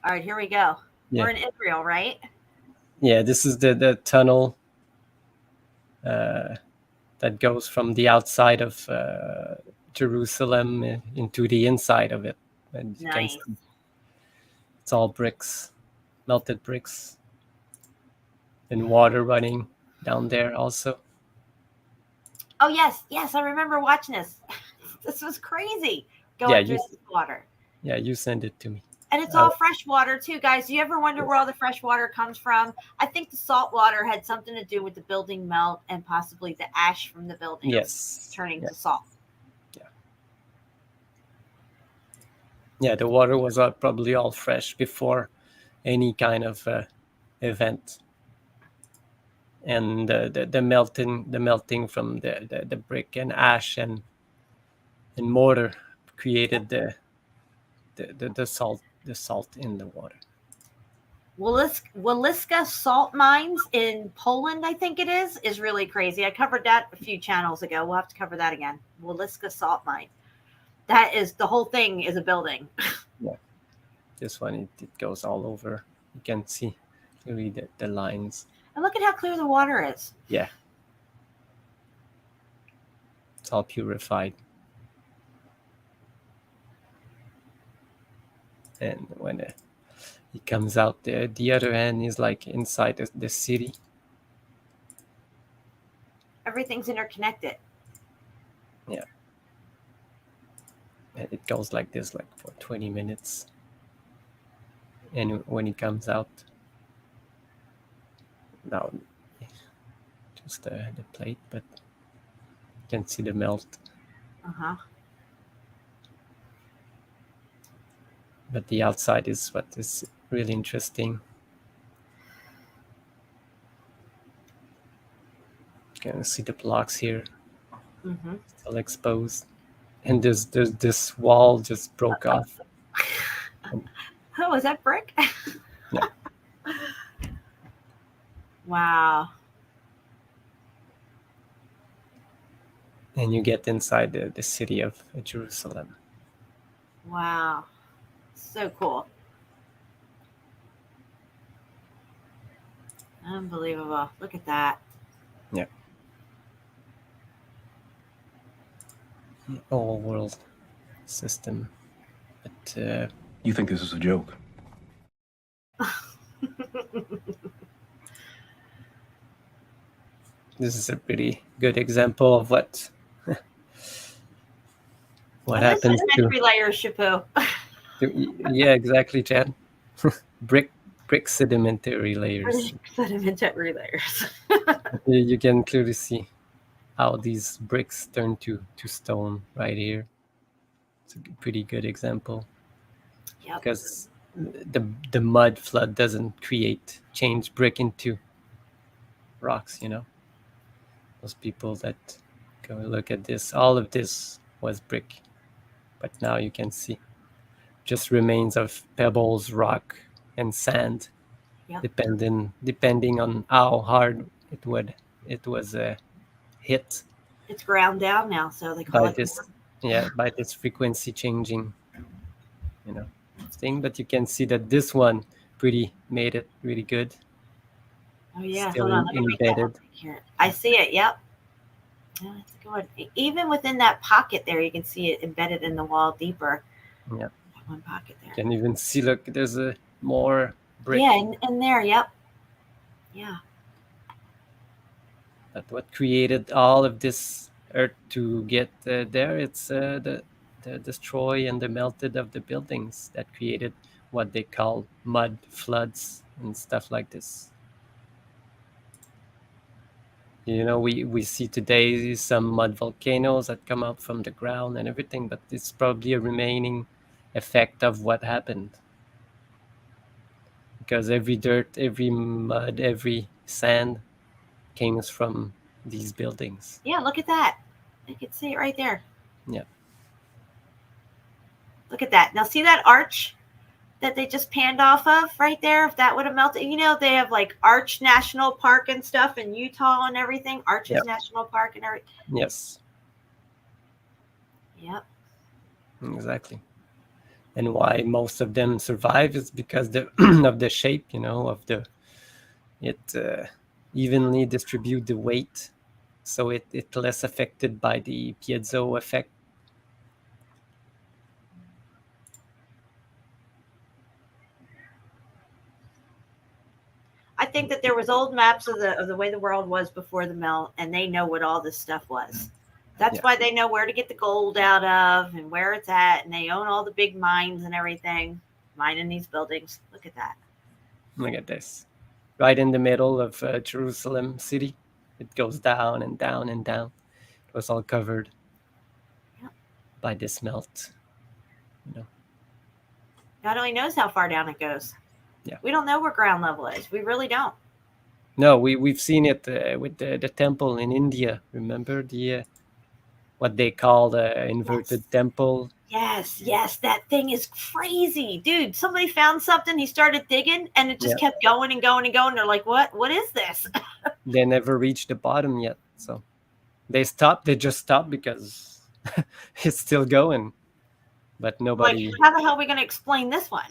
All right, here we go. Yeah. We're in Israel, right? Yeah, this is the tunnel that goes from the outside of Jerusalem into the inside of it. And you can see it's all bricks, melted bricks, and water running down there also. Oh, yes. I remember watching this. This was crazy. Going through this water. Yeah, you sent it to me. And it's all fresh water, too, guys. Do you ever wonder where all the fresh water comes from? I think the salt water had something to do with the building melt and possibly the ash from the building turning to salt. Yeah, the water was probably all fresh before any kind of event. And the melting from the brick and ash and mortar created the salt in the water. Woliska salt mines in Poland, I think it is really crazy. I covered that a few channels ago. We'll have to cover that again. Woliska salt mine. That is, the whole thing is a building. Yeah, this one it goes all over. You can see clearly the lines. And look at how clear the water is. Yeah, it's all purified. And when it comes out the other end is like inside the city. Everything's interconnected. Yeah. And it goes like this, like for 20 minutes. And when it comes out, now just the plate, but you can see the melt. But the outside is what is really interesting. You can see the blocks here, still exposed. And there's this wall just broke off. Oh, is that brick? Yeah. Wow. And you get inside the city of Jerusalem. Wow. So cool. Unbelievable. Look at that. Yeah. All world system. But you think this is a joke? This is a pretty good example of what happens to sedimentary layers, SHEPU. Yeah, exactly, Jan. brick sedimentary layers. Sedimentary layers. You can clearly see how these bricks turn to stone right here. It's a pretty good example. Yep. because the mud flood doesn't change brick into rocks. Those people that go look at this, all of this was brick, but now you can see just remains of pebbles, rock, and sand, Yep. depending on how hard it was hit. It's ground down now, so they call by it. this by this frequency changing thing. But you can see that this one made it really good. Oh yeah, Still hold on, let me read that embedded. one here. I see it. Yep. Yeah, it's good. Even within that pocket there, you can see it embedded in the wall deeper. Yeah. That one pocket there. You can even see. Look, there's a more brick. Yeah, in there. Yep. Yeah. But what created all of this earth to get there? It's the destroy and the melted of the buildings that created what they call mud floods and stuff like this. We see today some mud volcanoes that come out from the ground and everything, but it's probably a remaining effect of what happened. Because every dirt, every mud, every sand came from these buildings. Yeah, look at that. You can see it right there. Yeah. Look at that. Now see that arch that they just panned off of right there? If that would have melted, they have like Arch National Park and stuff in Utah and everything. Arches National Park and everything. Yes. Yep. Exactly. And why most of them survive is because of the shape, of it evenly distribute the weight, so it less affected by the piezo effect. I think that there was old maps of the way the world was before the melt, and they know what all this stuff was. That's why they know where to get the gold out of and where it's at, and they own all the big mines and everything, mining these buildings. Look at that. Look at this. Right in the middle of Jerusalem city. It goes down and down and down. It was all covered by this melt. God only knows how far down it goes. Yeah. We don't know where ground level is. We really don't. No, we've seen it with the temple in India. Remember what they call the inverted temple? Yes, that thing is crazy. Dude, somebody found something, he started digging, and it just kept going and going and going. They're like, what is this? They never reached the bottom yet. So they just stopped because it's still going. But nobody... Like, how the hell are we going to explain this one?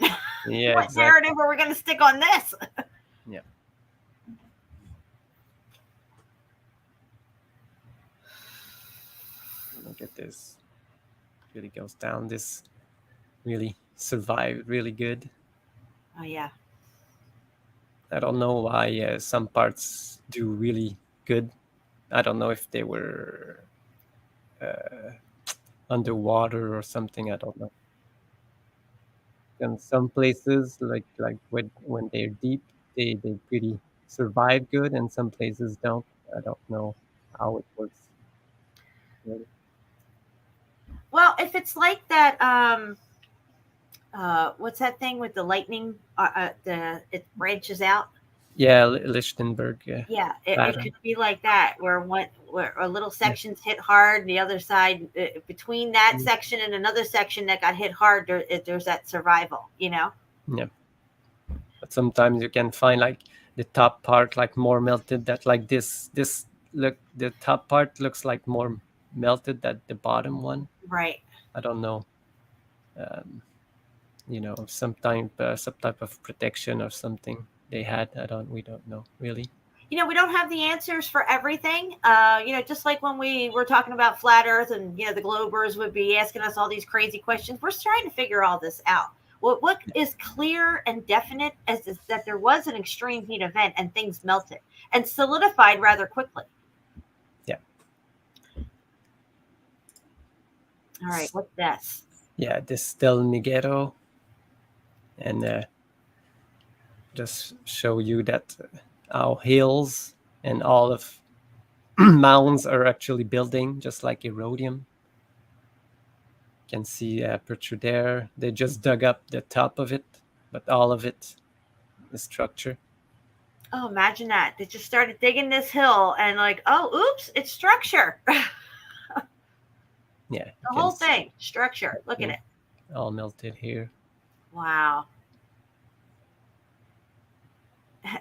Yeah, what narrative are we going to stick on this? Yeah. Look at this. Really goes down. This really survived really good. Oh, yeah. I don't know why some parts do really good. I don't know if they were underwater or something. I don't know. And some places, like when they're deep, they pretty survive good, and some places don't. I don't know how it works. Really. Well, if it's like that, what's that thing with the lightning? It branches out. Yeah, Lichtenberg. Yeah, it could be like that, where a little section's hit hard, and the other side, between that section and another section that got hit hard, there's that survival, Yeah. But sometimes you can find like the top part like more melted. That like this look, the top part looks like more melted than the bottom one. Right. I don't know. Some type of protection or something they had. We don't know really. We don't have the answers for everything. Just like when we were talking about flat Earth, and the Globers would be asking us all these crazy questions. We're trying to figure all this out. What is clear and definite is that there was an extreme heat event and things melted and solidified rather quickly. Yeah. All right, what's this? Yeah, this Del Niguero, and just show you that how hills and all of mounds are actually building just like erodium. You can see aperture there. They just dug up the top of it, but all of it is structure. Oh, imagine that. They just started digging this hill and like, oh, oops, it's structure. Yeah. The whole thing, structure. Look at it. All melted here. Wow.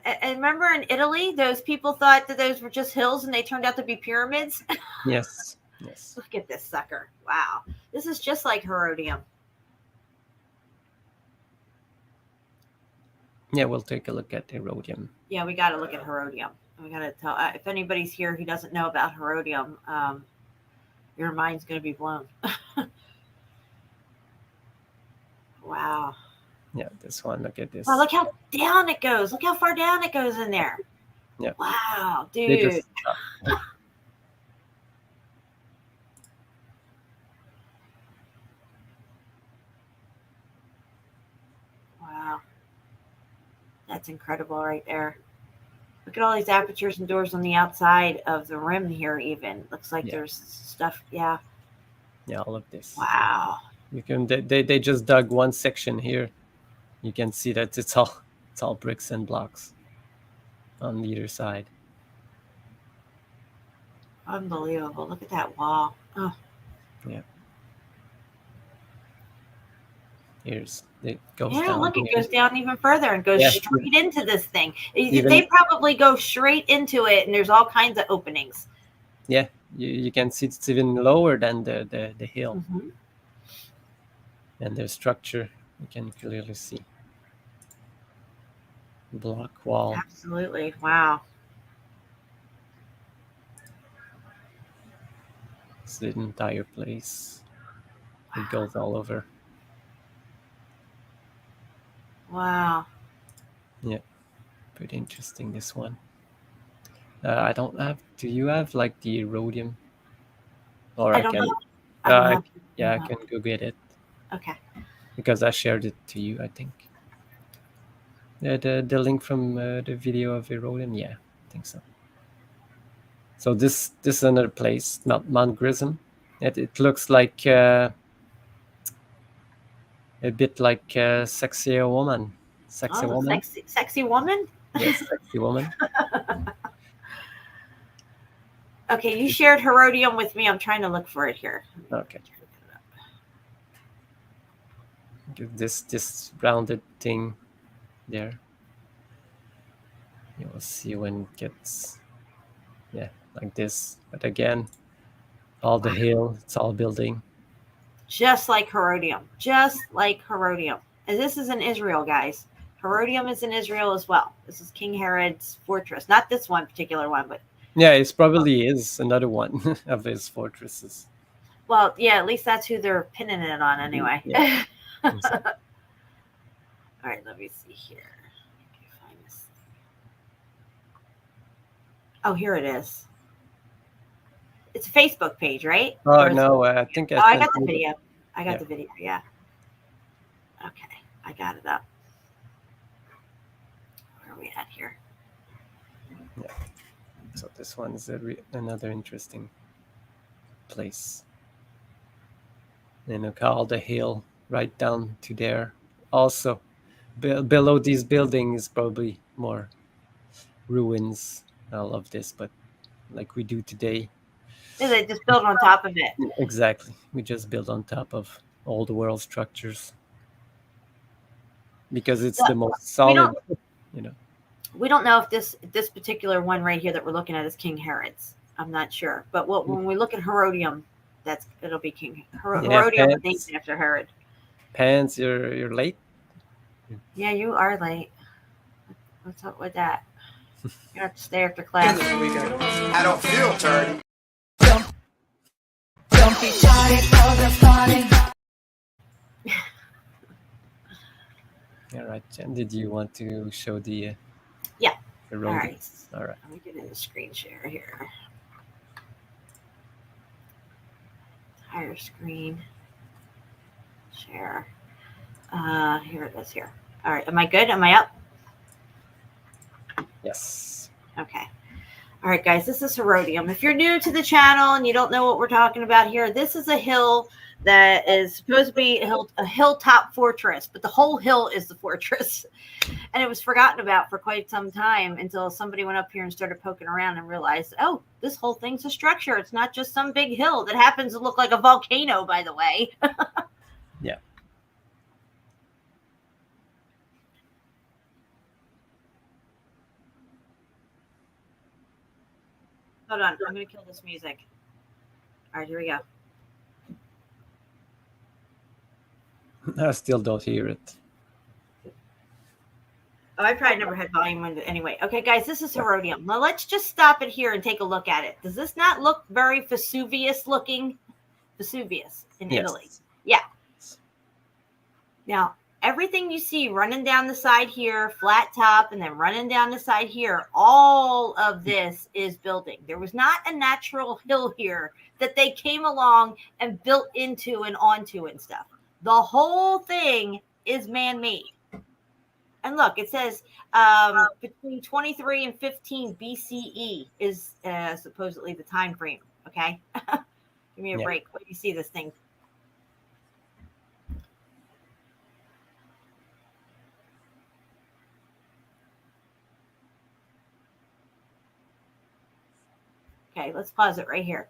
And remember in Italy, those people thought that those were just hills and they turned out to be pyramids? Yes. Yes. Look at this sucker. Wow. This is just like Herodium. Yeah, we'll take a look at Herodium. Yeah, we got to look at Herodium. We got to tell if anybody's here who doesn't know about Herodium, your mind's going to be blown. Wow. Yeah, this one. Look at this. Wow, look how down it goes. Look how far down it goes in there. Yeah. Wow, dude. Wow. That's incredible right there. Look at all these apertures and doors on the outside of the rim here even. Looks like there's stuff. Yeah. Yeah, all of this. Wow. You can they just dug one section here. You can see that it's all bricks and blocks on either side. Unbelievable. Look at that wall. Oh. Yeah. It goes yeah, down. look, here. it goes down even further and goes straight into this thing. They probably go straight into it, and there's all kinds of openings. Yeah, you can see it's even lower than the hill. Mm-hmm. And the structure, you can clearly see. Block wall. Absolutely. Wow. It's the entire place. It goes all over. Wow. Yeah, pretty interesting, this one. I don't have. Do you have like the Herodium? Or I don't can. know. I can go get it. Okay. Because I shared it to you, I think. The link from the video of Herodium. Yeah, I think so. So this is another place, Mount Grissom. It looks like a bit like Sexy Woman. Sexy Woman. Sexy Woman? Yes, Sexy Woman. Okay, you shared Herodium with me. I'm trying to look for it here. Okay. This rounded thing there. You will see when it gets, like this. But again, all the hill, it's all building. Just like Herodium. Just like Herodium. And this is in Israel, guys. Herodium is in Israel as well. This is King Herod's fortress. Not this one particular one, but... Yeah, it's probably is another one of his fortresses. Well, yeah, at least that's who they're pinning it on anyway. Yeah. All right, let me see here. Find this. Oh, here it is. It's a Facebook page, right? Oh, no, I think I got the video. I got the video, yeah. Okay, I got it up. Where are we at here? Yeah. So this one is another interesting place. And look how the hill right down to there. Also, below these buildings, probably more ruins. I love this, but like we do today. Yeah, they just build on top of it. Exactly. We just build on top of all the world structures. Because it's the most solid, We don't know if this particular one right here that we're looking at is King Herod's. I'm not sure. But when we look at Herodium, it'll be King Herodium named after Herod. Pants, you're late? Yeah, you are late. What's up with that? You have to stay after class. I don't feel dirty. Don't be sorry for the party. All right, Jen, did you want to show the All right. Let me get in the screen share here. Entire screen share. Here it is here. All right, am I good? Am I up? Yes. Okay. All right, guys, this is Herodium. If you're new to the channel and you don't know what we're talking about here, this is a hill that is supposed to be a hilltop fortress, but the whole hill is the fortress. And it was forgotten about for quite some time until somebody went up here and started poking around and realized, oh, this whole thing's a structure. It's not just some big hill that happens to look like a volcano, by the way. Yeah. Hold on, I'm going to kill this music. All right, here we go. I still don't hear it. Oh, I probably never had volume on it anyway. Okay, guys, this is Herodium. Now let's just stop it here and take a look at it. Does this not look very Vesuvius looking? Vesuvius in Italy. Yeah. Now, everything you see running down the side here, flat top, and then running down the side here, all of this is building. There was not a natural hill here that they came along and built into and onto and stuff. The whole thing is man-made. And look, it says between 23 and 15 BCE is supposedly the time frame. Okay, give me a break. Wait, you see this thing? Okay, let's pause it right here.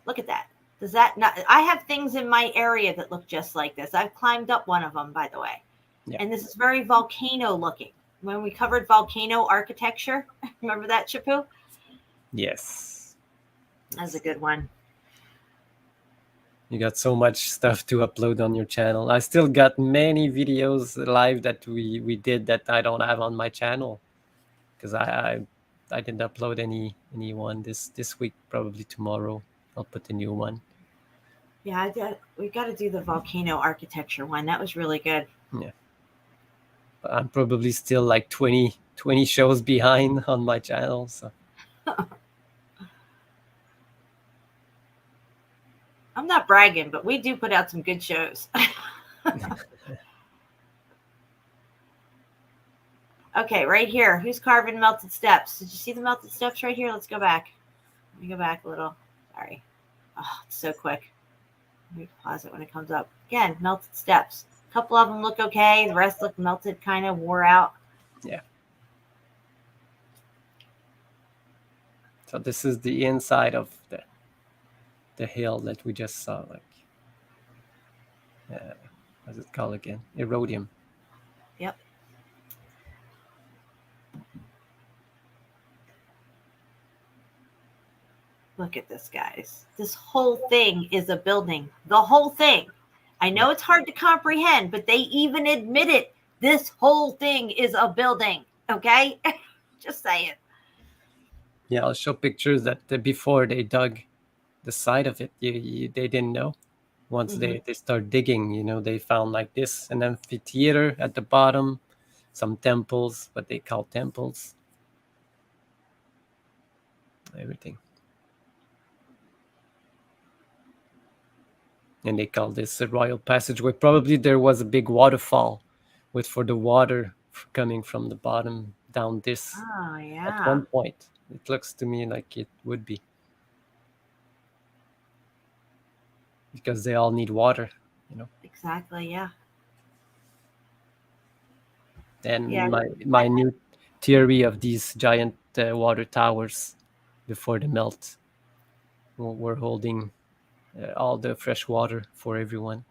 Look at that. Does that not? I have things in my area that look just like this. I've climbed up one of them, by the way. Yeah. And this is very volcano looking. When we covered volcano architecture, remember that, SHEPU? Yes. That's a good one. You got so much stuff to upload on your channel. I still got many videos live that we did that I don't have on my channel because I didn't upload any one this week. Probably tomorrow I'll put a new one. Yeah, we got to do the volcano architecture one. That was really good. Yeah. I'm probably still like 20 shows behind on my channel. So I'm not bragging, but we do put out some good shows. Okay, right here. Who's carving melted steps? Did you see the melted steps right here? Let's go back. Let me go back a little. Sorry. Oh, it's so quick. Let me pause it when it comes up. Again, melted steps. A couple of them look okay. The rest look melted, kind of wore out. Yeah. So this is the inside of the hill that we just saw. Like, what's it called again? Erodium. Yep. Look at this, guys. This whole thing is a building. The whole thing. I know it's hard to comprehend, but they even admit it. This whole thing is a building. Okay? Just say it. Yeah, I'll show pictures that before they dug the side of it, they didn't know. Once they start digging, they found like this, an amphitheater at the bottom, some temples, what they call temples, everything. And they call this a royal passageway. Probably there was a big waterfall for the water coming from the bottom down this. Oh, yeah. At one point. It looks to me like it would be. Because they all need water, Exactly, yeah. And my new theory of these giant water towers before they melt, we're holding all the fresh water for everyone.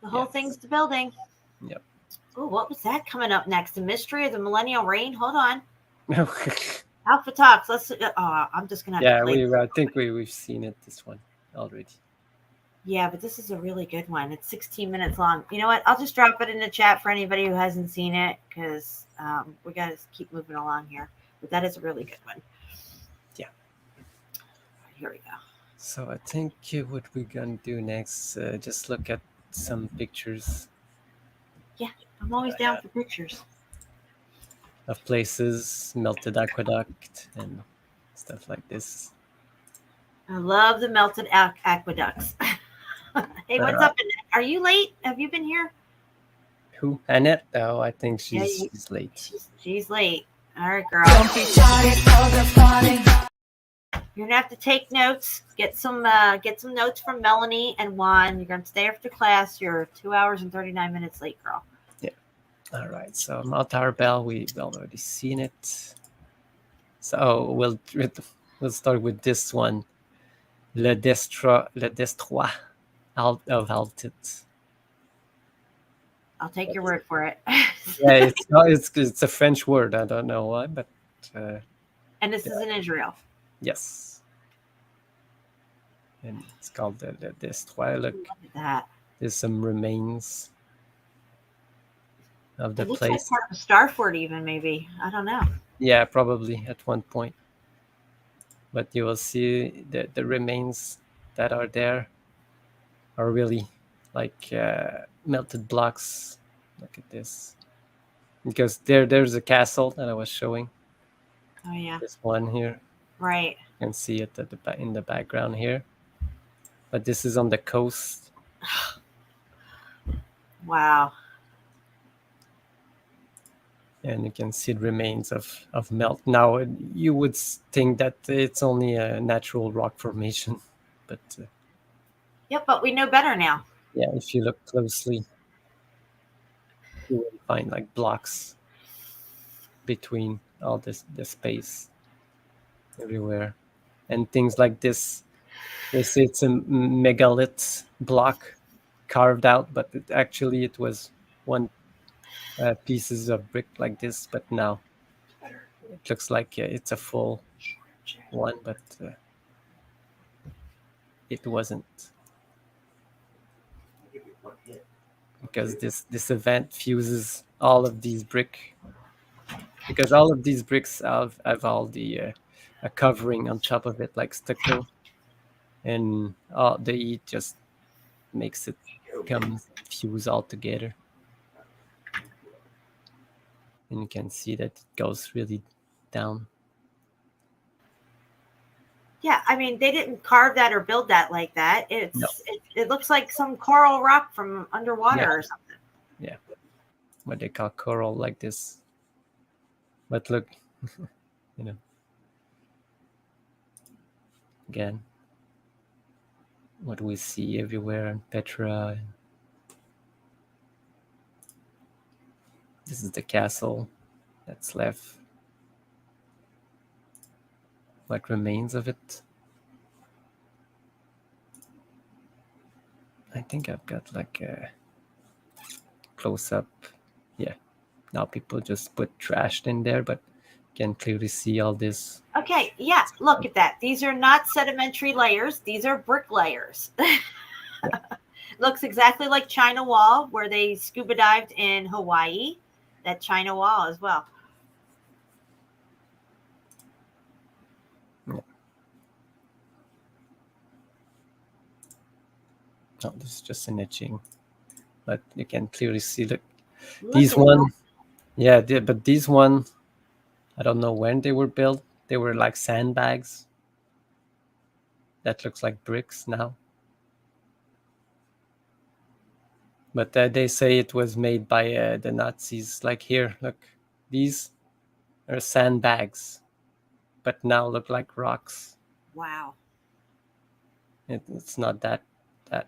The whole thing's the building. Yep. Oh, what was that coming up next? The mystery of the millennial reign? Hold on. Alpha Talks. Let's. I'm just gonna have to play I think we've seen it, this one already. Yeah, but this is a really good one. It's 16 minutes long. You know what? I'll just drop it in the chat for anybody who hasn't seen it because we got to keep moving along here. But that is a really good one. Yeah. Here we go. So I think what we're going to do next, just look at some pictures. Yeah, I'm always down for pictures. Of places, melted aqueduct, and stuff like this. I love the melted aqueducts. Hey, what's up, Are you late? Have you been here? Who? Annette? Oh, I think she's late. She's late. All right, girl. You're gonna have to take notes. Get some notes from Melanie and Juan. You're gonna stay after class. You're 2 hours and 39 minutes late, girl. Yeah. All right. So Mount Arbel, we've already seen it. So we'll start with this one. Le Destroy of Altit. I'll take your word for it. Yeah, it's a French word. I don't know why, but and this is in Israel. Yes. And it's called the Destroy. Look at that. There's some remains of the it looks place. Like part of Starford, even maybe. I don't know. Yeah, probably at one point. But you will see the remains that are there are really like melted blocks. Look at this. Because there's a castle that I was showing. Oh yeah. This one here. Right. You can see it at in the background here. But this is on the coast. Wow. And you can see the remains of melt. Now, you would think that it's only a natural rock formation, but... Yep, but we know better now. Yeah, if you look closely, you will find like blocks between all the space everywhere. And things like this. They say it's a megalith block carved out, but it was one pieces of brick like this, but now it looks like it's a full one, but it wasn't, because this event fuses all of these brick, because all of these bricks have all the a covering on top of it like stucco, and the heat just makes it come fuse all together. And you can see that it goes really down. Yeah, I mean, they didn't carve that or build that like that. It looks like some coral rock from underwater or something. Yeah, what they call coral like this. But look, again, what we see everywhere in Petra. This is the castle that's left. What remains of it. I think I've got like a close-up. Yeah. Now people just put trash in there, but you can clearly see all this. Okay, yeah, look at that. These are not sedimentary layers. These are brick layers. Looks exactly like China Wall, where they scuba dived in Hawaii. That China Wall as well. Yeah. No, this is just an etching, but you can clearly see these one. Yeah, but these one, I don't know when they were built. They were like sandbags. That looks like bricks now. But they say it was made by the Nazis. Like here, look, these are sandbags, but now look like rocks. Wow. It's not that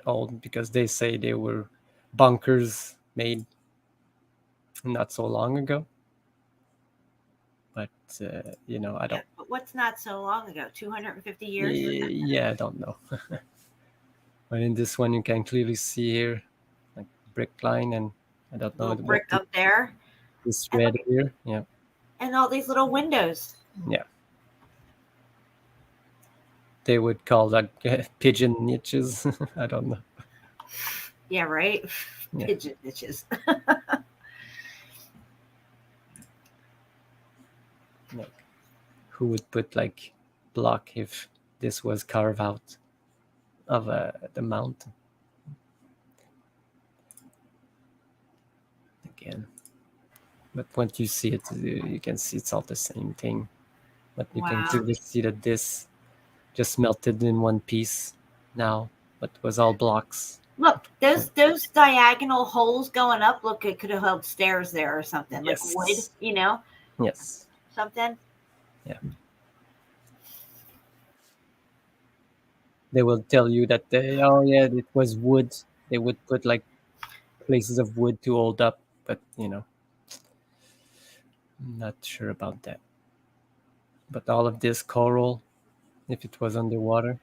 old, because they say they were bunkers made not so long ago. But I don't. Yeah, but what's not so long ago? 250 years? Yeah, I don't know. But in this one, you can clearly see here, like brick line, and I don't know. Brick up there. This red here, yeah. And all these little windows. Yeah. They would call that pigeon niches. I don't know. Yeah, right. Yeah. Pigeon niches. Like, who would put like block if this was carved out of the mountain? Again, but once you see it, you can see it's all the same thing. But you can clearly see that this just melted in one piece now, but it was all blocks. Look, those diagonal holes going up. Look, it could have held stairs there or something, like wood. You know. Yes. Something. Yeah. They will tell you that it was wood. They would put like places of wood to hold up, but I'm not sure about that. But all of this coral, if it was underwater.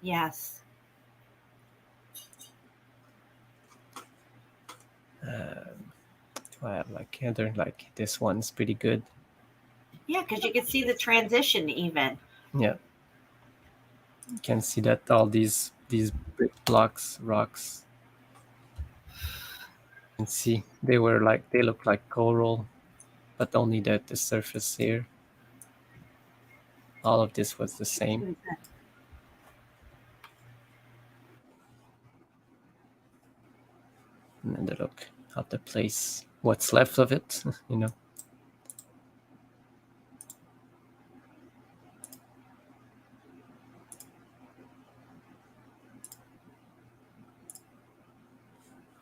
Yes. Do I have like other, like this one's pretty good. Yeah, because you can see the transition even. Yeah. You can see that all these brick blocks, rocks. You can see they look like coral, but only the surface here. All of this was the same. And then the look of the place, what's left of it,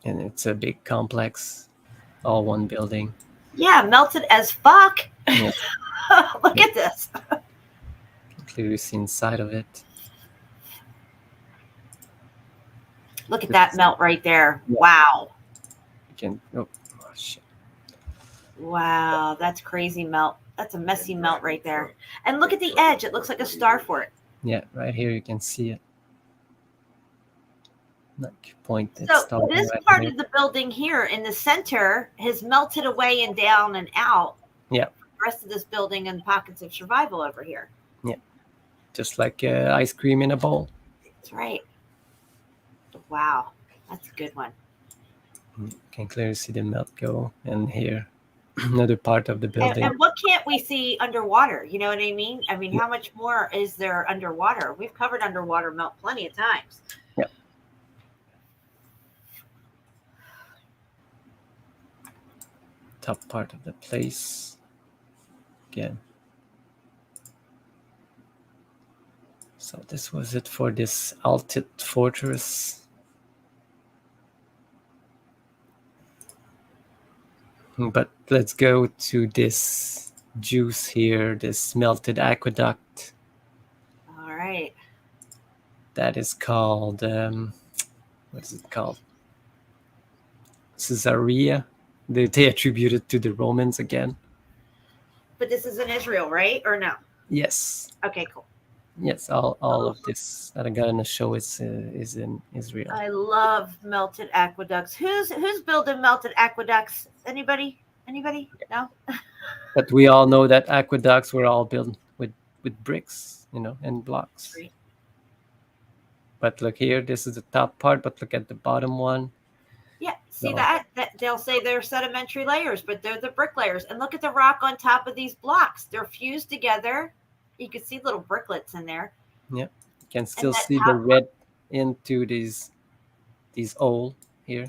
And it's a big complex, all one building. Yeah, melted as fuck. Yeah. Look at this. Clearly see inside of it. Look at that melt right there. Wow. You can. Oh shit. Wow, that's crazy melt. That's a messy melt right there. And look at the edge. It looks like a star fort. Yeah, right here you can see it. Like pointed. So this right part here. of the building here in the center has melted away and down and out. Yeah. The rest of this building and pockets of survival over here. Yeah. Just like ice cream in a bowl. That's right. Wow, that's a good one. You can clearly see the melt go, and here another part of the building. And what can't we see underwater? You know what I mean? I mean, how much more is there underwater? We've covered underwater melt plenty of times. Yeah. Top part of the place. Again. So this was it for this Altit fortress. But let's go to this juice here, this melted aqueduct. All right. That is called, what is it called? Caesarea. They attribute it to the Romans again. But this is in Israel, right? Or no? Yes. Okay, cool. Yes, all of this that I'm gonna show is in Israel. I love melted aqueducts. Who's building melted aqueducts? Anybody? No? But we all know that aqueducts were all built with bricks, and blocks. Great. But look here, this is the top part, but look at the bottom one. Yeah, see that they'll say they're sedimentary layers, but they're the brick layers. And look at the rock on top of these blocks. They're fused together. You can see little bricklets in there. Yeah, you can still see the red into these hole here,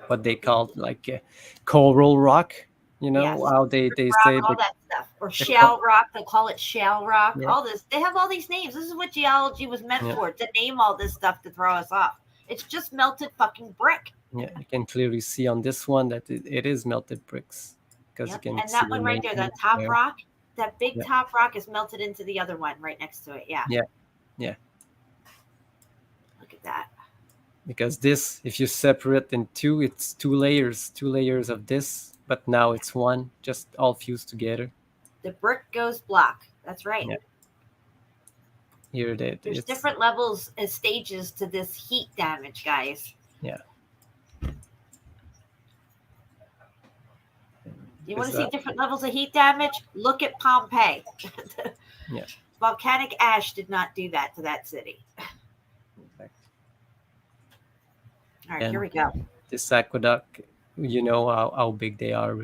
what they call like coral rock. Yes. How they say all that stuff, or shale rock. They call it shale rock. Yeah. All this, they have all these names. This is what geology was meant for, to name all this stuff to throw us off. It's just melted fucking brick. Yeah, you can clearly see on this one that it is melted bricks, because you can. And that one right there, that top rock, that big top rock is melted into the other one right next to it. Yeah. Yeah. Look at that. Because this, if you separate in two, it's two layers of this, but now it's one, just all fused together. The brick goes block. That's right. Yeah. Here there's different levels and stages to this heat damage, guys. Yeah. You want to see different levels of heat damage? Look at Pompeii. Yeah. Volcanic ash did not do that to that city. Okay. All right, here we go. This aqueduct, you know how big they are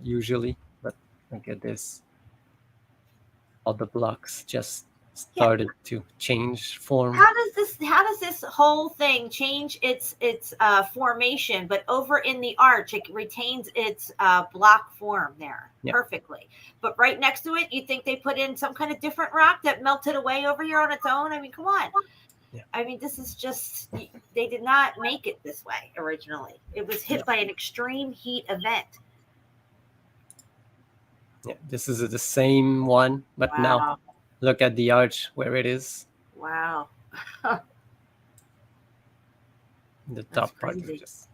usually, but look at this. All the blocks just started to change form. How does this whole thing change its formation, but over in the arch it retains its block form there perfectly, but right next to it you think they put in some kind of different rock that melted away over here on its own? I mean, come on. I mean, this is just, they did not make it this way originally. It was hit by an extreme heat event. Yeah, this is the same one, but now look at the arch where it is. Wow. The top part is just...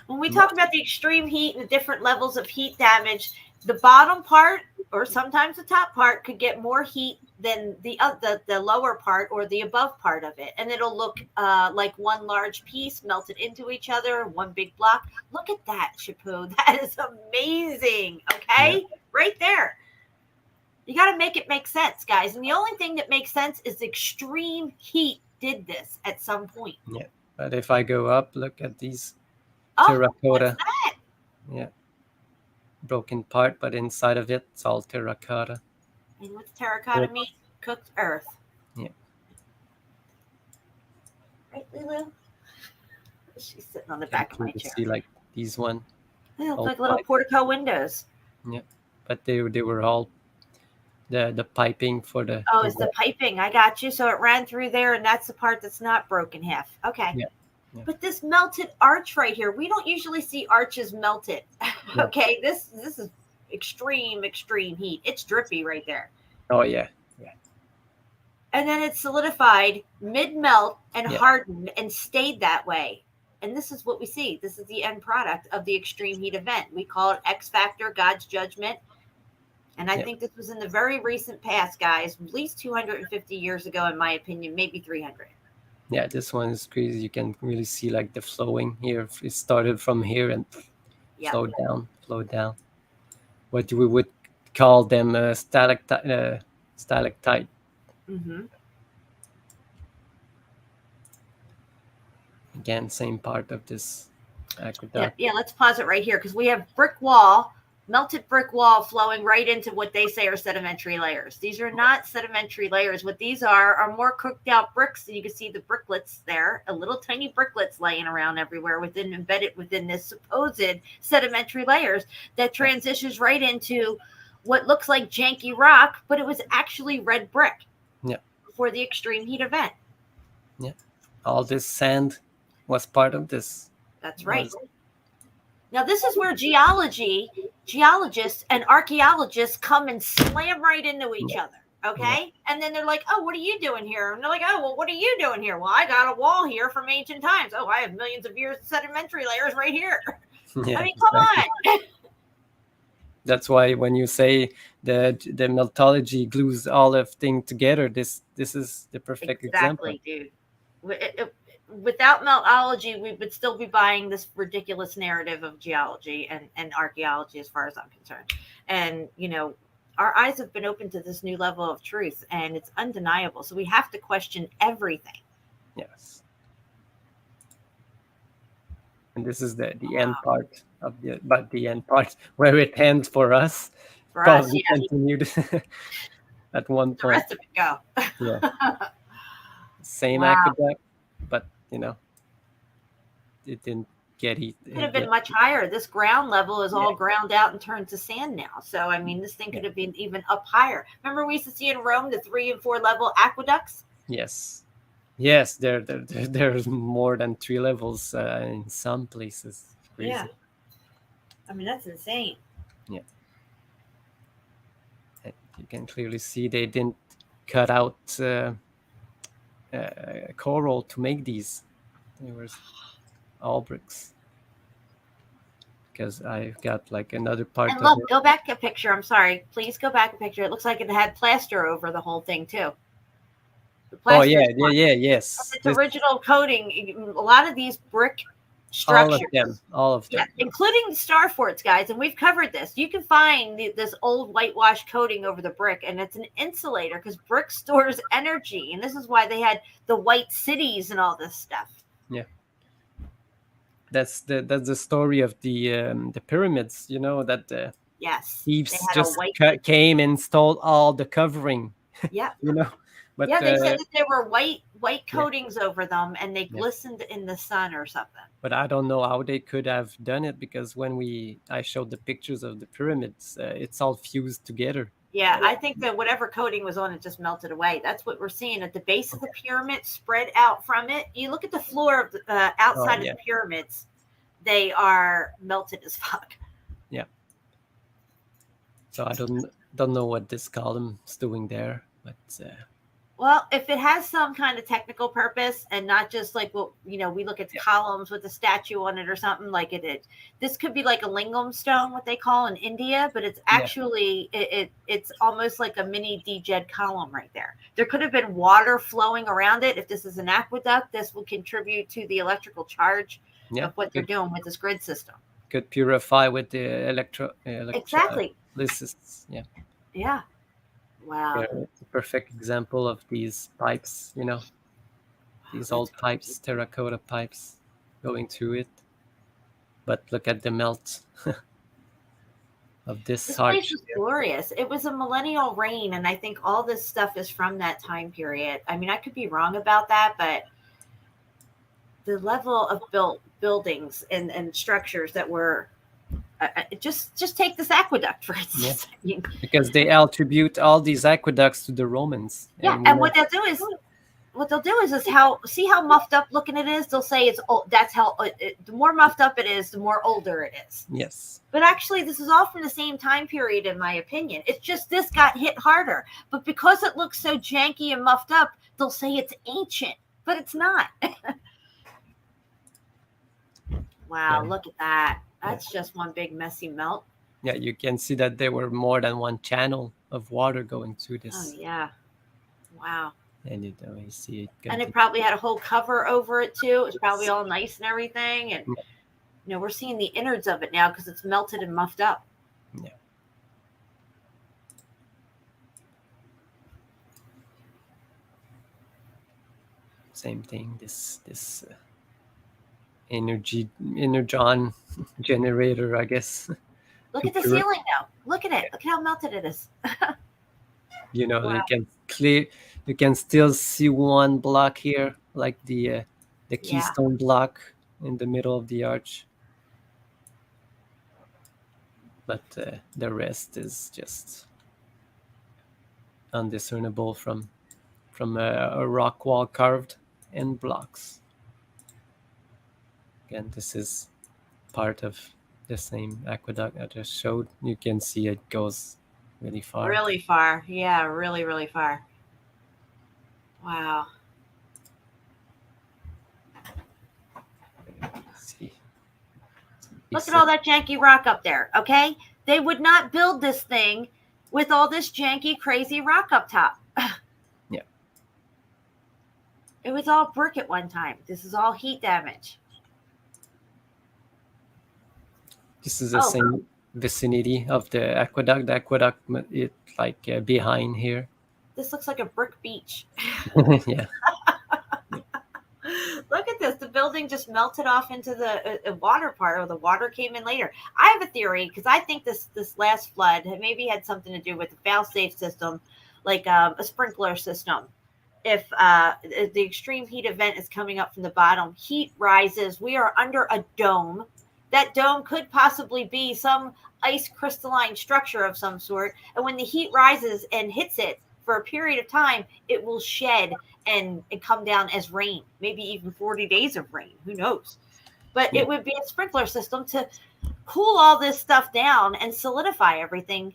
When we talk about the extreme heat and the different levels of heat damage, the bottom part or sometimes the top part could get more heat than the lower part or the above part of it, and it'll look like one large piece melted into each other, one big block. Look at that, SHEPU. That is amazing. Okay, right there. You got to make it make sense, guys. And the only thing that makes sense is extreme heat did this at some point. Yeah, but if I go up, look at these terracotta. What's that? Yeah, broken part, but inside of it, it's all terracotta. And what's terracotta mean? Cooked earth. Yeah. Right, Lulu? She's sitting on the back of my chair. See, like these one. They look like little portico windows. Yeah, but they were all the piping for the... Oh, it's the piping. I got you. So it ran through there, and that's the part that's not broken half. Okay. Yeah. But this melted arch right here, we don't usually see arches melted. Okay, this is extreme heat. It's drippy right there. Oh yeah. And then it solidified mid-melt and hardened and stayed that way. And this is what we see. This is the end product of the extreme heat event. We call it X factor, God's judgment. And I think this was in the very recent past, guys, at least 250 years ago, in my opinion, maybe 300. Yeah, this one is crazy. You can really see like the flowing here. It started from here and flowed down. What we would call them stalactite. Mm-hmm. Again, same part of this aqueduct. Yeah, let's pause it right here because we have melted brick wall flowing right into what they say are sedimentary layers. These are not sedimentary layers. What these are more cooked out bricks. And you can see the bricklets there, a little tiny bricklets laying around everywhere embedded within this supposed sedimentary layers that transitions right into what looks like janky rock, but it was actually red brick. Yeah. For the extreme heat event. Yeah. All this sand was part of this. That's right. Now, this is where geologists and archaeologists come and slam right into each other, okay? And then they're like, oh, what are you doing here? And they're like, oh, well, what are you doing here? Well, I got a wall here from ancient times. Oh, I have millions of years of sedimentary layers right here. Yeah, I mean, come on. That's why when you say the meltology glues all of things together, this is the perfect example. Exactly, dude. Without meltology, we would still be buying this ridiculous narrative of geology and archaeology, as far as I'm concerned. And, our eyes have been opened to this new level of truth, and it's undeniable. So we have to question everything. Yes. And this is the end part of the end part where it ends for us. Probably continued at one point. The rest of it go. Yeah. Same aqueduct, but it didn't get heat. It could have been much higher. This ground level is all ground out and turned to sand now. So I mean, this thing could have been even up higher. Remember, we used to see in Rome the 3 and 4 level aqueducts. Yes, there's more than 3 levels in some places. Crazy. Yeah, I mean that's insane. Yeah, and you can clearly see they didn't cut out coral to make these. They were all bricks. Because I've got like another part. And look, go back a picture. I'm sorry. Please go back a picture. It looks like it had plaster over the whole thing too. Oh yes. It's original coating. A lot of these brick structures. All of them. Yeah, including the star forts, guys. And we've covered this. You can find this old whitewash coating over the brick, and it's an insulator because brick stores energy. And this is why they had the white cities and all this stuff. Yeah. That's the story of the pyramids. That thieves just came and stole all the covering. Yeah. But they said that there were white coatings over them and they glistened in the sun or something. But I don't know how they could have done it because when I showed the pictures of the pyramids, it's all fused together. Yeah, I think that whatever coating was on it just melted away. That's what we're seeing at the base of the pyramid, spread out from it. You look at the floor of the outside of the pyramids; they are melted as fuck. Yeah. So I don't know what this column's doing there, but well, if it has some kind of technical purpose and not just like what we look at the columns with a statue on it or something like it. This could be like a lingam stone, what they call in India, but it's actually it's almost like a mini DJed column right there. There could have been water flowing around it. If this is an aqueduct, this will contribute to the electrical charge of what they're doing with this grid system. Could purify with the exactly. Yeah. Yeah. Wow. It's a perfect example of these pipes, these old pipes, terracotta pipes going through it. But look at the melt of this place was glorious. It was a millennial reign, and I think all this stuff is from that time period. I mean, I could be wrong about that, but the level of buildings and structures that were just take this aqueduct for instance. Yeah. Because they attribute all these aqueducts to the Romans. Yeah, and what they'll do is see how muffed up looking it is. They'll say it's old. That's how the more muffed up it is, the more older it is. Yes. But actually, this is all from the same time period, in my opinion. It's just this got hit harder. But because it looks so janky and muffed up, they'll say it's ancient, but it's not. Wow, look at that. That's just one big messy melt. Yeah, you can see that there were more than one channel of water going through this. Oh, yeah. Wow. And you see it. And it probably had a whole cover over it, too. It was probably all nice and everything. And, we're seeing the innards of it now because it's melted and muffed up. Yeah. Same thing. This energon generator, I guess. Look at the ceiling now. Look at it. Look at how melted it is. Wow. You can still see one block here, like the keystone block in the middle of the arch. But the rest is just undiscernible from a rock wall carved in blocks. Again, this is part of the same aqueduct I just showed. You can see it goes really far. Really far. Yeah, really, really far. Wow. Let's see. Look at all that janky rock up there, okay? They would not build this thing with all this janky, crazy rock up top. Yeah. It was all brick at one time. This is all heat damage. This is the same vicinity of the aqueduct. The aqueduct is like behind here. This looks like a brick beach. Yeah. Look at this. The building just melted off into the water part, or the water came in later. I have a theory, because I think this last flood maybe had something to do with the fail-safe system, like a sprinkler system. If the extreme heat event is coming up from the bottom, heat rises. We are under a dome. That dome could possibly be some ice crystalline structure of some sort. And when the heat rises and hits it for a period of time, it will shed and come down as rain, maybe even 40 days of rain. Who knows? But it would be a sprinkler system to cool all this stuff down and solidify everything.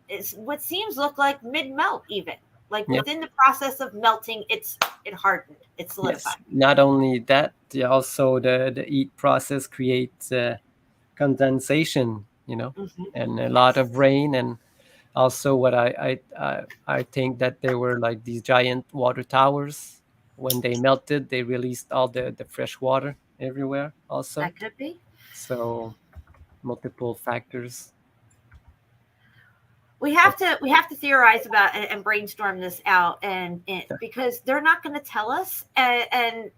It's what seems look like mid-melt even. Like within the process of melting, it hardened, it solidified. Yes. Not only that, also the heat process creates condensation, and a lot of rain. And also what I think that there were like these giant water towers. When they melted, they released all the fresh water everywhere also. That could be. So multiple factors. We have to theorize about and brainstorm this out, and because they're not going to tell us, and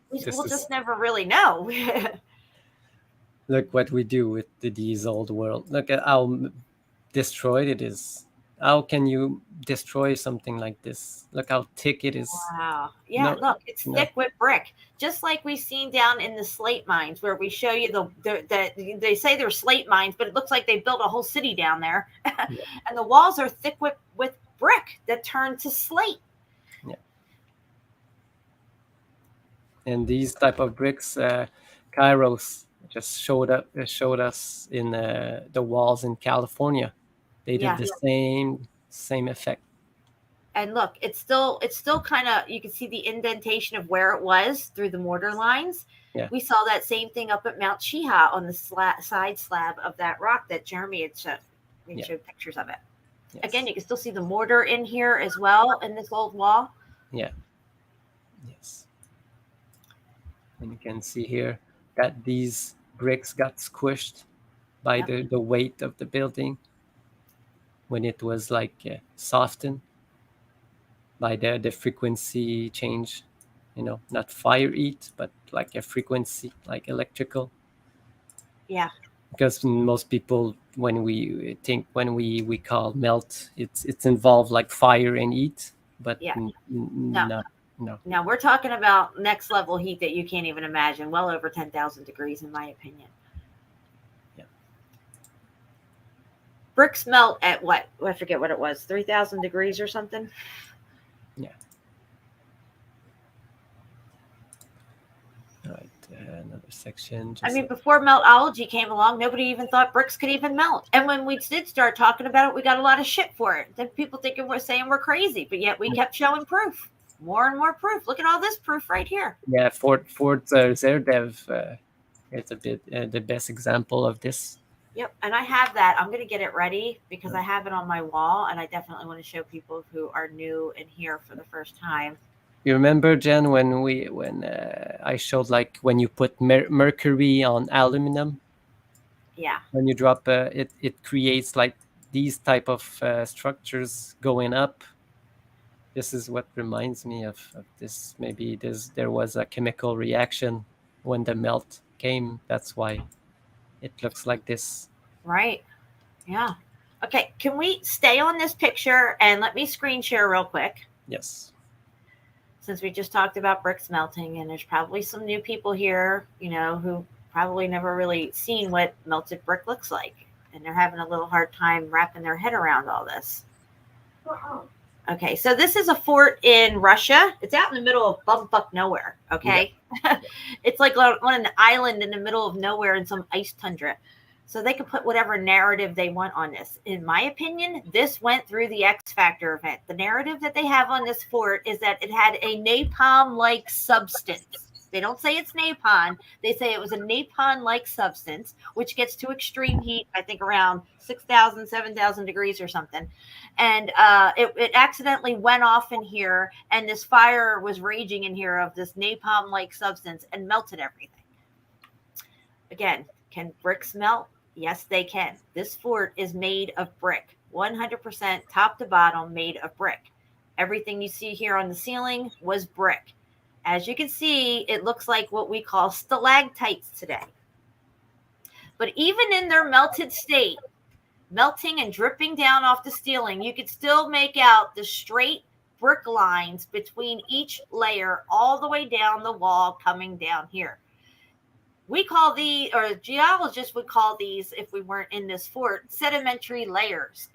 we'll just never really know. Look what we do with these old world. Look at how destroyed it is. how can you destroy something like this? Look how thick it is. Wow. Yeah, look, it's thick with brick. Just like we've seen down in the slate mines where we show you they say they're slate mines, but it looks like they built a whole city down there. And the walls are thick with brick that turn to slate. Yeah. And these type of bricks, Kairos just showed us in the walls in California. They did the same effect. And look, it's still kind of, you can see the indentation of where it was through the mortar lines. Yeah. We saw that same thing up at Mount Cheeha on the side slab of that rock that Jeremy had showed. We showed pictures of it. Yes. Again, you can still see the mortar in here as well in this old wall. Yeah. Yes. And you can see here that these bricks got squished by the weight of the building when it was like softened by the frequency change, not fire heat, but like a frequency, like electrical. Yeah. Because most people, when we call melt, it's involved like fire and heat, but no. No, we're talking about next level heat that you can't even imagine. Well over 10,000 degrees, in my opinion. Yeah. Bricks melt at what? I forget what it was. 3,000 degrees or something. Yeah. All right. Another section. I mean, before meltology came along, nobody even thought bricks could even melt. And when we did start talking about it, we got a lot of shit for it. Then people saying we're crazy, but yet we kept showing proof. More and more proof. Look at all this proof right here. Yeah, Fort Zerdev is a bit the best example of this. Yep, and I have that. I'm going to get it ready because I have it on my wall, and I definitely want to show people who are new and here for the first time. You remember, Jen, when I showed like when you put mercury on aluminum? Yeah. When you drop it creates like these type of structures going up. This is what reminds me of this. Maybe there was a chemical reaction when the melt came. That's why it looks like this. Right. Yeah. Okay. Can we stay on this picture and let me screen share real quick? Yes. Since we just talked about bricks melting, and there's probably some new people here, who probably never really seen what melted brick looks like. And they're having a little hard time wrapping their head around all this. Okay, so this is a fort in Russia. It's out in the middle of bumfuck nowhere, okay? Yeah. It's like on an island in the middle of nowhere in some ice tundra. So they can put whatever narrative they want on this. In my opinion, this went through the X Factor event. The narrative that they have on this fort is that it had a napalm-like substance. They don't say it's napalm. They say it was a napalm-like substance, which gets to extreme heat, I think around 6,000, 7,000 degrees or something. And it accidentally went off in here, and this fire was raging in here of this napalm-like substance and melted everything. Again, can bricks melt? Yes, they can. This fort is made of brick, 100% top to bottom made of brick. Everything you see here on the ceiling was brick. As you can see, it looks like what we call stalactites today. But even in their melted state, melting and dripping down off the ceiling, you could still make out the straight brick lines between each layer all the way down the wall coming down here. We call these, or geologists would call these, if we weren't in this fort, sedimentary layers.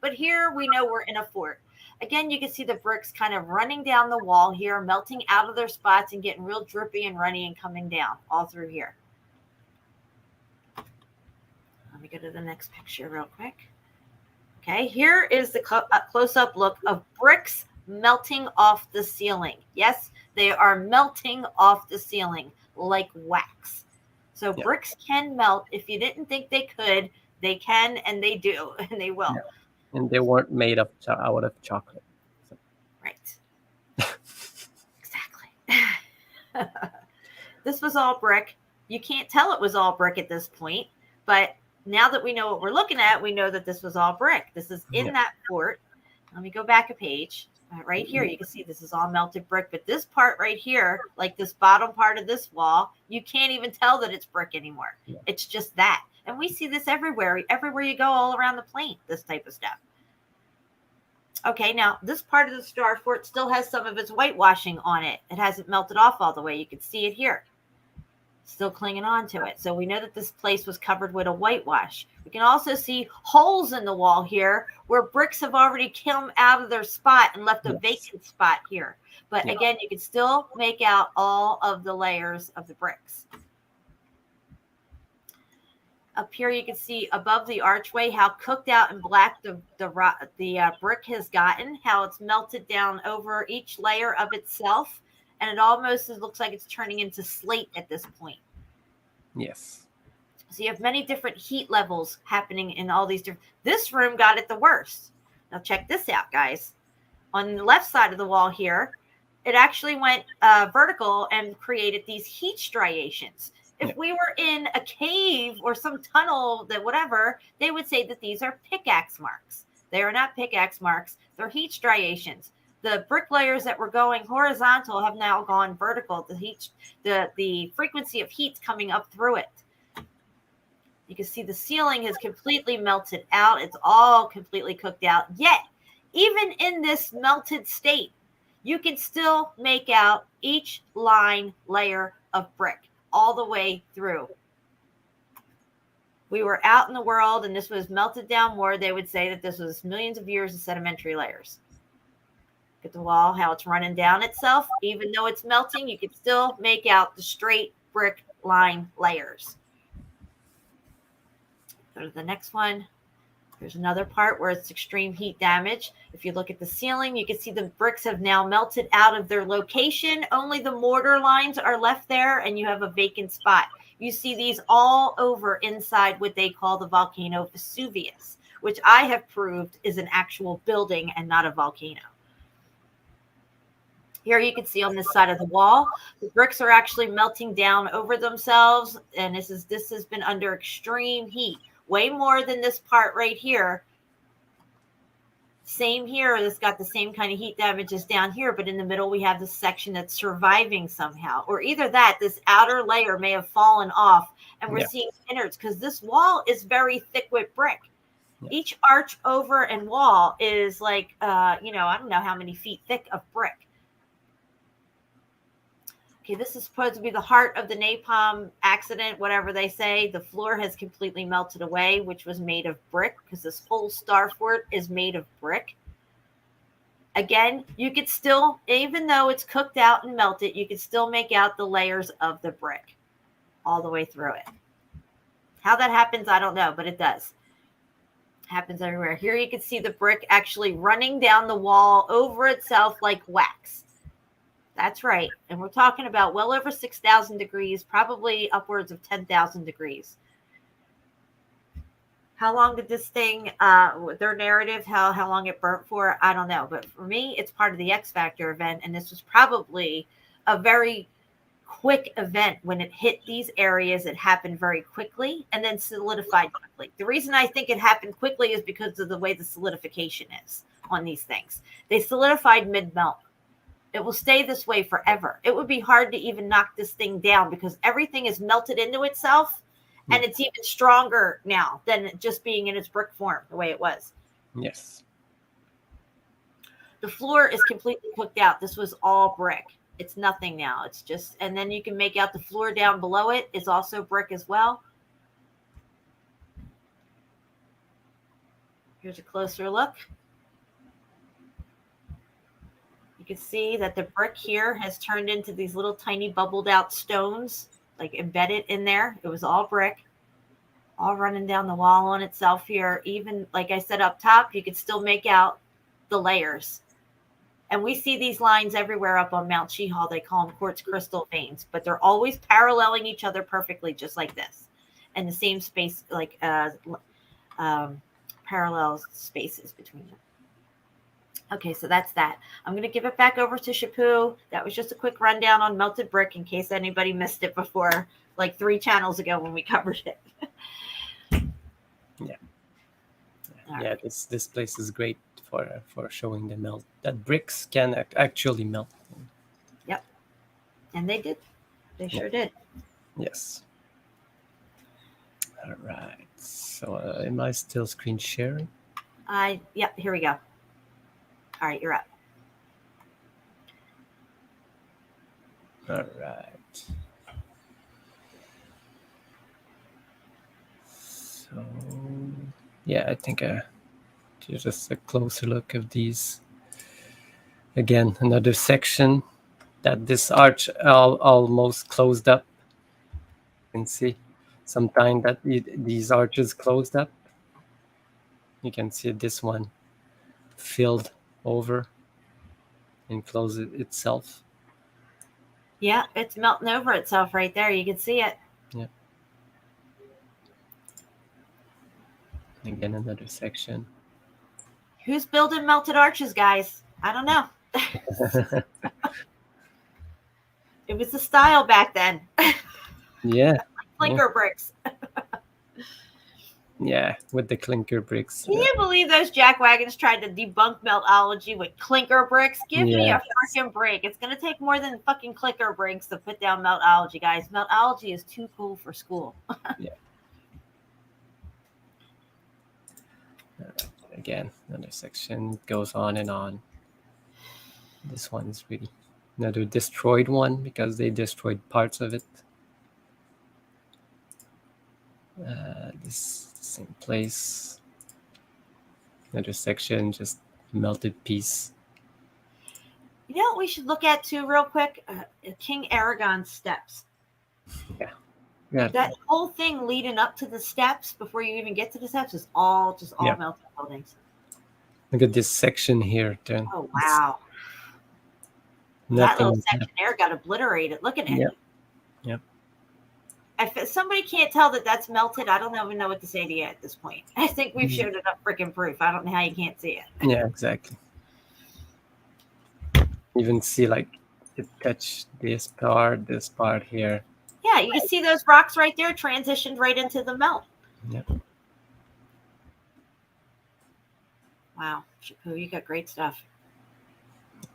But here we know we're in a fort. Again, you can see the bricks kind of running down the wall here, melting out of their spots and getting real drippy and runny and coming down all through here. Let me go to the next picture real quick. Okay, here is the close-up look of bricks melting off the ceiling. Yes, they are melting off the ceiling like wax. So bricks can melt. If you didn't think they could, they can, and they do, and they will. Yeah. And they weren't made out of chocolate. So. Right. Exactly. This was all brick. You can't tell it was all brick at this point, but now that we know what we're looking at, we know that this was all brick. This is in that fort. Let me go back a page. Right here, you can see this is all melted brick, but this part right here, like this bottom part of this wall, you can't even tell that it's brick anymore. Yeah. It's just that. And we see this everywhere you go all around the plane, this type of stuff. Okay, now this part of the star fort still has some of its whitewashing on it. It hasn't melted off all the way. You can see it here. Still clinging on to it. So we know that this place was covered with a whitewash. We can also see holes in the wall here where bricks have already come out of their spot and left a vacant spot here. But again, you can still make out all of the layers of the bricks. Up here, you can see above the archway how cooked out and black the brick has gotten, how it's melted down over each layer of itself. And it almost looks like it's turning into slate at this point. Yes. So you have many different heat levels happening in all these different. This room got it the worst. Now check this out, guys. On the left side of the wall here, it actually went vertical and created these heat striations. If we were in a cave or some tunnel, that whatever, they would say that these are pickaxe marks. They are not pickaxe marks. They're heat striations. The brick layers that were going horizontal have now gone vertical. The frequency of heat's coming up through it. You can see the ceiling has completely melted out. It's all completely cooked out. Yet, even in this melted state, you can still make out each layer of brick all the way through. We were out in the world and this was melted down more. They would say that this was millions of years of sedimentary layers. At the wall, how it's running down itself. Even though it's melting, you can still make out the straight brick line layers. Go to the next one. There's another part where it's extreme heat damage. If you look at the ceiling, you can see the bricks have now melted out of their location. Only the mortar lines are left there, and you have a vacant spot. You see these all over inside what they call the volcano Vesuvius, which I have proved is an actual building and not a volcano. Here you can see on this side of the wall, the bricks are actually melting down over themselves, and this has been under extreme heat, way more than this part right here. Same here, it's got the same kind of heat damage as down here, but in the middle we have this section that's surviving somehow. Or either that, this outer layer may have fallen off, and we're seeing innards, because this wall is very thick with brick. Each arch over and wall is like, I don't know how many feet thick of brick. Okay, this is supposed to be the heart of the napalm accident, whatever they say. The floor has completely melted away, which was made of brick, because this whole star fort is made of brick. Again, you could still, even though it's cooked out and melted, you could still make out the layers of the brick all the way through it. How that happens, I don't know, but it does. It happens everywhere. Here you can see the brick actually running down the wall over itself like wax. That's right. And we're talking about well over 6,000 degrees, probably upwards of 10,000 degrees. How long did this thing, their narrative, how long it burnt for, I don't know. But for me, it's part of the X Factor event. And this was probably a very quick event. When it hit these areas, it happened very quickly and then solidified quickly. The reason I think it happened quickly is because of the way the solidification is on these things. They solidified mid-melt. It will stay this way forever. It would be hard to even knock this thing down because everything is melted into itself, and it's even stronger now than just being in its brick form the way it was. Yes. The floor is completely cooked out. This was all brick. It's nothing now. It's just, and then you can make out the floor down below it is also brick as well. Here's a closer look. You can see that the brick here has turned into these little tiny bubbled out stones, like embedded in there. It was all brick, all running down the wall on itself here. Even, like I said up top, you could still make out the layers. And we see these lines everywhere up on Mount Sheehall. They call them quartz crystal veins, but they're always paralleling each other perfectly, just like this. And the same space, like parallel spaces between them. Okay, so that's that. I'm going to give it back over to SHEPU. That was just a quick rundown on melted brick in case anybody missed it before, like 3 channels ago when we covered it. Yeah. Yeah, this place is great for showing the melt, that bricks can actually melt. Yep. And they did. They sure did. Yes. All right. So am I still screen sharing? Yep, here we go. All right, you're up. All right. So, yeah, I think just a closer look of these. Again, another section that this arch almost closed up. You can see sometimes that these arches closed up. You can see this one filled over and close it itself. Yeah, it's melting over itself right there. You can see it. Yeah. Again, another section. Who's building melted arches, guys? I don't know. It was the style back then. Yeah. Clinker bricks. Yeah, with the clinker bricks. Can you believe those jackwagons tried to debunk meltology with clinker bricks? Give me a freaking break. It's going to take more than fucking clinker bricks to put down meltology, guys. Meltology is too cool for school. Yeah. Again, another section goes on and on. This one is really another destroyed one because they destroyed parts of it. This same place. Another section, just melted piece. You know what we should look at too, real quick? King Aragon's steps. Yeah. That whole thing leading up to the steps before you even get to the steps is all melted buildings. Look at this section here. Then. Oh, wow. That little section there got obliterated. Look at it. Yep. Yep. If somebody can't tell that that's melted, I don't even know what to say to you at this point. I think we've showed enough freaking proof. I don't know how you can't see it. Yeah, exactly. Even see like it touched this part here. Yeah, you can see those rocks right there transitioned right into the melt. Yep. Wow, SHEPU, you got great stuff.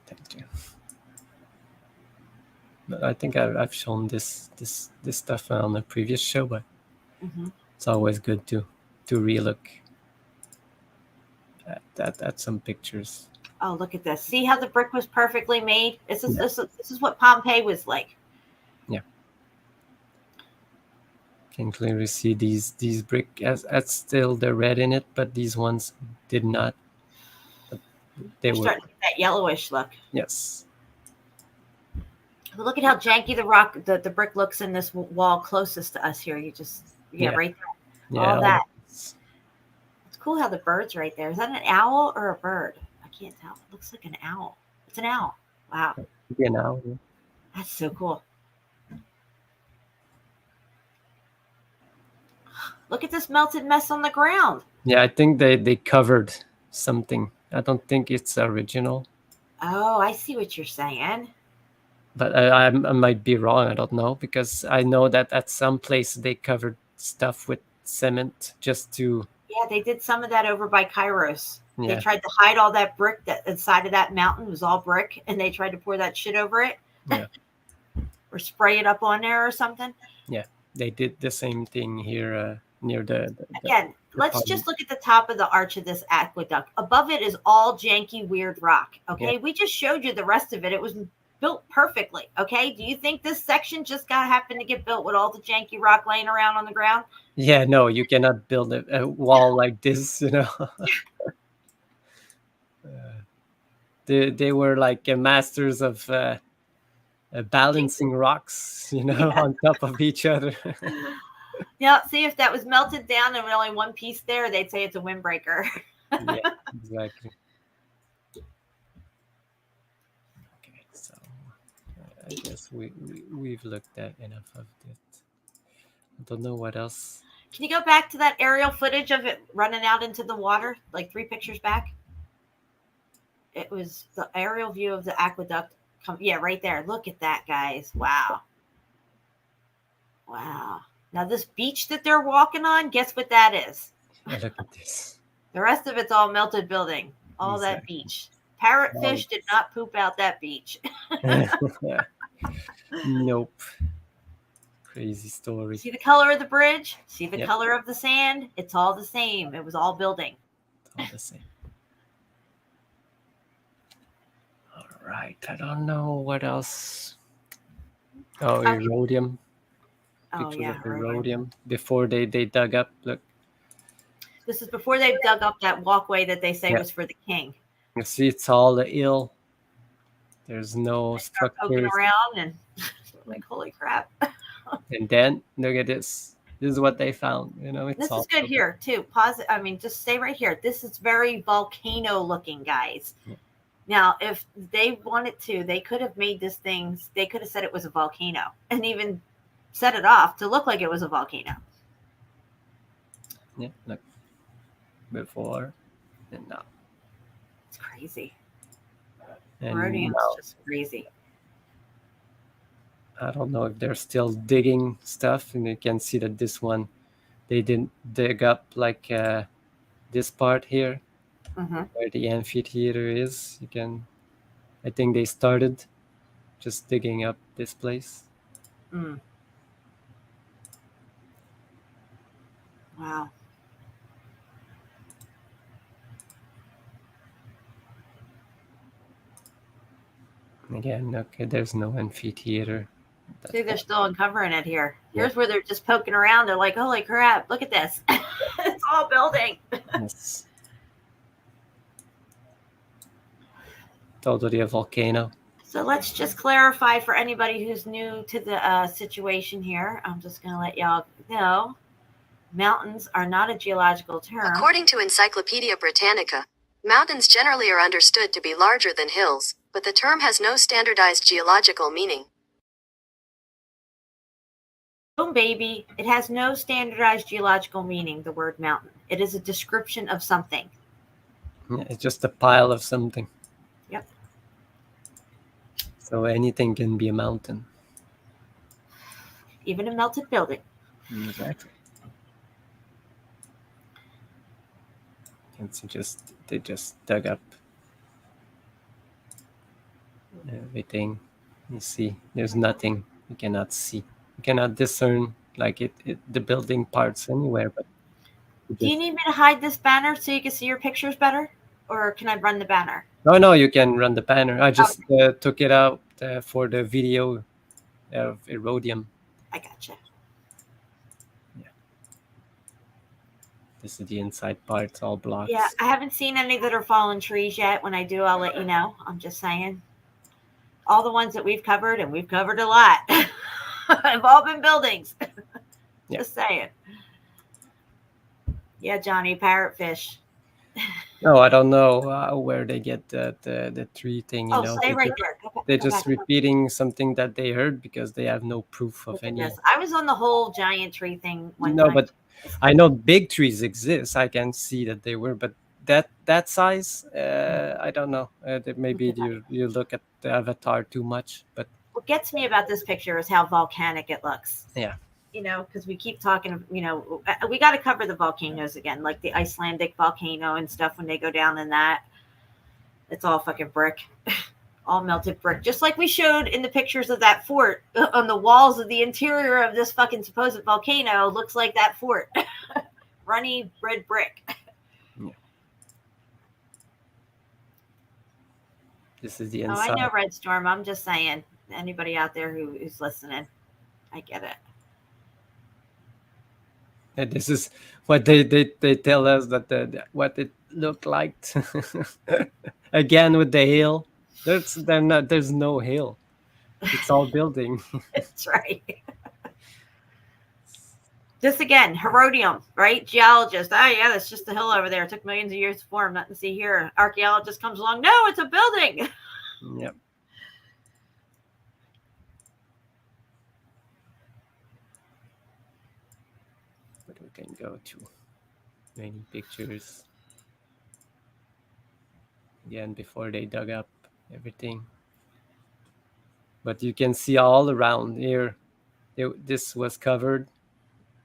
Thank you. But I think I've shown this stuff on the previous show, but it's always good to relook at some pictures. Oh, look at this! See how the brick was perfectly made. This is what Pompeii was like. Yeah. Can clearly see these brick as still the red in it, but these ones did not. They were starting to get that yellowish look. Yes. But look at how janky the brick looks in this wall closest to us here. Right there. Yeah, all that. It's cool how the bird's right there. Is that an owl or a bird? I can't tell. It looks like an owl. It's an owl. Wow. Yeah, an owl. Yeah. That's so cool. Look at this melted mess on the ground. Yeah, I think they covered something. I don't think it's original. Oh, I see what you're saying. But I might be wrong. I don't know, because I know that at some place they covered stuff with cement just to. Yeah, they did some of that over by Kairos. Yeah. They tried to hide all that brick that inside of that mountain was all brick, and they tried to pour that shit over it. Yeah. Or spray it up on there or something. Yeah, they did the same thing here near the Again, let's just look at the top of the arch of this aqueduct. Above it is all janky, weird rock. Okay, we just showed you the rest of it. It was built perfectly. Okay, do you think this section just happened to get built with all the janky rock laying around on the ground? Yeah, no, you cannot build a wall like this, you know. They were like masters of balancing rocks, you know, on top of each other. Yeah, see, if that was melted down and only one piece there, they'd say it's a windbreaker. Yeah, exactly. Okay, so I guess we've looked at enough of it. I don't know what else. Can you go back to that aerial footage of it running out into the water, like 3 pictures back? It was the aerial view of the aqueduct. Yeah, right there. Look at that, guys. Wow. Wow. Now, this beach that they're walking on, guess what that is? Yeah, look at this. The rest of it's all melted building. All that beach. Parrotfish did not poop out that beach. Nope. Crazy story. See the color of the bridge? See the color of the sand? It's all the same. It was all building. It's all the same. right. I don't know what else. Oh, Okay. erodium. Oh, Pictures yeah, of erodium. erodium before they dug up. Look, This is before they dug up that walkway that they say Yeah. was for the king. you see, it's all the ill. There's no Start poking structures. around and like, holy crap. And then look at this. This is what they found. You know, it's This all is good here too. Pause. I mean, just stay right here. This is very volcano looking, guys. Yeah. Now, if they wanted to, they could have made this thing. They could have said it was a volcano and even set it off to look like it was a volcano. Yeah, look. Before and now. It's crazy. And Erodium now, is just crazy. I don't know if they're still digging stuff, and you can see that this one, they didn't dig up like this part here, where the amphitheater is. You can, I think they started just digging up this place. Mm. Wow. Again, okay, there's no amphitheater. See, they're still uncovering it here. Here's where they're just poking around. They're like, holy crap, look at this. It's all building. Yes. Totally a volcano. So let's just clarify for anybody who's new to the situation here. I'm just going to let y'all know mountains are not a geological term. According to Encyclopedia Britannica, mountains generally are understood to be larger than hills, but the term has no standardized geological meaning. Boom, baby. It has no standardized geological meaning, the word mountain. It is a description of something. Yeah, it's just a pile of something. Yep. So anything can be a mountain. Even a melted building. Exactly. And so they just dug up everything. You see, there's nothing. You cannot see. You cannot discern like the building parts anywhere. But do you need me to hide this banner so you can see your pictures better, or can I run the banner? No, you can run the banner. I just took it out for the video of erodium. I gotcha. Yeah. This is the inside part, it's all blocks. Yeah, I haven't seen any that are fallen trees yet. When I do, I'll let you know. I'm just saying. All the ones that we've covered, and we've covered a lot, have all been buildings. Just saying. Yeah, Johnny, parrotfish. No, I don't know where they get the tree thing. You know, stay right there. They're just repeating something that they heard because they have no proof of any. Yes, I was on the whole giant tree thing one No, time. but I know big trees exist. I can see that they were, but that size, I don't know. Maybe you look at the avatar too much. But what gets me about this picture is how volcanic it looks. Yeah. You know, because we keep talking, you know, we got to cover the volcanoes again, like the Icelandic volcano and stuff. When they go down in that, it's all fucking brick, all melted brick. Just like we showed in the pictures of that fort on the walls of the interior of this fucking supposed volcano, looks like that fort. Runny red brick. Yeah. This is the inside. Oh, I know, Red Storm. I'm just saying, anybody out there who's listening, I get it. And this is what they tell us that what it looked like. Again with the hill, there's no hill. It's all building. That's right. Just again, Herodium, right? Geologist. Oh yeah, that's just a hill over there. It took millions of years to form. Nothing to see here. Archaeologist comes along. No, it's a building. Yep. But we can go to many pictures. Again, before they dug up everything. But you can see all around here. This was covered,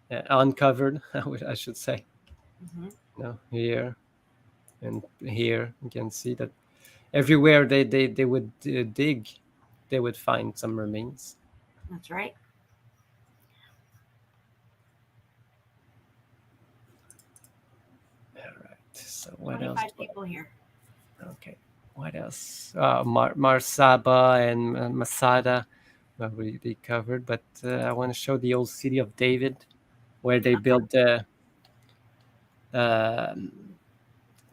uncovered, I should say. Mm-hmm. No, here and here you can see that everywhere they would dig, they would find some remains. That's right. All right. So what 25 else? people here. Okay. what else? Marsaba and Masada we covered, but I want to show the old city of David, where they built the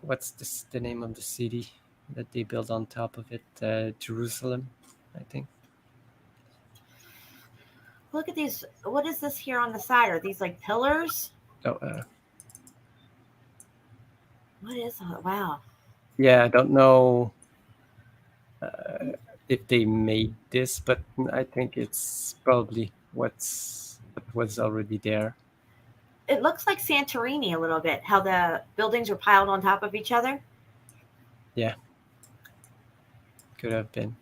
what's the name of the city that they built on top of it? Jerusalem, I think. Look at these. What is this here on the side? Are these like pillars? Oh, What is that? Wow. yeah, I don't know if they made this, but I think it's probably what was already there. It looks like Santorini a little bit, how the buildings are piled on top of each other. Yeah, could have been,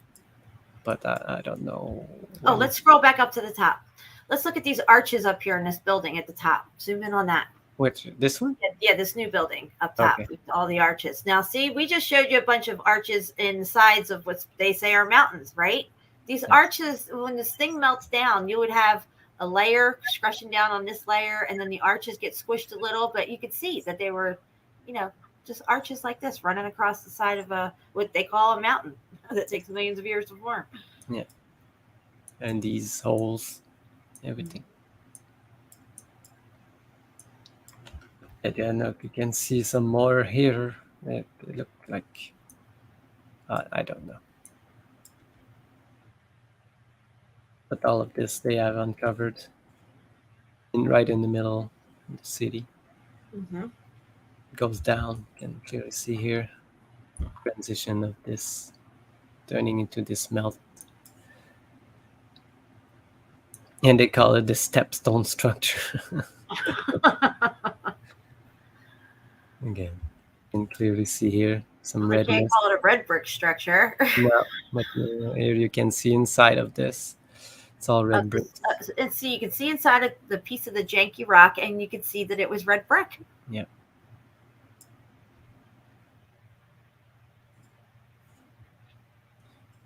but I don't know. Oh, let's scroll back up to the top. Let's look at these arches up here in this building at the top. Zoom in on that. Which, this one? Yeah, this new building up top Okay. with all the arches. Now, see, we just showed you a bunch of arches in the sides of what they say are mountains, right? These arches, when this thing melts down, you would have a layer crushing down on this layer, and then the arches get squished a little, but you could see that they were, just arches like this running across the side of what they call a mountain that takes millions of years to form. Yeah. And these holes, everything. And then look, you can see some more here. It look like, I don't know. But all of this they have uncovered right in the middle of the city. Mm-hmm. It goes down. You can clearly see here transition of this turning into this melt. And they call it the stepstone structure. Again, you can clearly see here some They can't redness. call it a red brick structure. No, but here you can see inside of this. It's all red brick. And see, you can see inside of the piece of the janky rock, and you can see that it was red brick. Yeah.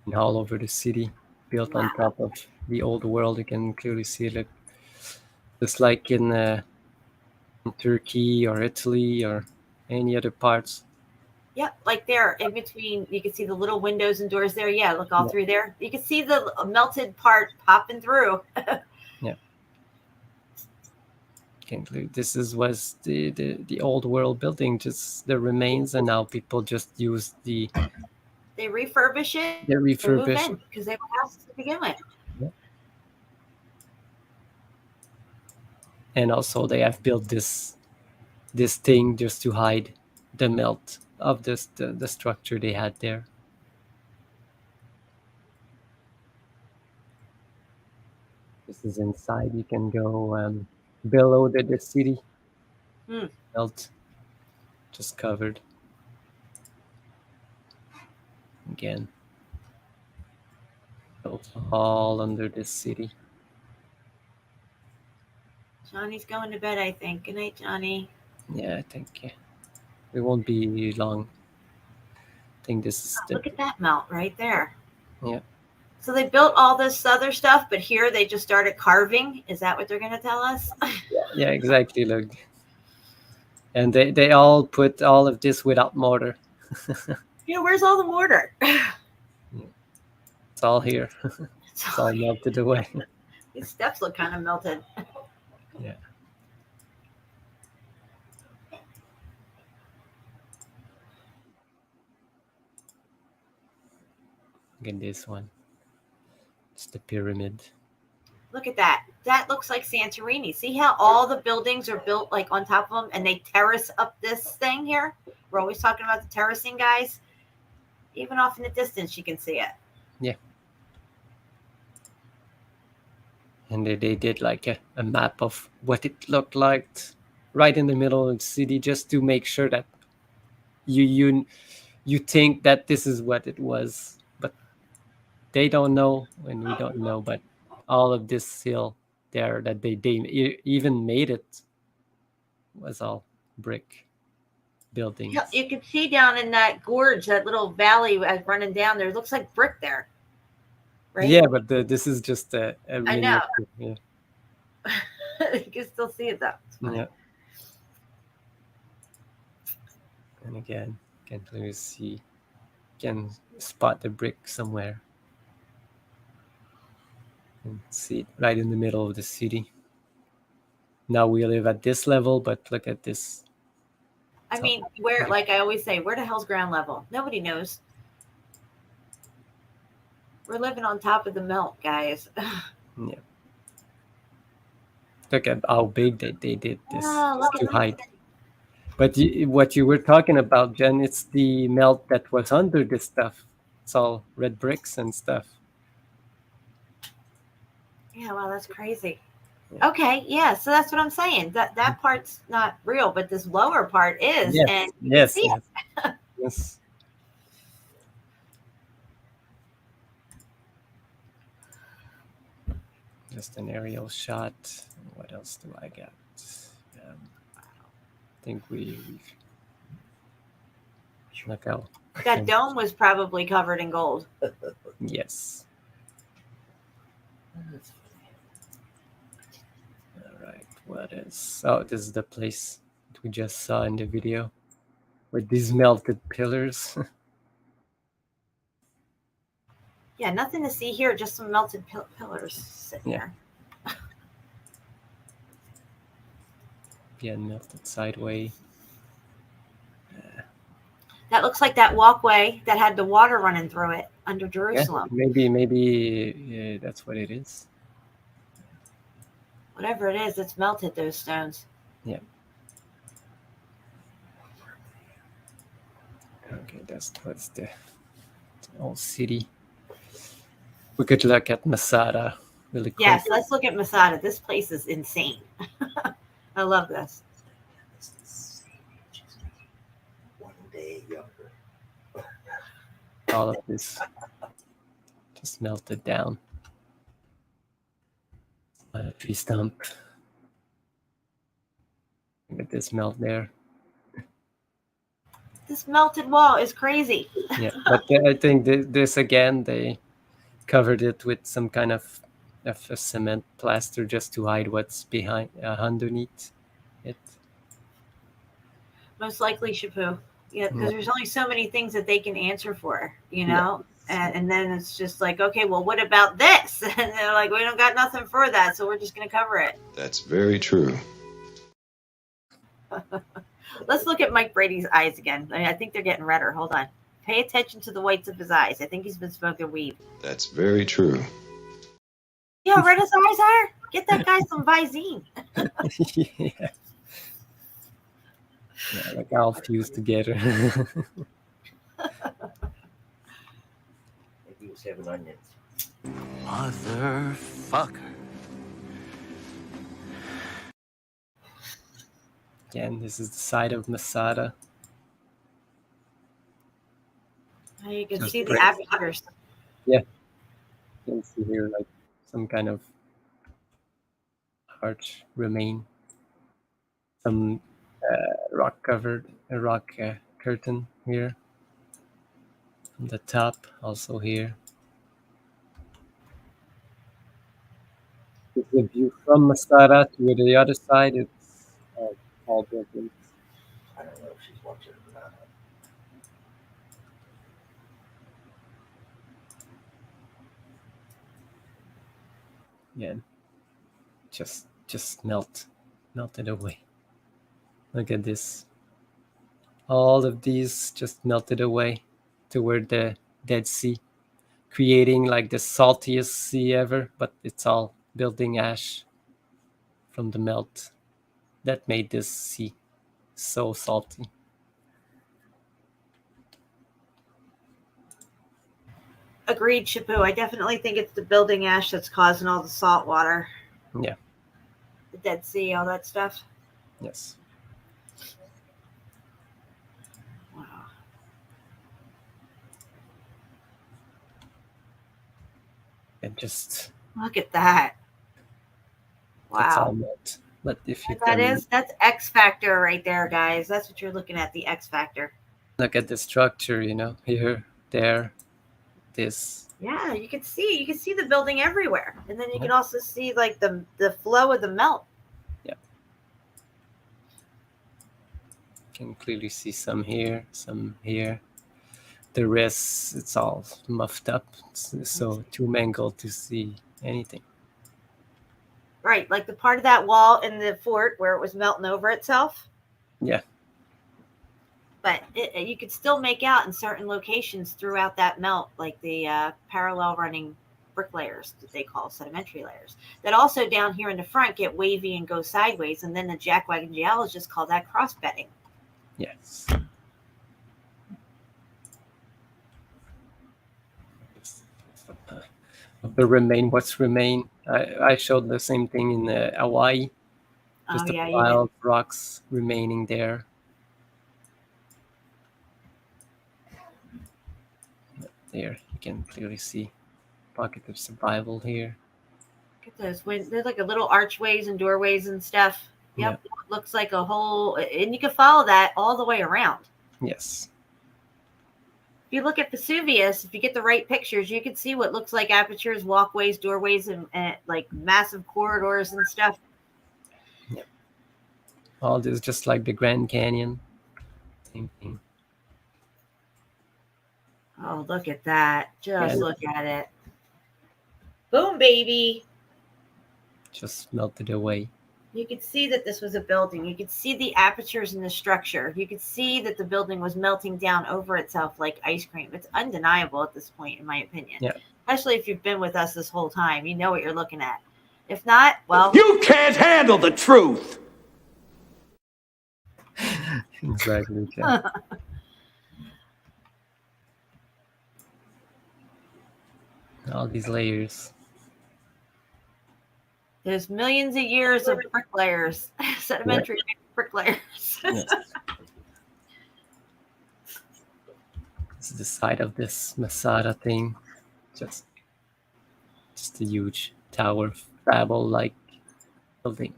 And all over the city, built on top of the old world. You can clearly see it, just like in Turkey or Italy or any other parts. Yep, like there in between, you can see the little windows and doors there. Yeah, look all through there. You can see the melted part popping through. Yeah. This was the old world building, just the remains, and now people just use the. They refurbish it. They refurbish move in because they were houses to begin with. Yeah. And also, they have built this thing just to hide the melt of the structure they had there. This is inside. You can go below the city. Melt just covered. Again, built all under this city. Johnny's going to bed, I think. Good night, Johnny. Yeah, I think it won't be long. I think this is Look at that melt right there. Yeah. So they built all this other stuff, but here they just started carving. Is that what they're going to tell us? Yeah, exactly. Look, and they all put all of this without mortar. Where's all the mortar? It's all here. It's all melted away. These steps look kind of melted. Yeah. Look at this one. It's the pyramid. Look at that. That looks like Santorini. See how all the buildings are built like on top of them and they terrace up this thing here? We're always talking about the terracing, guys. Even off in the distance, you can see it. Yeah. And they did like a map of what it looked like right in the middle of the city, just to make sure that you think that this is what it was, but they don't know and we don't know. But all of this hill there that they even made it was all brick buildings. Yeah, you can see down in that gorge, that little valley running down there. It looks like brick there. Right? Yeah, but this is just a I know. Yeah. You can still see it though. Yeah. And again, you can clearly see can spot the brick somewhere. And see it right in the middle of the city. Now we live at this level, but look at this. I mean, where, like I always say, where the hell's ground level? Nobody knows. We're living on top of the melt, guys. Yeah. Look at how big they did this to hide. But what you were talking about, Jen, it's the melt that was under this stuff. It's all red bricks and stuff. Yeah, well, that's crazy. Yeah. Okay, yeah, so that's what I'm saying. That part's not real, but this lower part is. Yes, and yes, yes. Yes. Just an aerial shot. What else do I got? I think we've look out. That dome was probably covered in gold. Yes. All right. What is? Oh, this is the place that we just saw in the video with these melted pillars. Yeah, nothing to see here. Just some melted pillars sitting there. Yeah, melted sideways. That looks like that walkway that had the water running through it under Jerusalem. Yeah, maybe that's what it is. Whatever it is, it's melted those stones. Yeah. Okay, that's the old city. We could look at Masada really quick. Yes, let's look at Masada. This place is insane. I love this. All of this just melted down. A tree stump. Look at this melt there. This melted wall is crazy. Yeah, but I think this again, they covered it with some kind of a cement plaster just to hide what's behind underneath it. Most likely SHEPU. Yeah, because there's only so many things that they can answer for, you know? Yeah. And then it's just like, okay, well, what about this? And they're like, we don't got nothing for that, so we're just going to cover it. That's very true. Let's look at Mike Brady's eyes again. I think they're getting redder. Hold on. Pay attention to the whites of his eyes. I think he's been smoking weed. That's very true. You know how red his eyes are? Get that guy some Visine. Yeah. Yeah, like all fused together. Maybe he was having onions. Motherfucker. Again, this is the side of Masada. You can see the apertures. Yeah. You can see here like some kind of arch remain. Some rock curtain here. On the top, also here. This is the view from Masada to the other side. It's all buildings. I don't know if she's watching or not. Yeah, just melted away. Look at this. All of these just melted away toward the Dead Sea, creating like the saltiest sea ever, but it's all building ash from the melt that made this sea so salty. Agreed, SHEPU. I definitely think it's the building ash that's causing all the salt water. Yeah. The Dead Sea, all that stuff. Yes. Wow. And just look at that. Wow. That's all melt. But if you that's X factor right there, guys. That's what you're looking at, the X factor. Look at the structure, you know, here, there, this. Yeah, you can see the building everywhere. And then you can also see like the flow of the melt. Yeah. You can clearly see some here, some here. the rest, it's all muffed up, so too mangled to see anything. Right, like the part of that wall in the fort where it was melting over itself. Yeah. But you could still make out in certain locations throughout that melt, like the parallel running brick layers that they call sedimentary layers, that also down here in the front get wavy and go sideways, and then the jackwagon geologists call that cross bedding. Yes. Of the what's remain, I showed the same thing in Hawaii, just a pile of rocks remaining there. There, you can clearly see pocket of survival here. Look at those. There's like a little archways and doorways and stuff. Yep. Yeah. Looks like a whole, and you can follow that all the way around. Yes. If you look at Vesuvius, if you get the right pictures, you can see what looks like apertures, walkways, doorways, and like massive corridors and stuff. Yep. All this just like the Grand Canyon. Same thing. Oh, look at that. Just look at it. Boom, baby. Just melted away. You could see that this was a building. You could see the apertures in the structure. You could see that the building was melting down over itself like ice cream. It's undeniable at this point, in my opinion. Yeah. Especially if you've been with us this whole time. You know what you're looking at. If not, well... You can't handle the truth! Exactly. Yeah. All these layers. There's millions of years of brick layers, sedimentary brick layers. Yes. This is the side of this Masada thing. Just a huge tower, Babel-like building.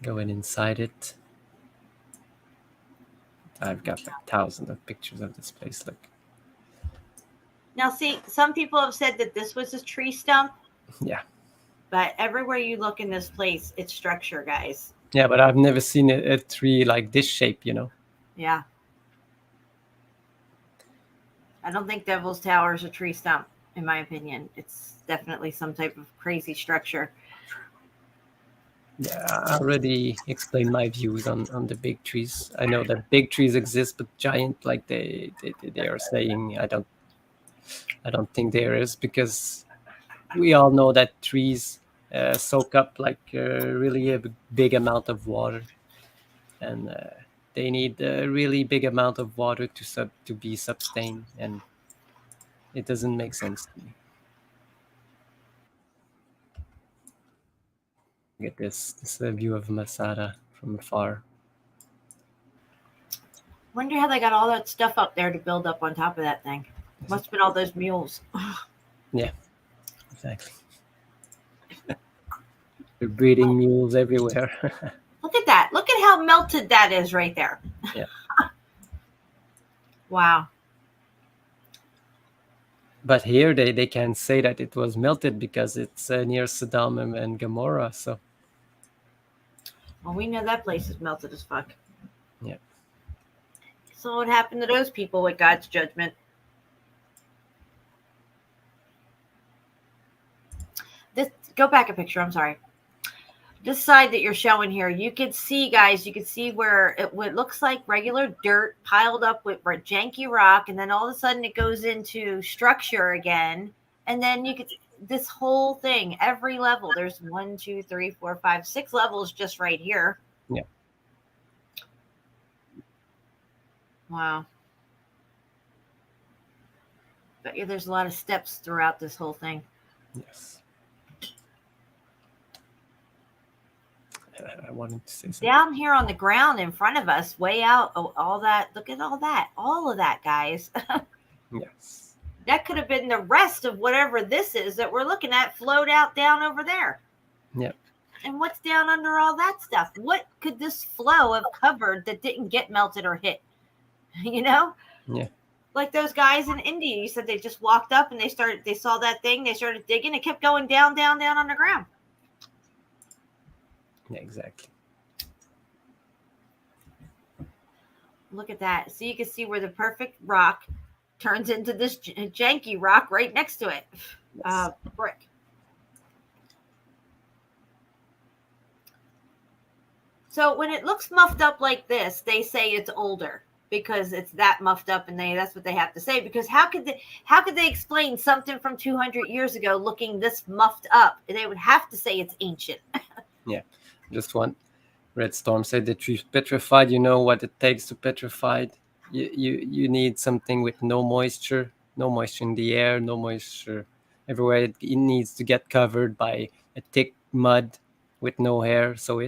Going inside it. I've got like thousands of pictures of this place. Look. Now, see, some people have said that this was a tree stump. Yeah. But everywhere you look in this place, it's structure, guys. Yeah, but I've never seen a tree like this shape, you know. Yeah. I don't think Devil's Tower is a tree stump, in my opinion. It's definitely some type of crazy structure. Yeah, I already explained my views on the big trees. I know that big trees exist, but giant, like they are saying, I don't think there is, because we all know that trees soak up like really a big amount of water, and they need a really big amount of water to be sustained, and it doesn't make sense to me. Get this view of Masada from afar. Wonder how they got all that stuff up there to build up on top of that thing. Must have been all those mules. Yeah, exactly. They're breeding mules everywhere. Look at that. Look at how melted that is right there. Yeah. Wow. But here they can say that it was melted because it's near Sodom and Gomorrah. So. Well, we know that place is melted as fuck. Yeah. So what happened to those people with God's judgment? Go back a picture. I'm sorry. This side that you're showing here, you could see, guys, you could see where it looks like regular dirt piled up with janky rock, and then all of a sudden it goes into structure again, and then you could this whole thing, every level. There's 1, 2, 3, 4, 5, 6 levels just right here. Yeah. Wow. But yeah, there's a lot of steps throughout this whole thing. Yes. I wanted to say something. Down here on the ground in front of us, way out, all that. Look at all that. All of that, guys. Yes. That could have been the rest of whatever this is that we're looking at flowed out down over there. Yep. And what's down under all that stuff? What could this flow have covered that didn't get melted or hit? You know? Yeah. Like those guys in India, you said they just walked up and they saw that thing, they started digging, it kept going down, down, down on the ground. Yeah, exactly. Look at that. So you can see where the perfect rock turns into this janky rock right next to it. Brick. So when it looks muffed up like this, they say it's older because it's that muffed up, and that's what they have to say. Because how could they explain something from 200 years ago looking this muffed up? They would have to say it's ancient. Yeah, just one. Red Storm said the tree's petrified. You know what it takes to petrify it. You need something with no moisture in the air, no moisture everywhere. It needs to get covered by a thick mud with no air, so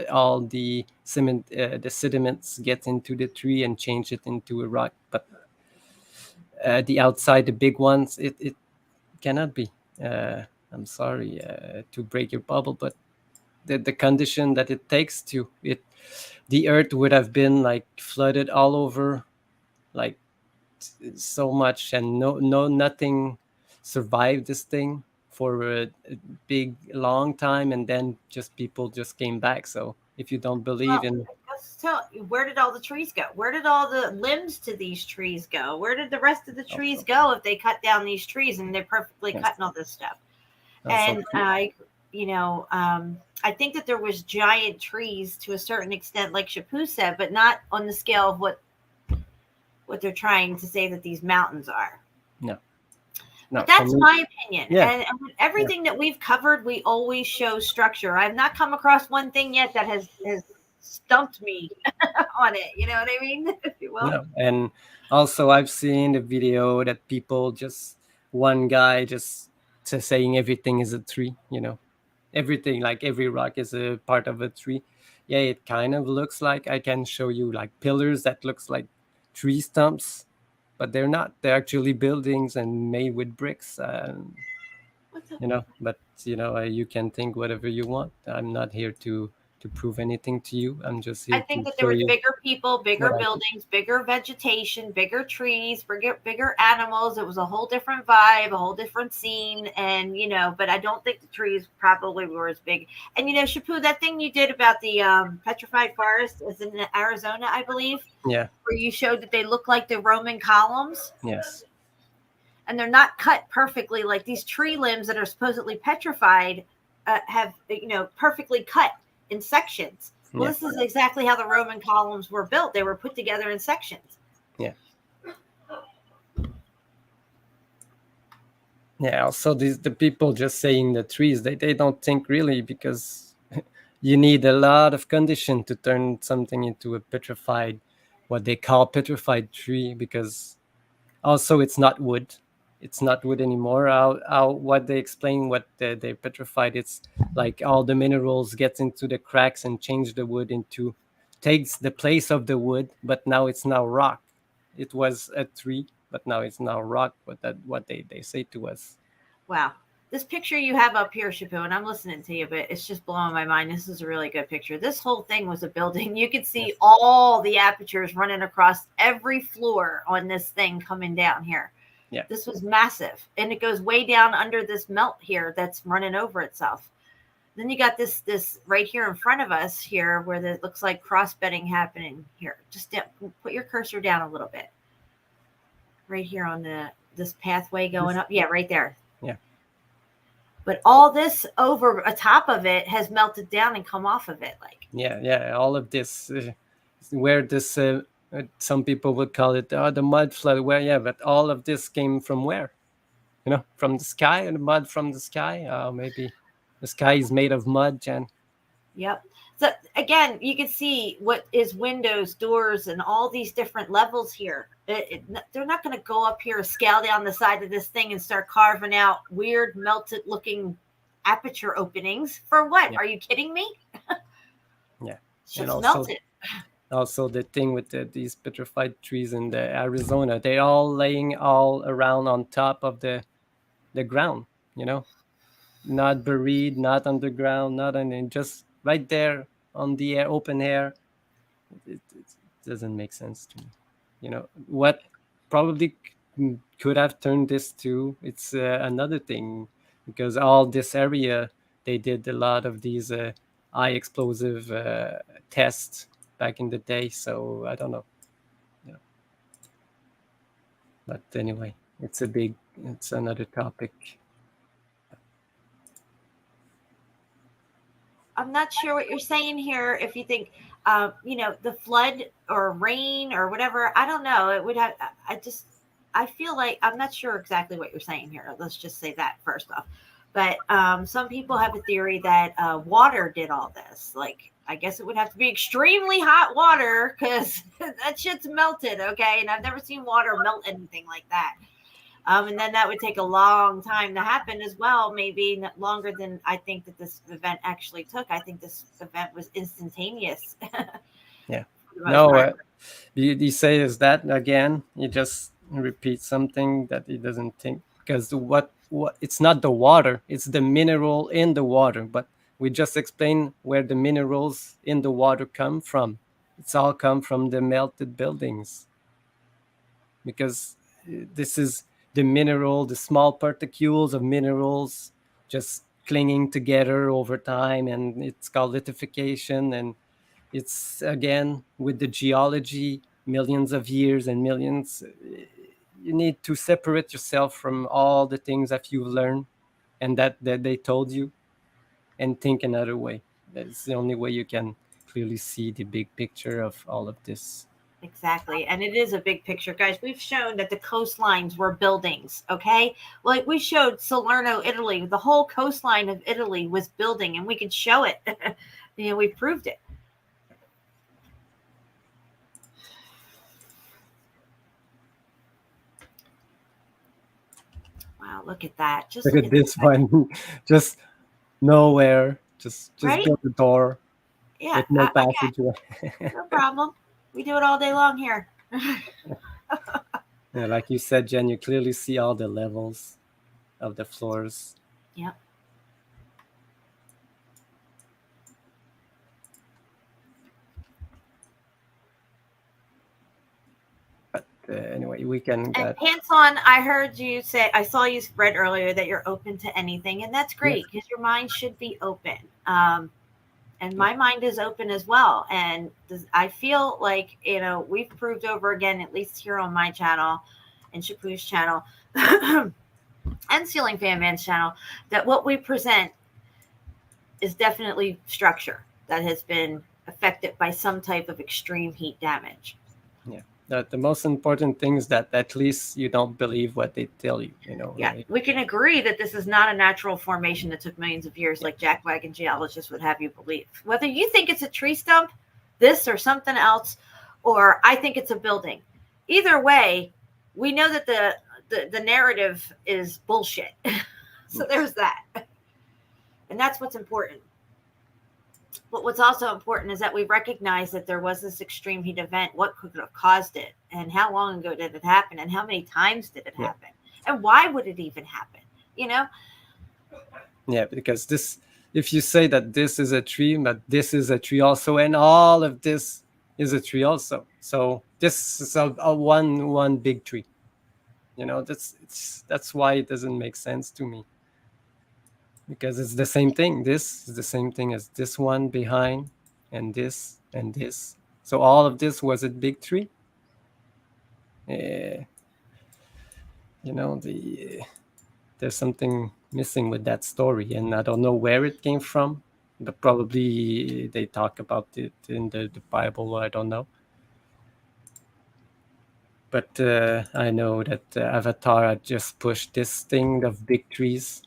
all the cement, the sediments get into the tree and change it into a rock. But the outside, the big ones, it cannot be. I'm sorry to break your bubble, but the condition that it takes to it, the earth would have been like flooded all over, like so much, and nothing survived this thing for a big long time, and then people just came back. So if you don't believe in, where did all the trees go? Where did all the limbs to these trees go? Where did the rest of the trees go if they cut down these trees and they're perfectly cutting all this stuff? And I think that there was giant trees to a certain extent, like SHEPU said, but not on the scale of what they're trying to say that these mountains are. No. But that's my opinion. Yeah. And with everything that we've covered, we always show structure. I've not come across one thing yet that has stumped me on it. You know what I mean? If you will. No. And also I've seen a video that people one guy saying everything is a tree, everything, like every rock is a part of a tree. Yeah, it kind of looks like, I can show you like pillars that looks like tree stumps, but they're not. They're actually buildings and made with bricks. But you can think whatever you want. I'm not here to prove anything to you. I'm just here. I think that there was bigger people, bigger buildings, bigger vegetation, bigger trees, bigger animals. It was a whole different vibe, a whole different scene, and but I don't think the trees probably were as big. And SHEPU, that thing you did about the petrified forest is in Arizona, I believe. Yeah. Where you showed that they look like the Roman columns. Yes. And they're not cut perfectly, like these tree limbs that are supposedly petrified have perfectly cut in sections. Well, This is exactly how the Roman columns were built. They were put together in sections. Yeah. Yeah. Also, the people just saying the trees, they don't think really, because you need a lot of condition to turn something into a petrified, what they call petrified tree, because also it's not wood. It's not wood anymore. What they explain, what they petrified, it's like all the minerals get into the cracks and change the wood takes the place of the wood, but now it's now rock. It was a tree, but now it's now rock. What they say to us. Wow. This picture you have up here, SHEPU, and I'm listening to you, but it's just blowing my mind. This is a really good picture. This whole thing was a building. You could see all the apertures running across every floor on this thing coming down here. Yeah. This was massive, and it goes way down under this melt here that's running over itself. Then you got this right here in front of us here, where it looks like cross bedding happening here. Just put your cursor down a little bit. Right here on this pathway going up. Yeah, right there. Yeah. But all this over top of it has melted down and come off of it, like. Yeah. All of this, where this. Some people would call it the mud flood. Well, yeah, but all of this came from where? From the sky, and the mud from the sky. Maybe the sky is made of mud, Jen. Yep. So again, you can see what is windows, doors, and all these different levels here. They're not going to go up here, scale down the side of this thing, and start carving out weird, melted-looking aperture openings. For what? Yeah. Are you kidding me? Yeah. It's melted. Also, the thing with these petrified trees in the Arizona, they're all laying all around on top of the ground, not buried, not underground, just right there on the open air. It doesn't make sense to me. What probably could have turned this to, it's another thing, because all this area, they did a lot of these high explosive tests back in the day. So I don't know. Yeah. But anyway, it's another topic. I'm not sure what you're saying here. If you think, the flood or rain or whatever, I don't know. It would have. I feel like I'm not sure exactly what you're saying here. Let's just say that first off. But some people have a theory that water did all this. Like, I guess it would have to be extremely hot water because that shit's melted. Okay, and I've never seen water melt anything like that. And then that would take a long time to happen as well, maybe longer than I think that this event actually took. I think this event was instantaneous. Yeah. No, you say is that again, you just repeat something that he doesn't think, because what it's not the water, it's the mineral in the water, but we just explained where the minerals in the water come from. It's all come from the melted buildings, because this is the mineral, the small particles of minerals just clinging together over time, and it's called lithification. And it's again with the geology, millions of years and millions. You need to separate yourself from all the things that you've learned and that they told you, and think another way. That's the only way you can clearly see the big picture of all of this. Exactly. And it is a big picture. Guys, we've shown that the coastlines were buildings, okay? Like we showed Salerno, Italy. The whole coastline of Italy was building, and we could show it. We proved it. Wow, look at that. Just look at this one. Just nowhere. Just right? build a door. Yeah, with no passageway. No problem. We do it all day long here. Yeah, like you said, Jen, you clearly see all the levels of the floors. Yep. But anyway, we can get... Pants on, I heard you say, I saw you spread earlier that you're open to anything, and that's great because your mind should be open. And my mind is open as well. And I feel like, we've proved over again, at least here on my channel and SHEPU's channel and Ceiling Fan Man's channel, that what we present is definitely structure that has been affected by some type of extreme heat damage. Yeah. The most important thing is that at least you don't believe what they tell you, Yeah, right? We can agree that this is not a natural formation that took millions of years like jackwagon geologists would have you believe. Whether you think it's a tree stump, this or something else, or I think it's a building. Either way, we know that the narrative is bullshit. So there's that. And that's what's important. But what's also important is that we recognize that there was this extreme heat event. What could have caused it? And how long ago did it happen? And how many times did it happen? And why would it even happen? Yeah, because if you say that this is a tree, but this is a tree also, and all of this is a tree also. So this is a one big tree. That's why it doesn't make sense to me. Because it's the same thing. This is the same thing as this one behind, and this and this. So all of this was a big tree. There's something missing with that story, and I don't know where it came from. But probably they talk about it in the Bible. I don't know. But I know that Avatar had just pushed this thing of big trees.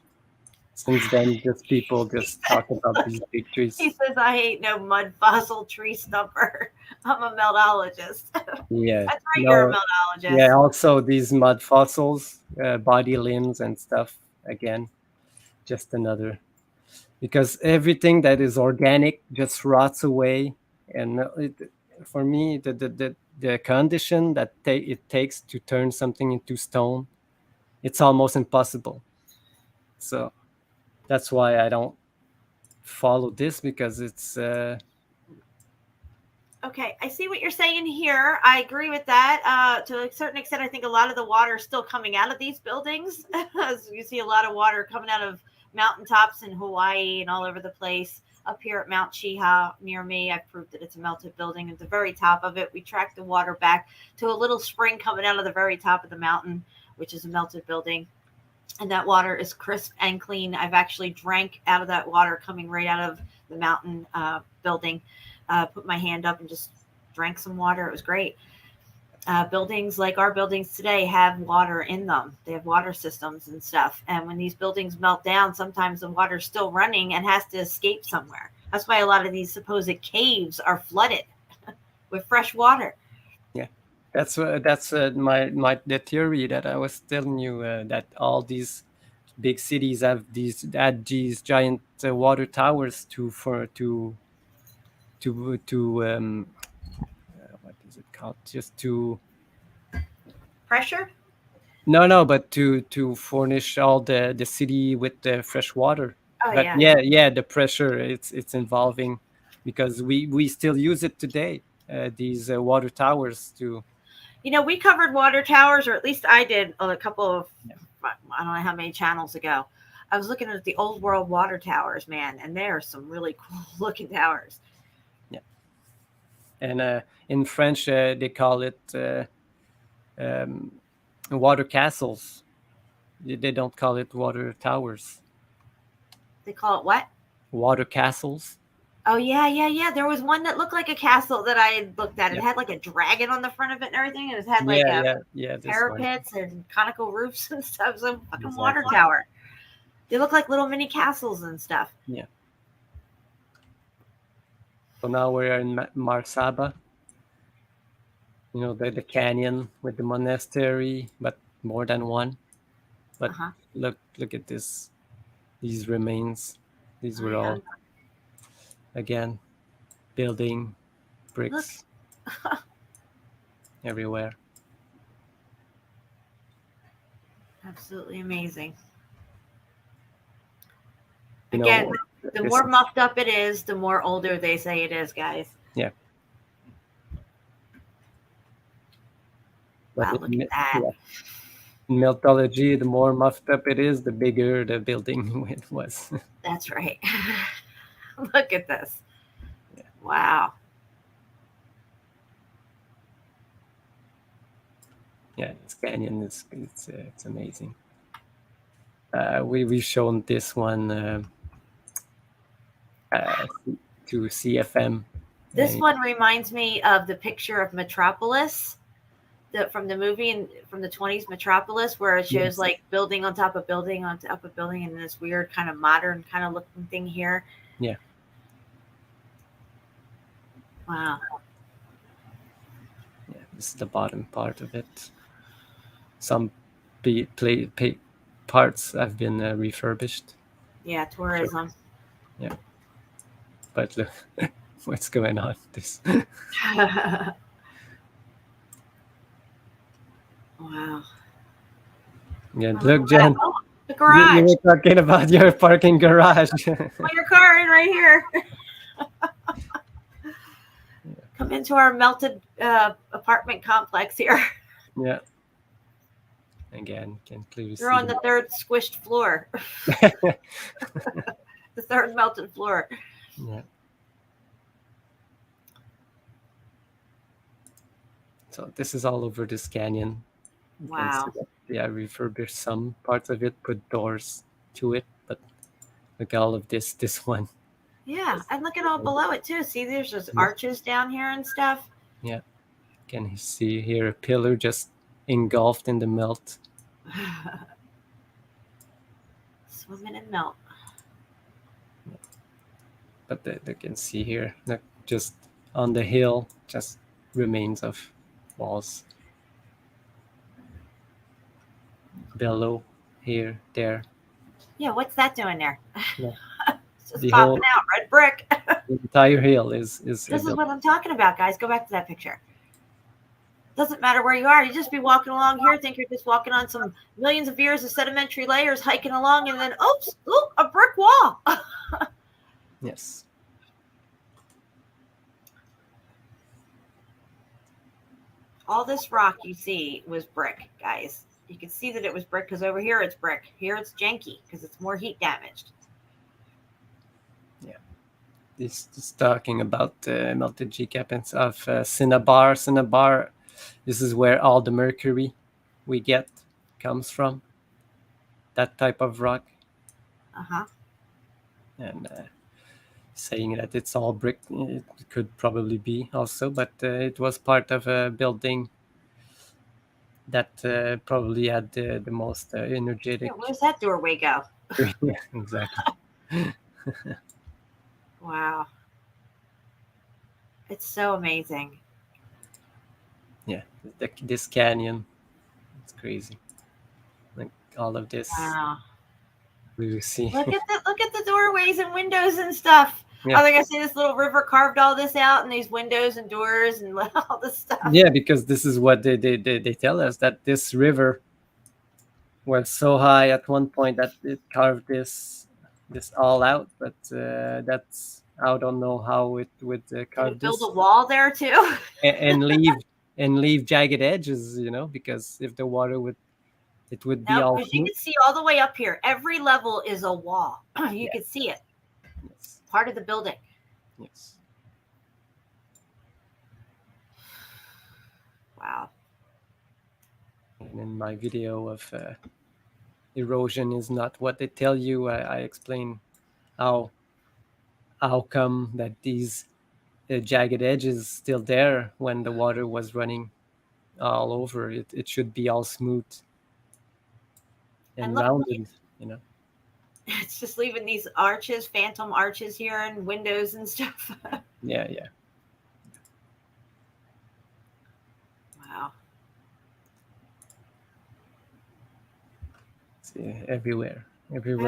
Since then, people just talk about these big trees. He says, I ain't no mud fossil tree stumper. I'm a meltologist. Yeah. That's right, you're a meltologist. Yeah, also these mud fossils, body limbs and stuff. Again, just another. Because everything that is organic just rots away. And for me, the condition that it takes to turn something into stone, it's almost impossible. So that's why I don't follow this, because it's okay, I see what you're saying here. I agree with that. To a certain extent, I think a lot of the water is still coming out of these buildings. As you see a lot of water coming out of mountaintops in Hawaii and all over the place. up here at Mount Sheha near me. I've proved that it's a melted building. At the very top of it, we tracked the water back to a little spring coming out of the very top of the mountain, which is a melted building. And that water is crisp and clean. I've actually drank out of that water coming right out of the mountain building. Put my hand up and just drank some water. It was great. Buildings like our buildings today have water in them. They have water systems and stuff. And when these buildings melt down, sometimes the water's still running and has to escape somewhere. That's why a lot of these supposed caves are flooded with fresh water. Yeah, that's the theory that I was telling you, that all these big cities had these giant water towers what is it called? Just to Pressure? No, but to furnish all the city with the fresh water. Oh, But yeah. yeah, the pressure it's involving, because we still use it today. These water towers to. You know, we covered water towers, or at least I did a couple of, I don't know how many channels ago. I was looking at the old world water towers, man, and there are some really cool looking towers. Yeah. And in French, they call it water castles. They don't call it water towers. They call it what? Water castles. Oh, yeah. There was one that looked like a castle that I looked at. It had like a dragon on the front of it and everything. It had like parapets and conical roofs and stuff. It was a fucking water tower. They look like little mini castles and stuff. Yeah. So now we're in Marsaba. You know, the canyon with the monastery, but more than one. But look at this. These remains. These were all, again, building bricks everywhere. Absolutely amazing. You Again, the more muffed up it is, the more older they say it is, guys. Yeah. Wow, look at that. Yeah. In Meltology, the more muffed up it is, the bigger the building it was. That's right. Look at this. Yeah. Wow. Yeah, this canyon it's amazing. We've shown this one to CFM. This one reminds me of the picture of Metropolis. From the movie and from the 20s, Metropolis, where it shows like building on top of building on top of building, and this weird kind of modern kind of looking thing here. Yeah. Wow. Yeah, this is the bottom part of it. Some parts have been refurbished. Yeah, tourism. Yeah. But look, what's going on? This. Wow. Yeah, look, Jen. Oh, the garage. You were talking about your parking garage. Put your car in right here. Come into our melted apartment complex here. Yeah. Again, can clearly see. You're on the third squished floor. The third melted floor. Yeah. So this is all over this canyon. Wow. Yeah, refurbished some parts of it, put doors to it, but look at all of this one. Yeah, and look at all below it too. See, there's just arches down here and stuff. Yeah. Can you see here a pillar just engulfed in the melt? Swimming in melt. But they can see here, look, just on the hill, just remains of walls. Below, here, there. Yeah, what's that doing there? Yeah. It's just popping out, red brick. The entire hill is. This is what I'm talking about, guys. Go back to that picture. Doesn't matter where you are. You just be walking along here, think you're just walking on some millions of years of sedimentary layers, hiking along, and then oops, a brick wall. Yes. All this rock you see was brick, guys. You can see that it was brick because over here it's brick. Here it's janky because it's more heat damaged. Yeah. This talking about melted GCAP and of cinnabar. Cinnabar, this is where all the mercury we get comes from. That type of rock. Uh-huh. And saying that it's all brick, it could probably be also, but it was part of a building that probably had the most energetic. Yeah, where's that doorway go? Yeah, exactly. Wow. It's so amazing. Yeah, this canyon, it's crazy. Like all of this. Wow. We see. Look at the doorways and windows and stuff. Yeah. Oh, they're gonna say this little river carved all this out, and these windows and doors and all this stuff. Yeah, because this is what they tell us, that this river was so high at one point that it carved this all out, but that's, I don't know how it would carve Build this a wall there too. and leave jagged edges, because if the water would be No, all because you smooth. can see all the way up here. Every level is a wall. You can see it. Yes. Part of the building. Yes. Wow. And in my video of erosion is not what they tell you, I explain how come that these jagged edges still there when the water was running all over. It should be all smooth and look, rounded, It's just leaving these arches, phantom arches here, and windows and stuff. Yeah. Wow. See, everywhere. Even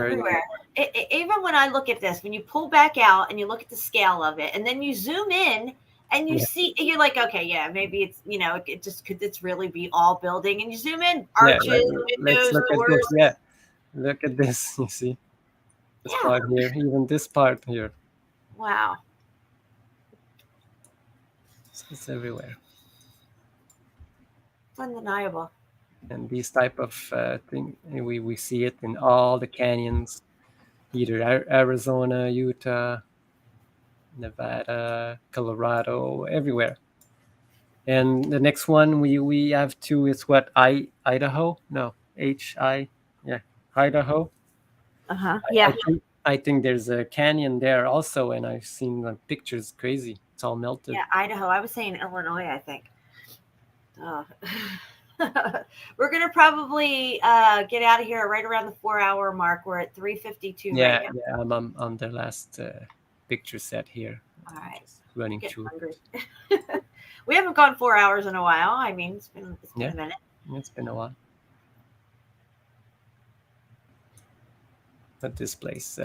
when I look at this, when you pull back out and you look at the scale of it, and then you zoom in and you see, you're like, okay, yeah, maybe it's, it just could this really be all building? And you zoom in, arches, windows, look doors. at this. Yeah, look at this. You see this part here, even this part here. Wow. It's everywhere. It's undeniable. And these type of thing, we see it in all the canyons, either Arizona, Utah, Nevada, Colorado, everywhere. And the next one we have two is what, Idaho? No, Idaho. Yeah. I think there's a canyon there also, and I've seen the pictures. Crazy, it's all melted. Yeah, Idaho. I was saying Illinois, I think. We're gonna probably get out of here right around the 4-hour mark. We're at 3:52 right now. Yeah, I'm on the last picture set here. All right, running through. We haven't gone 4 hours in a while. I mean, it's been a minute. It's been a while. But this place,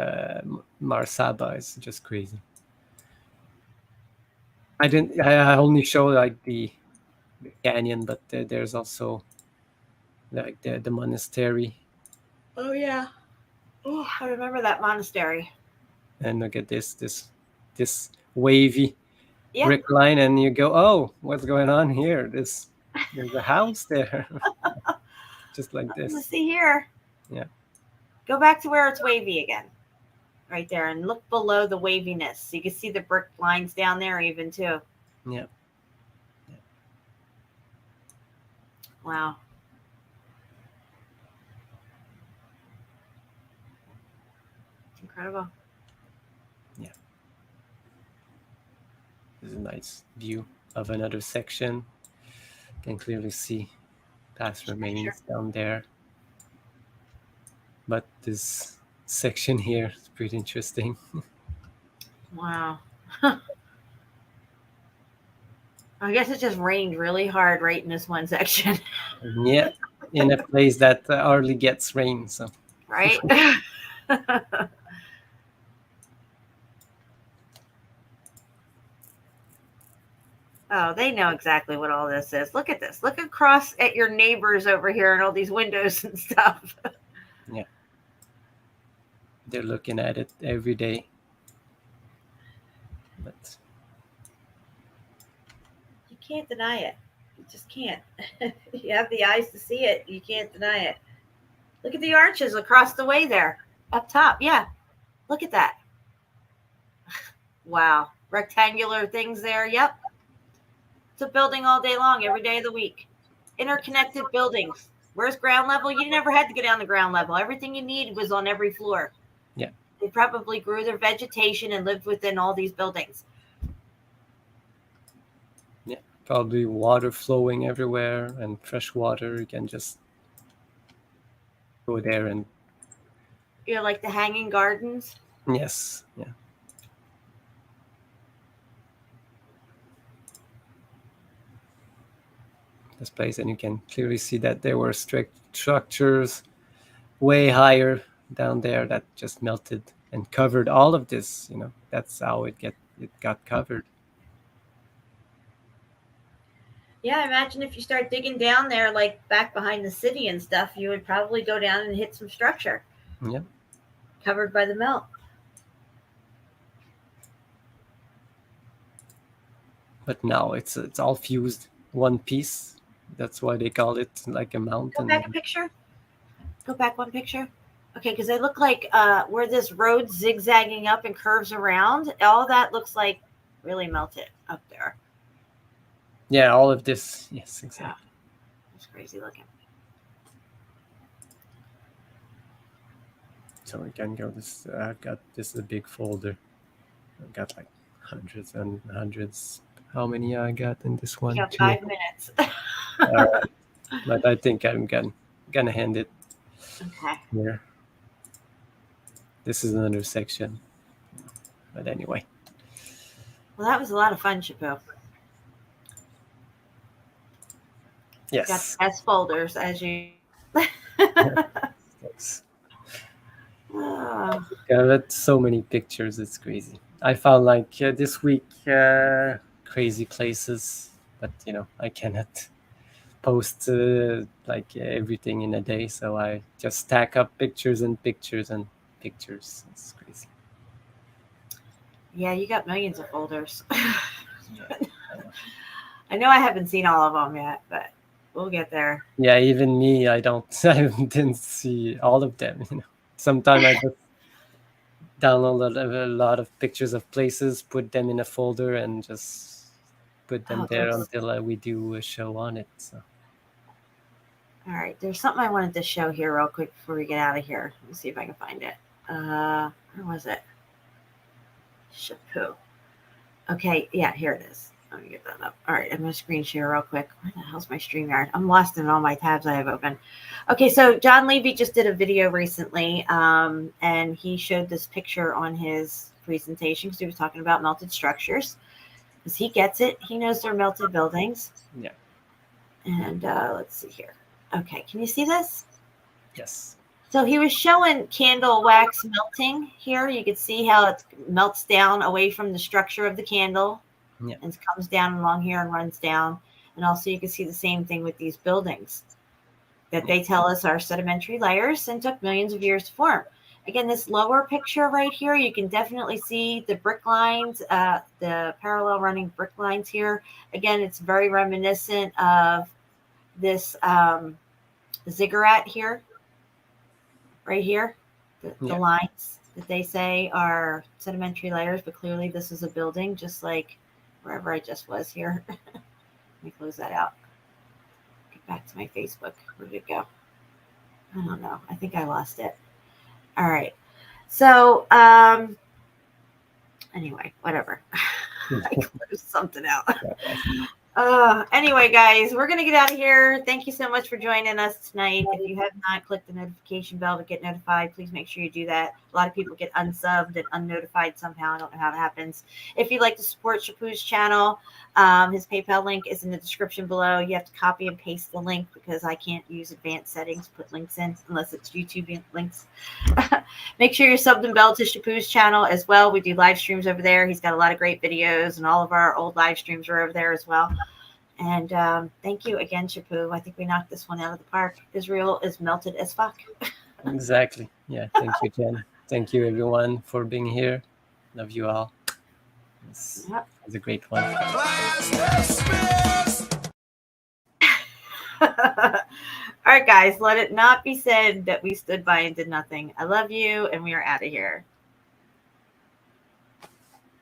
Marsaba, is just crazy. I only show like the canyon, but there's also like the monastery. Oh yeah. Oh, I remember that monastery. And look at this wavy brick line, and you go, oh, what's going on here? There's a house there. Just like this. Let's see here. Yeah. Go back to where it's wavy again. Right there, and look below the waviness. So you can see the brick lines down there even too. Yeah. Wow. It's incredible. Yeah. There's a nice view of another section. You can clearly see past remains down there. But this section here is pretty interesting. Wow. I guess it just rained really hard right in this one section. Yeah, in a place that hardly gets rain. So. Right? Oh, they know exactly what all this is. Look at this. Look across at your neighbors over here and all these windows and stuff. Yeah. They're looking at it every day. But you can't deny it. You just can't. You have the eyes to see it. You can't deny it. Look at the arches across the way there. Up top. Yeah. Look at that. Wow. Rectangular things there. Yep. It's a building all day long, every day of the week. Interconnected buildings. Where's ground level? You never had to go down the ground level. Everything you needed was on every floor. Yeah. They probably grew their vegetation and lived within all these buildings. Yeah. Probably water flowing everywhere and fresh water. You can just go there and. You know, like the hanging gardens. Yes. Yeah. This place, and you can clearly see that there were strict structures way higher down there that just melted and covered all of this. You know, that's how it got covered. Yeah, imagine if you start digging down there, like back behind the city and stuff, you would probably go down and hit some structure. Yeah. Covered by the melt. But now it's all fused one piece. That's why they call it like a mountain. Go back a picture. Go back one picture. Okay, because they look like where this road zigzagging up and curves around. All that looks like really melted up there. Yeah, all of this. Yes, exactly. Yeah. It's crazy looking. So we can go this. I've got this is a big folder. I've got like hundreds and hundreds. How many I got in this one? You got 5 minutes. All right. But I think I'm gonna hand it. Okay. Here. This is another section. But anyway. Well, that was a lot of fun, SHEPU. Yes. Got the best folders as you. Thanks. Got so many pictures. It's crazy. I found like this week crazy places, but you know I cannot post like everything in a day, so I just stack up pictures and pictures and pictures. It's crazy. Yeah, you got millions of folders. I know I haven't seen all of them yet, but we'll get there. Yeah, even me, I didn't see all of them. You know, sometimes I just download a lot of pictures of places, put them in a folder, and just put them there until we do a show on it. So. All right, there's something I wanted to show here real quick before we get out of here. Let me see if I can find it. Where was it? SHEPU. Okay, yeah, here it is. Let me get that up. All right, I'm going to screen share real quick. Where the hell's my StreamYard? I'm lost in all my tabs I have open. Okay, so John Levy just did a video recently, and he showed this picture on his presentation because he was talking about melted structures. Because he gets it. He knows they're melted buildings. Yeah. And let's see here. Okay, can you see this? Yes. So he was showing candle wax melting here. You can see how it melts down away from the structure of the candle. Yeah. And comes down along here and runs down. And also you can see the same thing with these buildings that they tell us are sedimentary layers and took millions of years to form. Again, this lower picture right here, you can definitely see the brick lines, the parallel running brick lines here. Again, it's very reminiscent of this ziggurat here, right here. The lines that they say are sedimentary layers, but clearly this is a building just like wherever I just was here. Let me close that out. Get back to my Facebook. Where did it go? I don't know. I think I lost it. All right. So, anyway, whatever. I closed something out. Anyway, guys, we're going to get out of here. Thank you so much for joining us tonight. If you have not clicked the notification bell to get notified, please make sure you do that. A lot of people get unsubbed and unnotified somehow. I don't know how it happens. If you'd like to support SHEPU's channel, his PayPal link is in the description below. You have to copy and paste the link because I can't use advanced settings, put links in unless it's YouTube links. Make sure you're subbed and bell to SHEPU's channel as well. We do live streams over there. He's got a lot of great videos, and all of our old live streams are over there as well. And thank you again, SHEPU. I think we knocked this one out of the park. Israel is melted as fuck. Exactly. Yeah. Thank you, Jen. Thank you, everyone, for being here. Love you all. It's a great one. All right, guys. Let it not be said that we stood by and did nothing. I love you, and we are out of here.